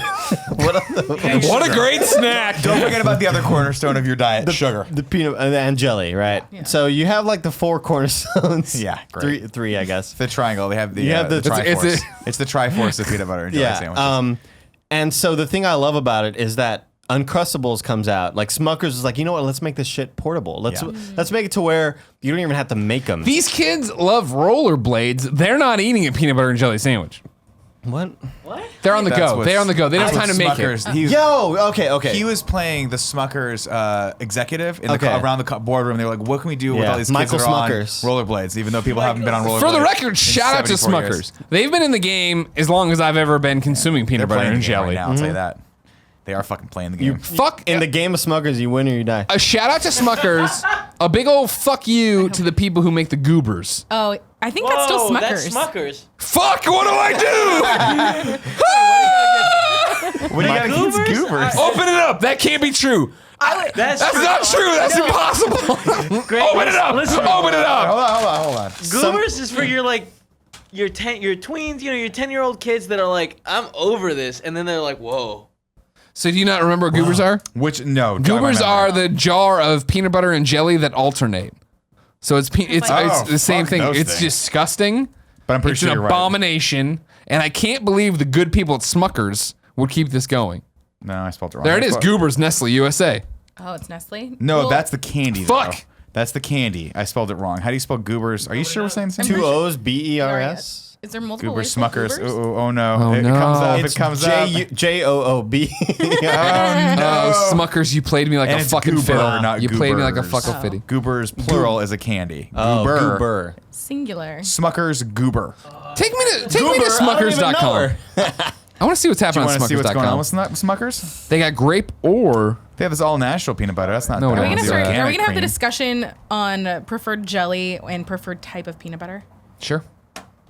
What a great snack. Don't forget about the other cornerstone of your diet, sugar. The peanut and jelly, right? Yeah. So you have like the 4 cornerstones. Yeah, great. three, I guess. The triangle. They have the, You have the- Triforce. It's the Triforce of peanut butter and jelly sandwiches. And so the thing I love about it is that Uncrustables comes out. Like Smuckers is like, you know what? Let's make this shit portable. Let's make it to where you don't even have to make them. These kids love rollerblades. They're not eating a peanut butter and jelly sandwich. What? What? They're on the That's go. what's- They're on the go. They don't have that's time to what make it. Smuckers- He, Yo, okay. he was playing the Smuckers executive in Okay. around the boardroom. They were like, "What can we do with Yeah. all these Michael kids that are Smuckers. on rollerblades?" Even though people haven't been on rollerblades. For the record, in shout out to 74 Smuckers. years. They've been in the game as long as I've ever been consuming They're peanut butter playing and the game jelly. right now. I'll tell you that. They are fucking playing the game. Fuck In the game of Smuckers, you win or you die. a shout out to Smuckers. A big old fuck you to the people who make the goobers. Oh, I think that's still Smuckers. That's Smuckers. Fuck! What do I do? What do you got against Goobers? goobers? Open it up. That can't be true. That's not true. That's impossible. Greg, Open it up. listen. Open it up. Hold on. Goobers is for your tweens, your 10-year-old kids that are like, I'm over this, and then they're like, whoa. So do you not remember what goobers are? Which no? Goobers are the jar of peanut butter and jelly that alternate. So it's Oh, the same fuck thing. those It's things. disgusting. But I'm pretty It's sure an you're right. abomination, and I can't believe the good people at Smuckers would keep this going. No, I spelled it wrong. There it is, I spelled- Goobers, Nestle, USA. Oh, it's Nestle. No, Well, that's the candy. Fuck. Though. That's the candy. I spelled it wrong. How do you spell goobers? Are you sure we're saying the same 2 thing? O's, BERS. Is there multiple Goobers, ways to Smuckers. Goobers? Oh no. Oh, It no. comes up. It's It comes up. JOOB. Oh, Smuckers, you played me like And a it's fucking goober, fiddle. not You played me like a goobers. fucking fiddle. Goobers, plural, is a candy. Oh, Goober. goober. Singular. Smuckers goober. Take me to Goober, I don't even know Smuckers.com. her. I want to see what's Do you happening want on to see what's going on Smuckers.com. with Smuckers? They got grape or They have this all natural peanut butter. That's not. No, that no, Are we one's gonna the start? Are we organic gonna have the cream. discussion on preferred jelly and preferred type of peanut butter? sure.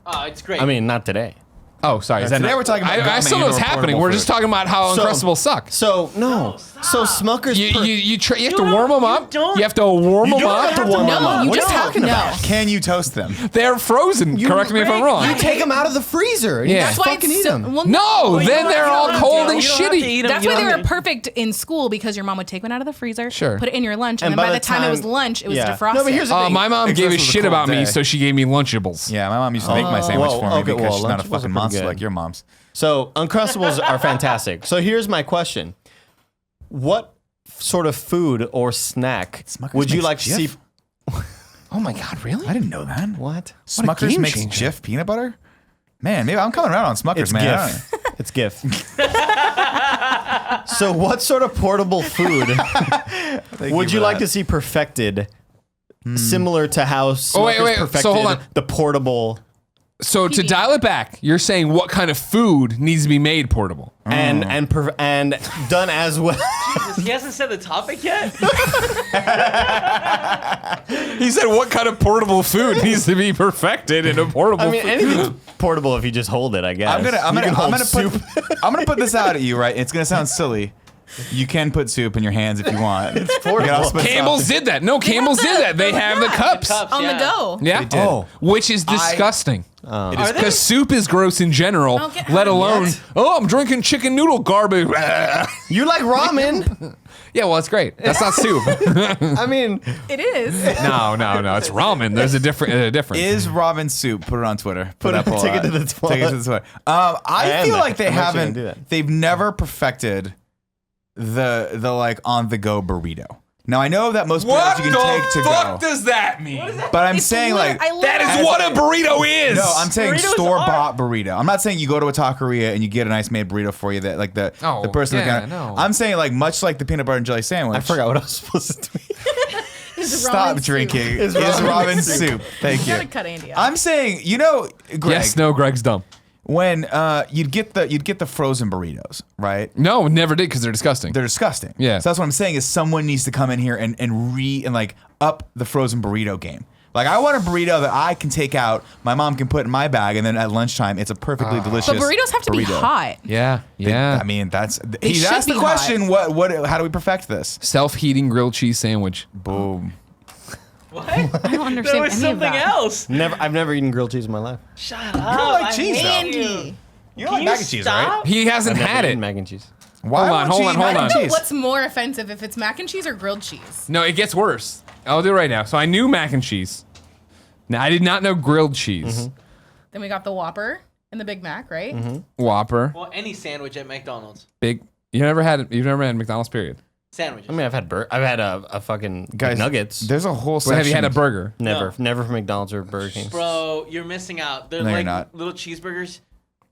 Oh, it's great. I mean, not today. Oh, sorry. Is that Today not- we're talking about I still know what's gummy or happening. portable We're food. just talking about how So- Uncrustables suck. So Smuckers. You have to don't- warm them you up. don't- You have to warm them don't up. have to warm them No, up. you What just are you have to talking know. about? Can you toast them? They're frozen. Correct me if I'm wrong. You take them out of the freezer. And Yeah. You That's just Why fucking it's eat so, them. well, No, you then don't they're have all to- cold and you don't have to shitty. eat 'em. That's You why don't they have were to- perfect in school because your mom would take one out of the freezer, Sure. put it in your lunch, and, And then by by the the time it was time- lunch, it was Yeah. defrosted. No, but here's the thing. My mom Except gave a this was a shit cold about me, day. so she gave me Lunchables. Yeah, my mom used to make my sandwich Well, for me okay, because well, she's not a Lunchables are fucking pretty monster good. like your mom's. So Uncrustables are fantastic. So here's my question: what sort of food or snack Smuckers would you makes like to see? Jif? Oh my god, really? I didn't know that. What? Smuckers game makes changer. Jif peanut butter? Man, maybe I'm coming around on Smuckers, It's man. I GIF. don't know. It's GIF. So what sort of portable food would you like to see perfected, similar to how Smuckers wait, perfected so hold on. the portable So to dial it back, you're saying what kind of food needs to be made portable? and done as well? He hasn't said the topic yet. He said what kind of portable food needs to be perfected in a portable I mean, food? anything's portable if you just hold it, I guess. I'm You can hold gonna soup. I'm gonna put this out at you, right? It's gonna sound silly. You can put soup in your hands if you want. It's portable. Campbell's did that. No, Campbell's did that. They have the cups. on the go. Yeah. They did. Oh. Which is disgusting. It is Because soup is gross in general, Oh, get let out of alone, it. oh, I'm drinking chicken noodle garbage. You like ramen? Yeah, well, it's great. That's not soup. I mean, It is. No, it's ramen. There's a difference. Is Robin soup? Put it on Twitter. Put it- that poll take it out. to the Take it to the Twitter. I am feel that. like they I'm actually haven't. gonna do that. They've never perfected the like on the go burrito. Now I know that most What burritos you can take the to fuck go, does that mean? but I'm It's saying lit- like I That is literally- what a burrito is. no, I'm saying Burritos store bought burrito. I'm not saying you go to a taqueria and you get a nice made burrito for you that like the person that yeah, kind no. I'm saying like much like the peanut butter and jelly sandwich. I forgot what I was supposed to do. It's Stop ramen soup. drinking. It's Is ramen ramen soup. soup. Thank You gotta you. cut Andy off. I'm saying, Greg. Yes, no, Greg's dumb. when you'd get the frozen burritos, right? No, never did because they're disgusting. They're disgusting. Yeah. So that's what I'm saying is someone needs to come in here and like up the frozen burrito game. Like I want a burrito that I can take out, my mom can put in my bag, and then at lunchtime it's a perfectly delicious. But burritos have to be burrito. hot. Yeah, yeah. I mean, that's They he's should asked the be question. hot. How do we perfect this? Self-heating grilled cheese sandwich. Boom. What? I don't understand There was any something of that. else. I've never eaten grilled cheese in my life. Shut up. like I cheese, hate though. Andy. You Can don't like you mac and cheese, right? stop? He hasn't I've never had eaten it. mac and cheese. Why Hold on, won't you hold eat on, hold mac on. and I don't know cheese? what's more offensive, if it's mac and cheese or grilled cheese. No, it gets worse. I'll do it right now. So I knew mac and cheese. Now I did not know grilled cheese. Then we got the Whopper and the Big Mac, right? Whopper, Well, any sandwich at McDonald's. big. You've never had McDonald's. Period. Sandwiches. I mean, I've had a fucking Guys, nuggets. There's a whole But section. have you had a burger? Never from McDonald's or Burger King. Bro, you're missing out. They're No, you're like not. little cheeseburgers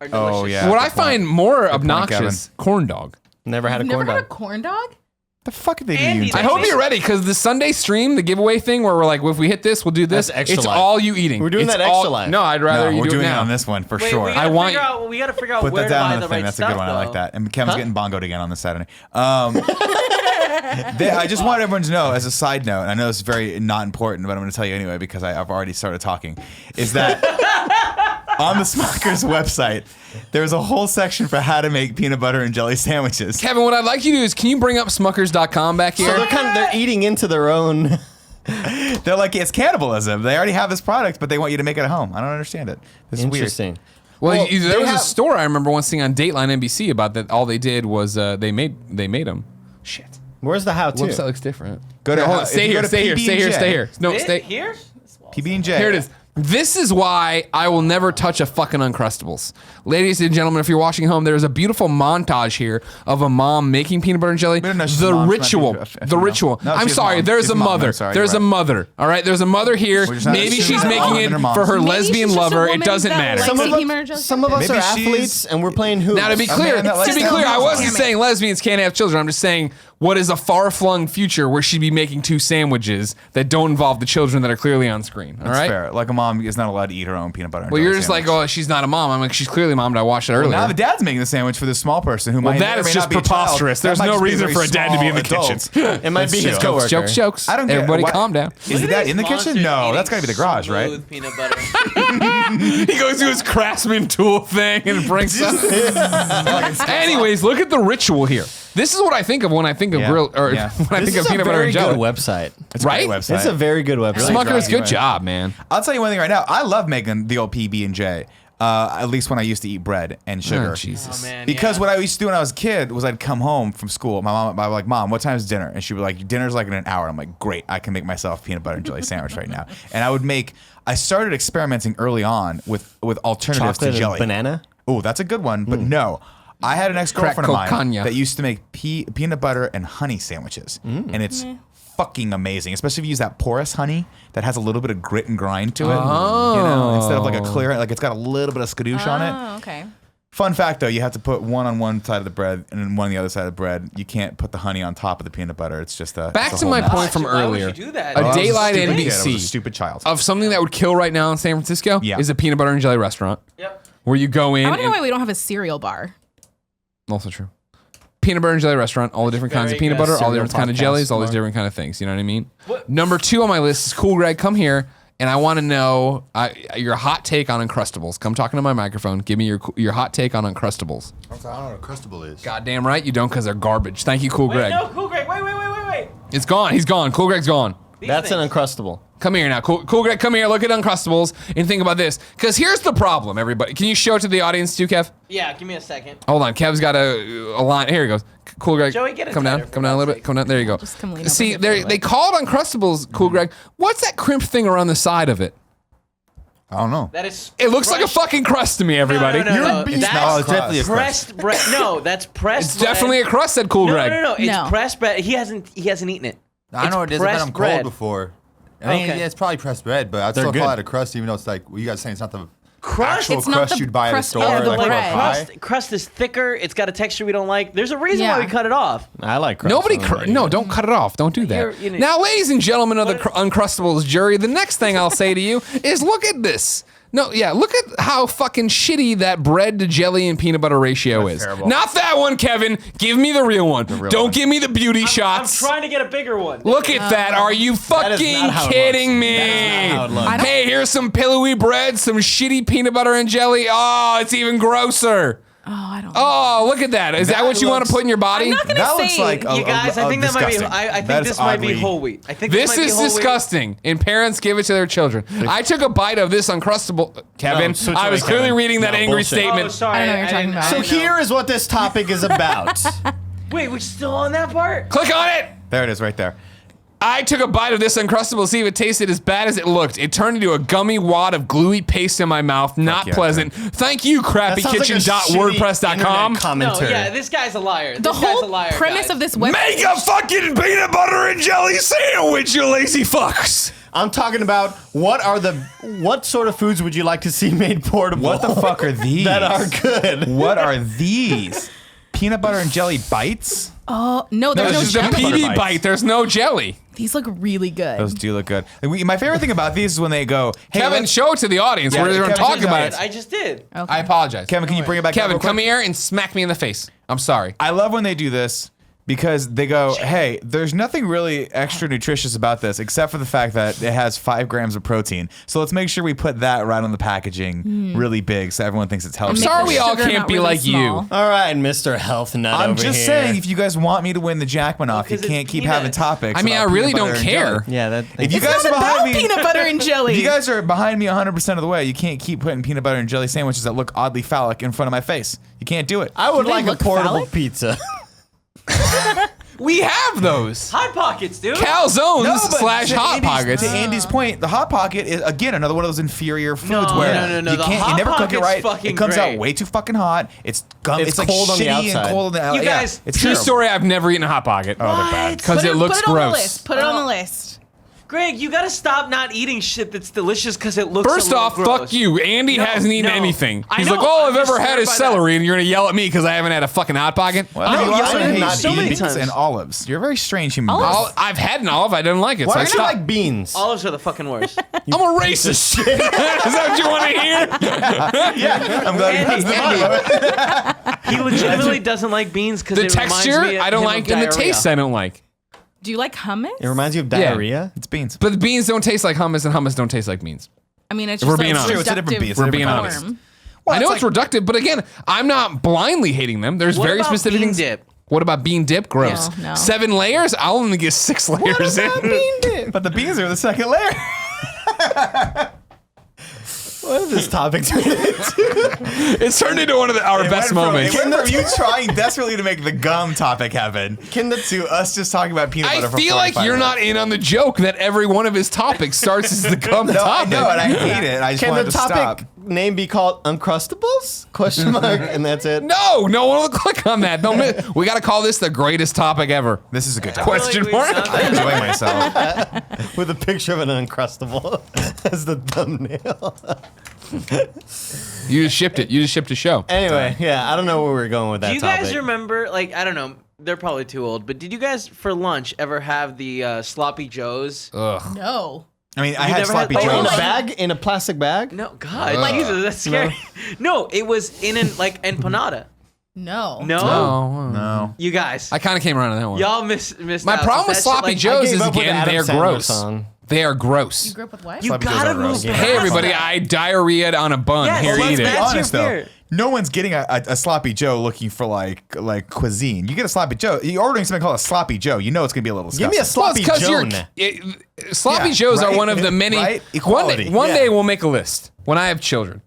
are delicious. Oh, yeah. What good I find point. more point, obnoxious, corn dog. Never had a Never corn had a dog. corn dog? The fuck did they do? Andy, you? I That's hope me. you're ready because the Sunday stream, the giveaway thing where we're like, if we hit this, we'll do this. That's extra it's life. all you eating. We're doing It's that extra all- life. No, I'd rather No, you we're do doing it it now. on this one for Wait, sure. we gotta I want figure you- out. We gotta figure out Put where that to down buy on the the thing. right That's a stuff. good one. I like though. that. And Kevin's getting bongoed again on this Saturday. I just want everyone to know, as a side note, and I know it's very not important, but I'm going to tell you anyway because I've already started talking, is that on the Smucker's website, there's a whole section for how to make peanut butter and jelly sandwiches. Kevin, what I'd like you to do is, can you bring up smuckers.com back So here? they're eating into their own. They're like, it's cannibalism. They already have this product, but they want you to make it at home. I don't understand it. This is weird. Interesting. Well, Well, there they was a have- store I remember once seeing on Dateline NBC about that. All they did was they made them. Shit. Where's the how-to? Website looks different. Go to Hold on, if stay you go here, to stay here, stay here, PB&J. stay here. No, It- stay here. PB&J. Here it is. This is why I will never touch a fucking Uncrustables. Ladies and gentlemen, if you're watching home, there's a beautiful montage here of a mom making peanut butter and jelly. We don't know she's The a mom. She might be ritual. a The female. ritual. No, I'm she's a sorry. mom. There's She's a a mom. mother. I'm sorry, There's you're a right. mother. All right. There's a mother here. We're just not Maybe assuming she's that making all it women are moms. for her Maybe lesbian she's just a lover. It woman doesn't that matter. likes Some of peanut butter and jelly some of us Maybe are she's- athletes and we're playing hoops. Now, to be clear, man that likes I wasn't Damn it. saying lesbians can't have children. I'm just saying what is a far-flung future where she'd be making two sandwiches that don't involve the children that are clearly on screen. All That's right. fair. Like a mom is not allowed to eat her own peanut butter. And Well, jelly you're just sandwich. like, oh, she's not a mom. I'm like, she's clearly a mom. I watched it earlier. Now the dad's making the sandwich for this small person who Well, might that may is not just be a child. preposterous. That There's might no just be reason very for a dad to be in the small kitchen. adult. It might That's be his true. coworker. Jokes. I don't get Everybody what- calm down. Is that in the kitchen? No, that's got to be the garage, right? Smooth peanut butter. He goes to his Craftsman tool thing and brings up. Anyways, look at the ritual here. This is what I think of when I think of Yeah. grill, or Yeah. when I This think is of a peanut butter very and good jelly. website. It's a great Right? website. It's a very good website. Smucker's, good Right. job, man. I'll tell you one thing right now. I love making the old PB&J. At least when I used to eat bread and sugar. Oh, Jesus. Oh man. Because yeah. what I used to do when I was a kid was I'd come home from school. My mom, I'd be like, Mom, what time's dinner? And she'd be like, dinner's like in an hour. I'm like, great, I can make myself a peanut butter and jelly sandwich right now. And I started experimenting early on with alternatives Chocolate to jelly. and banana. Oh, that's a good one. But no, I had an ex-girlfriend of Crack mine cocaine. that used to make peanut butter and honey sandwiches. And it's fucking amazing, especially if you use that porous honey that has a little bit of grit and grind to it. You know, instead of like a clear, like it's got a little bit of skadoosh on it. Oh, okay. Fun fact though, you have to put one on one side of the bread and then one on the other side of the bread. You can't put the honey on top of the peanut butter. It's just a Back it's a to whole my mess. point from Why would earlier. you do that? A I was Daylight stupid kid. I was NBC a stupid child. of something that would kill right now in San Francisco Yeah. is a peanut butter and jelly restaurant Yep. where you go in. I want to know and- why we don't have a cereal bar. Also true. Peanut butter and jelly restaurant, all the different kinds of very peanut good. butter, all the Cereal different kind of podcast jellies, all these bar. different kind of things. You know what I mean? What- Number 2 on my list is Cool Greg. Come here, and I want to know your hot take on Uncrustables. Come talking to my microphone. Give me your hot take on Uncrustables. I don't know what a Crustable is. Goddamn right you don't, because they're garbage. Thank you, Cool Wait, Greg. no, Cool Greg. Wait. It's gone. He's gone. Cool Greg's gone. These That's things. an Uncrustable. Come here now. Cool Greg, come here. Look at Uncrustables and think about this. Because here's the problem, everybody. Can you show it to the audience too, Kev? Yeah, give me a second. Hold on. Kev's got a line. Here he goes. Cool Greg. Joey, get it come down. tighter, for Come down a little God's bit. sake. Come down. There you go. Just come lean over See, here for a they bit. call it Uncrustables, Cool Greg. What's that crimp thing around the side of it? I don't know. That is. It looks like a crushed- fucking crust to me, everybody. No, You're no. a beast. That's No, it's definitely a pressed bread. No, that's pressed. It's definitely a crust, said Cool No, Greg. no. It's No. pressed bread. He hasn't eaten it. I know It's it is. I've had pressed them bread. cold before. I mean, Okay. yeah, it's probably pressed bread, but I'd They're still good. call it a crust, even though it's like, well, you guys saying it's not the Crust. actual It's not crust the you'd buy at a crust store. of the like Like for a bread. pie. crust is thicker. It's got a texture we don't like. There's a reason Yeah. why we cut it off. I like crust. Nobody, I don't no, know. don't cut it off. Don't do that. You're- you know- Now, ladies and gentlemen of the What- Uncrustables jury, the next thing I'll say to you is look at this. No, yeah. Look at how fucking shitty that bread to jelly and peanut butter ratio is. terrible. Not that one, Kevin. Give me the real one. Don't one. give me the beauty I'm shots. trying to get a bigger one. Look at that. Are you fucking not how it kidding looks. me? That is not how it looks. Hey, here's some pillowy bread, some shitty peanut butter and jelly. Oh, it's even grosser. Oh, I don't. Oh, look at that. Is that That what you want to looks- put in your body? I'm not gonna That say. looks like You guys, I think that might be. disgusting. I think That is this might be oddly- whole wheat. I think This might be is whole wheat. disgusting, and parents give it to their children. I took a bite of this Uncrustable. Kevin, switch I away, was clearly Kevin. reading that No, angry bullshit. statement. Oh, sorry. I don't know what you're talking didn't- about. I So didn't know. here is what this topic is about. Wait, we're still on that part? Click on it. There it is, right there. I took a bite of this Uncrustable to see if it tasted as bad as it looked. It turned into a gummy wad of gluey paste in my mouth. Not yeah, pleasant. Thank you, That sounds like a shitty crappykitchen.wordpress.com. internet No, commentary. yeah, this guy's a liar. The This guy's a whole liar, premise guys. of this website. Make a fucking peanut butter and jelly sandwich, you lazy fucks. I'm talking about what sort of foods would you like to see made portable? What the fuck are these? that are good? What are these? Peanut butter and jelly bites? Oh no, there's There's no just a jelly. peanut butter PB bites. bite. There's no jelly. These look really good. Those do look good. My favorite thing about these is when they go, hey, Kevin, let's- show it to the audience. Yeah, We're going to Kevin, talk show the about audience. it. I just did. Okay. I apologize. Kevin, can you bring it back? Kevin, real quick? come here and smack me in the face. I'm sorry. I love when they do this because they go, hey, there's nothing really extra nutritious about this except for the fact that it has 5 grams of protein. So let's make sure we put that right on the packaging really big so everyone thinks it's healthy. Make sorry the we all sugar can't not be really like you. small. All right, Mr. Health Nut I'm over just here. saying, if you guys want me to win the Jackman off, you 'cause can't it's keep peanuts. having topics. I mean, about I really peanut butter don't and jelly. care. Yeah, that. If you It's guys not are behind about me, peanut butter and jelly. if you guys are behind me 100% of the way, you can't keep putting peanut butter and jelly sandwiches that look oddly phallic in front of my face. You can't do it. I would Do they like a look portable phallic? pizza. We have those. Hot Pockets, dude. Calzones / to Hot Andy's- Pockets. To Andy's point, the Hot Pocket is again another one of those inferior foods No, where no. you The can't, Hot you never cook it Pocket's right. fucking It comes great. out way too fucking hot. It's gum. It's It's like cold on the shitty and outside. cold on the You yeah, guys- it's True terrible. story, I've never eaten a Hot Pocket. Oh, they're bad. Because Put it looks put it on the gross. list. Put it on the list. Greg, you gotta stop not eating shit that's delicious because it looks. First a little off, gross. fuck you. Andy No, hasn't eaten no. anything. I He's know, like, all I'm I've ever just had scared is by that. celery, and you're gonna yell at me because I haven't had a fucking Hot Pocket. Well, I you don't also yell at hate him so many beans times. and olives. You're a very strange human being. Olives? I've had an olive. I didn't like it, Why so I don't you stopped. like beans? Olives are the fucking worst. I'm a racist. Is that what you want to hear? Yeah, I'm glad Andy, that's the he legitimately doesn't like beans because The it reminds texture, me of I don't him like, of and the diarrhea. taste, I don't like. Do you like hummus? It reminds you of diarrhea. It's beans. But the beans don't taste like hummus, and hummus don't taste like beans. I mean, it's If we're just being like honest. It's a different bean. It's a reductive We're being different honest. form. Well, I know it's it's reductive, but again, I'm not blindly hating them. There's What very about specific bean things. dip? What about bean dip? Gross. No, no. 7 layers? I'll only get 6 layers in. But the beans are the second layer. What is this topic? It's turned into one of our best moments. It went from you trying desperately to make the gum topic happen to us just talking about peanut butter I for feel like 45 you're minutes. not in on the joke that every one of his topics starts as the gum No, I topic. know, and I hate it. I just Can wanted the to topic stop. name be called Uncrustables? Question mark, and that's it. No one will click on that. We got to call this the greatest topic ever. This is a good topic. Question we've mark? done I that. enjoy myself. With a picture of an Uncrustable as the thumbnail. You just shipped it. You just shipped a show. Anyway, yeah, I don't know where we're going with that Do you topic. guys remember, like, I don't know, they're probably too old, but did you guys for lunch ever have the sloppy joes? Ugh. No. I mean, I You had never had- sloppy oh, in a joes. bag? In a plastic bag? No, God, Jesus, that's scary. No, it was in an like empanada. No. No, Oh, No. you guys, I kind of came around on that one. y'all missed. My out. problem with Is that shit, sloppy like, joes gave is up with again Adam they're Sandler gross. song. They are gross. You grew up with what? You Sloppy joes gotta are gross. move. Yeah. past Hey everybody, that. I diarrheaed on a bun. Yes, Here, well, eat Let's be it. That's your honest though. fear. No one's getting a sloppy Joe looking for like cuisine. You get a sloppy Joe. You're ordering something called a sloppy Joe. You know it's gonna be a little Give me disgusting. a Well, sloppy it's 'cause Joan. Sloppy Yeah, joes are right? one of the many. Right? One Equality. day, one Yeah. day we'll make a list when I have children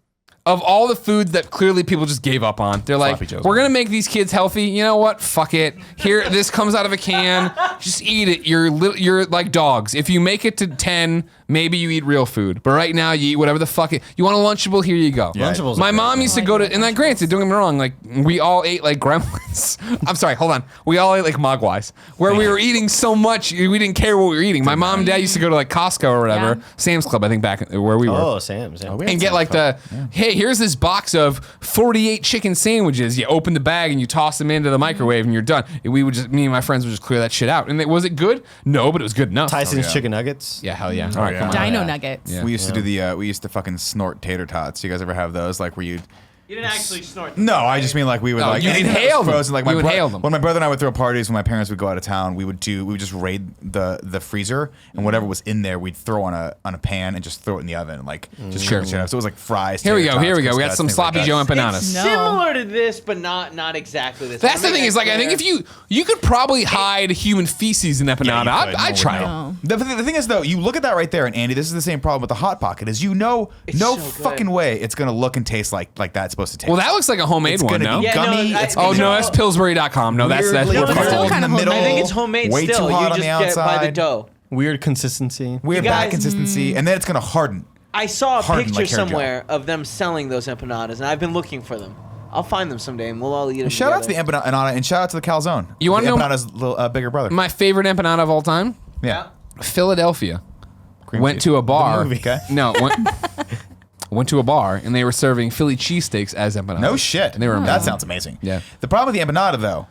of all the foods that clearly people just gave up on. They're like, Sloppy joes. we're gonna make these kids healthy. You know what? Fuck it. Here, this comes out of a can. Just eat it. You're like dogs. If you make it to 10, maybe you eat real food. But right now, you eat whatever the fuck. You want a Lunchable? Here you go. Yeah. Lunchables My are mom used to go to, and like, granted, don't get me wrong, like, we all ate like gremlins. I'm sorry, hold on. We all ate like mogwais, where we were eating so much, we didn't care what we were eating. My mom and dad used to go to like Costco or whatever, Yeah. Sam's Club, I think, back where we were. Oh, Sam. And get like hey, here's this box of 48 chicken sandwiches. You open the bag and you toss them into the microwave and you're done. And me and my friends would just clear that shit out. And was it good? No, but it was good enough. Tyson's yeah. chicken nuggets. Yeah, hell yeah. All right. yeah. come on. Dino nuggets. Yeah. We used to do we used to fucking snort tater tots. You guys ever have those? Like where you You didn't actually snort. No, I just mean like we would No, like you anything that inhale was them. frozen. Like You inhale them. when my brother and I would throw parties, when my parents would go out of town, we would just raid the freezer and whatever was in there, we'd throw on a pan and just throw it in the oven, and like just Sure. cook shit up. So it was like fries. Here we tater go. Here we tots, go. We got crisquettes, some things like sloppy that. Joe It's empanadas. No. similar to this, but not exactly this. That's the I'll thing make is that like I think clear. if you could probably hide human feces in empanada. Yeah, you could. I'd No try one it. knows. The thing is though, you look at that right there, and Andy, this is the same problem with the Hot Pocket. Is no It's so good. fucking way it's gonna look and taste like that's supposed to taste. Well, that looks like a homemade it's one. gonna No. be Yeah, gummy. no, it's Oh gonna no, be that's Pillsbury.com. No, that's weirdly No, it's still cold in kinda the middle. homemade. I think it's homemade Way still. too hot You on just the get by the outside. dough. Weird consistency. Weird You back guys- consistency, and then it's gonna harden. I saw a Hardened picture like hair gel. somewhere of them selling those empanadas, and I've been looking for them. I'll find them someday, and we'll all eat them. Shout out to the together. empanada and shout out to the calzone. You wanna the know- empanada's little bigger brother? My favorite empanada of all time, yeah. Philadelphia. Cream Went cheese. to a bar. The movie, okay? No, went to a bar and they were serving Philly cheesesteaks as empanadas. No shit. And they were That amazing. sounds amazing. Yeah. The problem with the empanada though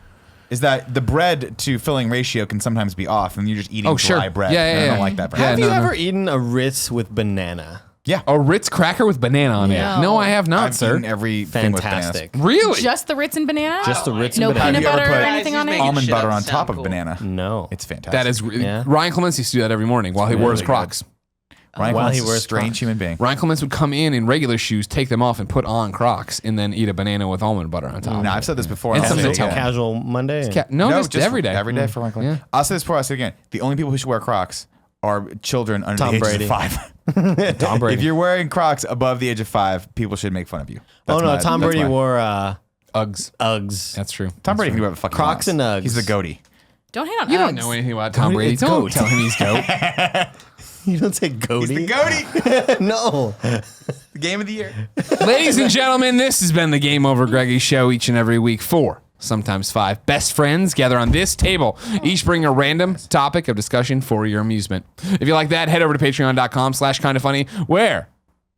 is that the bread to filling ratio can sometimes be off, and you're just eating Oh, sure. dry bread. Yeah, yeah, and I yeah. don't like that. Very Yeah, much. Have no, you no. ever eaten a Ritz with banana? Yeah. A Ritz cracker with banana on it. No. No, I have not, I've sir. eaten everything with bananas. Fantastic. Really? Just the Ritz and banana? Just the Ritz no and banana. peanut Have you butter ever or put anything on it? Making Almond shit butter up on sound top of cool. banana. No. It's fantastic. That is Yeah. Ryan Clements used to do that every morning while he wore his really Crocs. Ryan While Clements he is a wears strange Crocs. human being. Ryan Clements would come in regular shoes, take them off, and put on Crocs, and then eat a banana with almond butter on top. No, I've said this before. And I'll some say it Nutella. again. Casual Monday. No, No, just every day. Every day for Ryan Clements. Yeah. I'll say this before I say it again. The only people who should wear Crocs are children under Tom the age Brady. of 5. Tom Brady. If you're wearing Crocs above the age of 5, people should make fun of you. Oh no, That's Tom that's Brady my- wore Uggs. Uggs. That's true. Tom Brady can do whatever the fuck he Crocs wants. and Uggs. He's the goatee. Don't hate on You don't Uggs. know anything about Tom Goat- Brady. it's Don't goat. tell him he's goat. You don't say goatee. goatee. No. The game of the year. Ladies and gentlemen, this has been the Game Over Greggy show each and every week. 4, sometimes 5 best friends gather on this table. Each bring a random topic of discussion for your amusement. If you like that, head over to patreon.com/kindafunny, where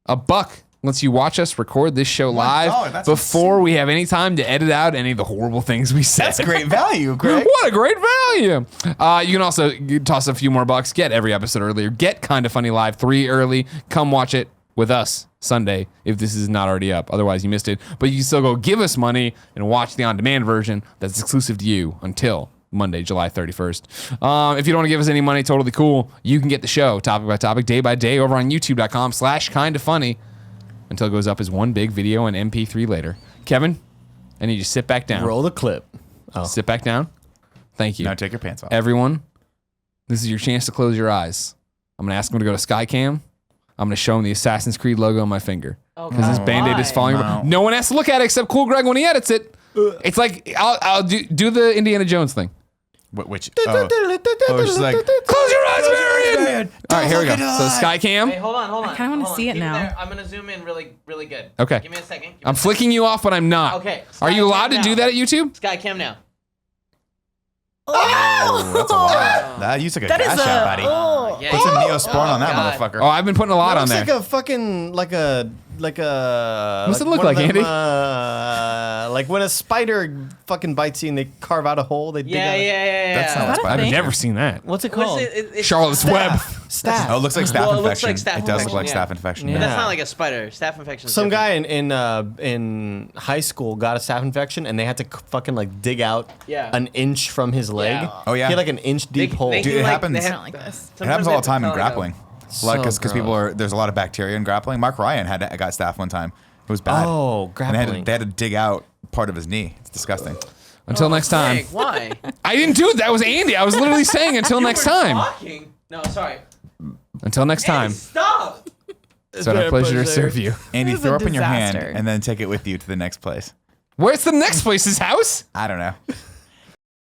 $1 lets you watch us record this show live $1, that's before we have any time to edit out any of the horrible things we said. That's great value, Greg. What a great value. You can also toss a few more bucks, get every episode earlier, get Kinda Funny Live 3 early. Come watch it with us Sunday if this is not already up. Otherwise, you missed it. But you can still go give us money and watch the on-demand version that's exclusive to you until Monday, July 31st. If you don't want to give us any money, totally cool. You can get the show topic by topic, day by day over on youtube.com/kindafunny until it goes up as one big video and MP3 later. Kevin, I need you to sit back down. Roll the clip. Sit back down. Thank you. Now take your pants off. Everyone, this is your chance to close your eyes. I'm going to ask him to go to Skycam. I'm going to show him the Assassin's Creed logo on my finger. Because his Band-Aid is falling. Wow. No one has to look at it except Cool Greg when he edits it. It's like, I'll do the Indiana Jones thing. Which? She's like, Close your eyes, Marion! All right, here we go. So Skycam. Hey, hold on. I kinda wanna Hold on. see it Keep now. there. I'm gonna zoom in really good. Okay. Give me a second. I'm flicking you off, but I'm not. Okay, Are you allowed to Skycam do now. that at YouTube? Skycam now. oh, that's a lot. That you took a That is gash a- out, buddy. Yeah, Put some yeah. Neosporin on that God. motherfucker. Oh, I've been putting a lot on Looks there. like a fucking like a What's it look one of like, them, Andy? like when a spider fucking bites you and they carve out a hole. They dig Yeah. out That's not Is that a I've thing? never seen that. What's it What's called? it's Charlotte's Web. Staph. Oh, it looks like staph Well, it infection. looks like staph It does look like infection, staph infection. But Yeah. that's not like a spider. Staph infection. Some guy in high school got a staph infection and they had to fucking like dig out Yeah. an inch from his leg. Yeah. Oh, yeah. He had like an inch deep hole. Dude, it happens. I don't like this. It happens all the time in grappling. Like, because gross. people are, there's a lot of bacteria in grappling. Mark Ryan got staph one time. It was bad. Oh, And they grappling. had to dig out part of his knee. It's disgusting. Until next time. Why? I didn't do it. That was Andy. I was literally saying until next time. Talking. No, sorry. Until next time. Stop. It's been a pleasure to serve you. Andy, This is throw a up in your hand disaster. and then take it with you to the next place. Where's the next place? His house? I don't know.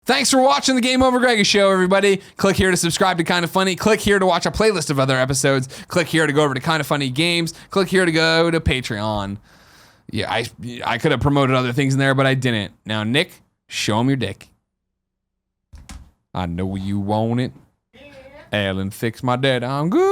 Thanks for watching the Game Over Greggy show, everybody. Click here to subscribe to Kinda Funny. Click here to watch a playlist of other episodes. Click here to go over to Kinda Funny Games. Click here to go to Patreon. Yeah, I could have promoted other things in there, but I didn't. Now, Nick, show him your dick. I know you want it. Alan, fix my dad. I'm good.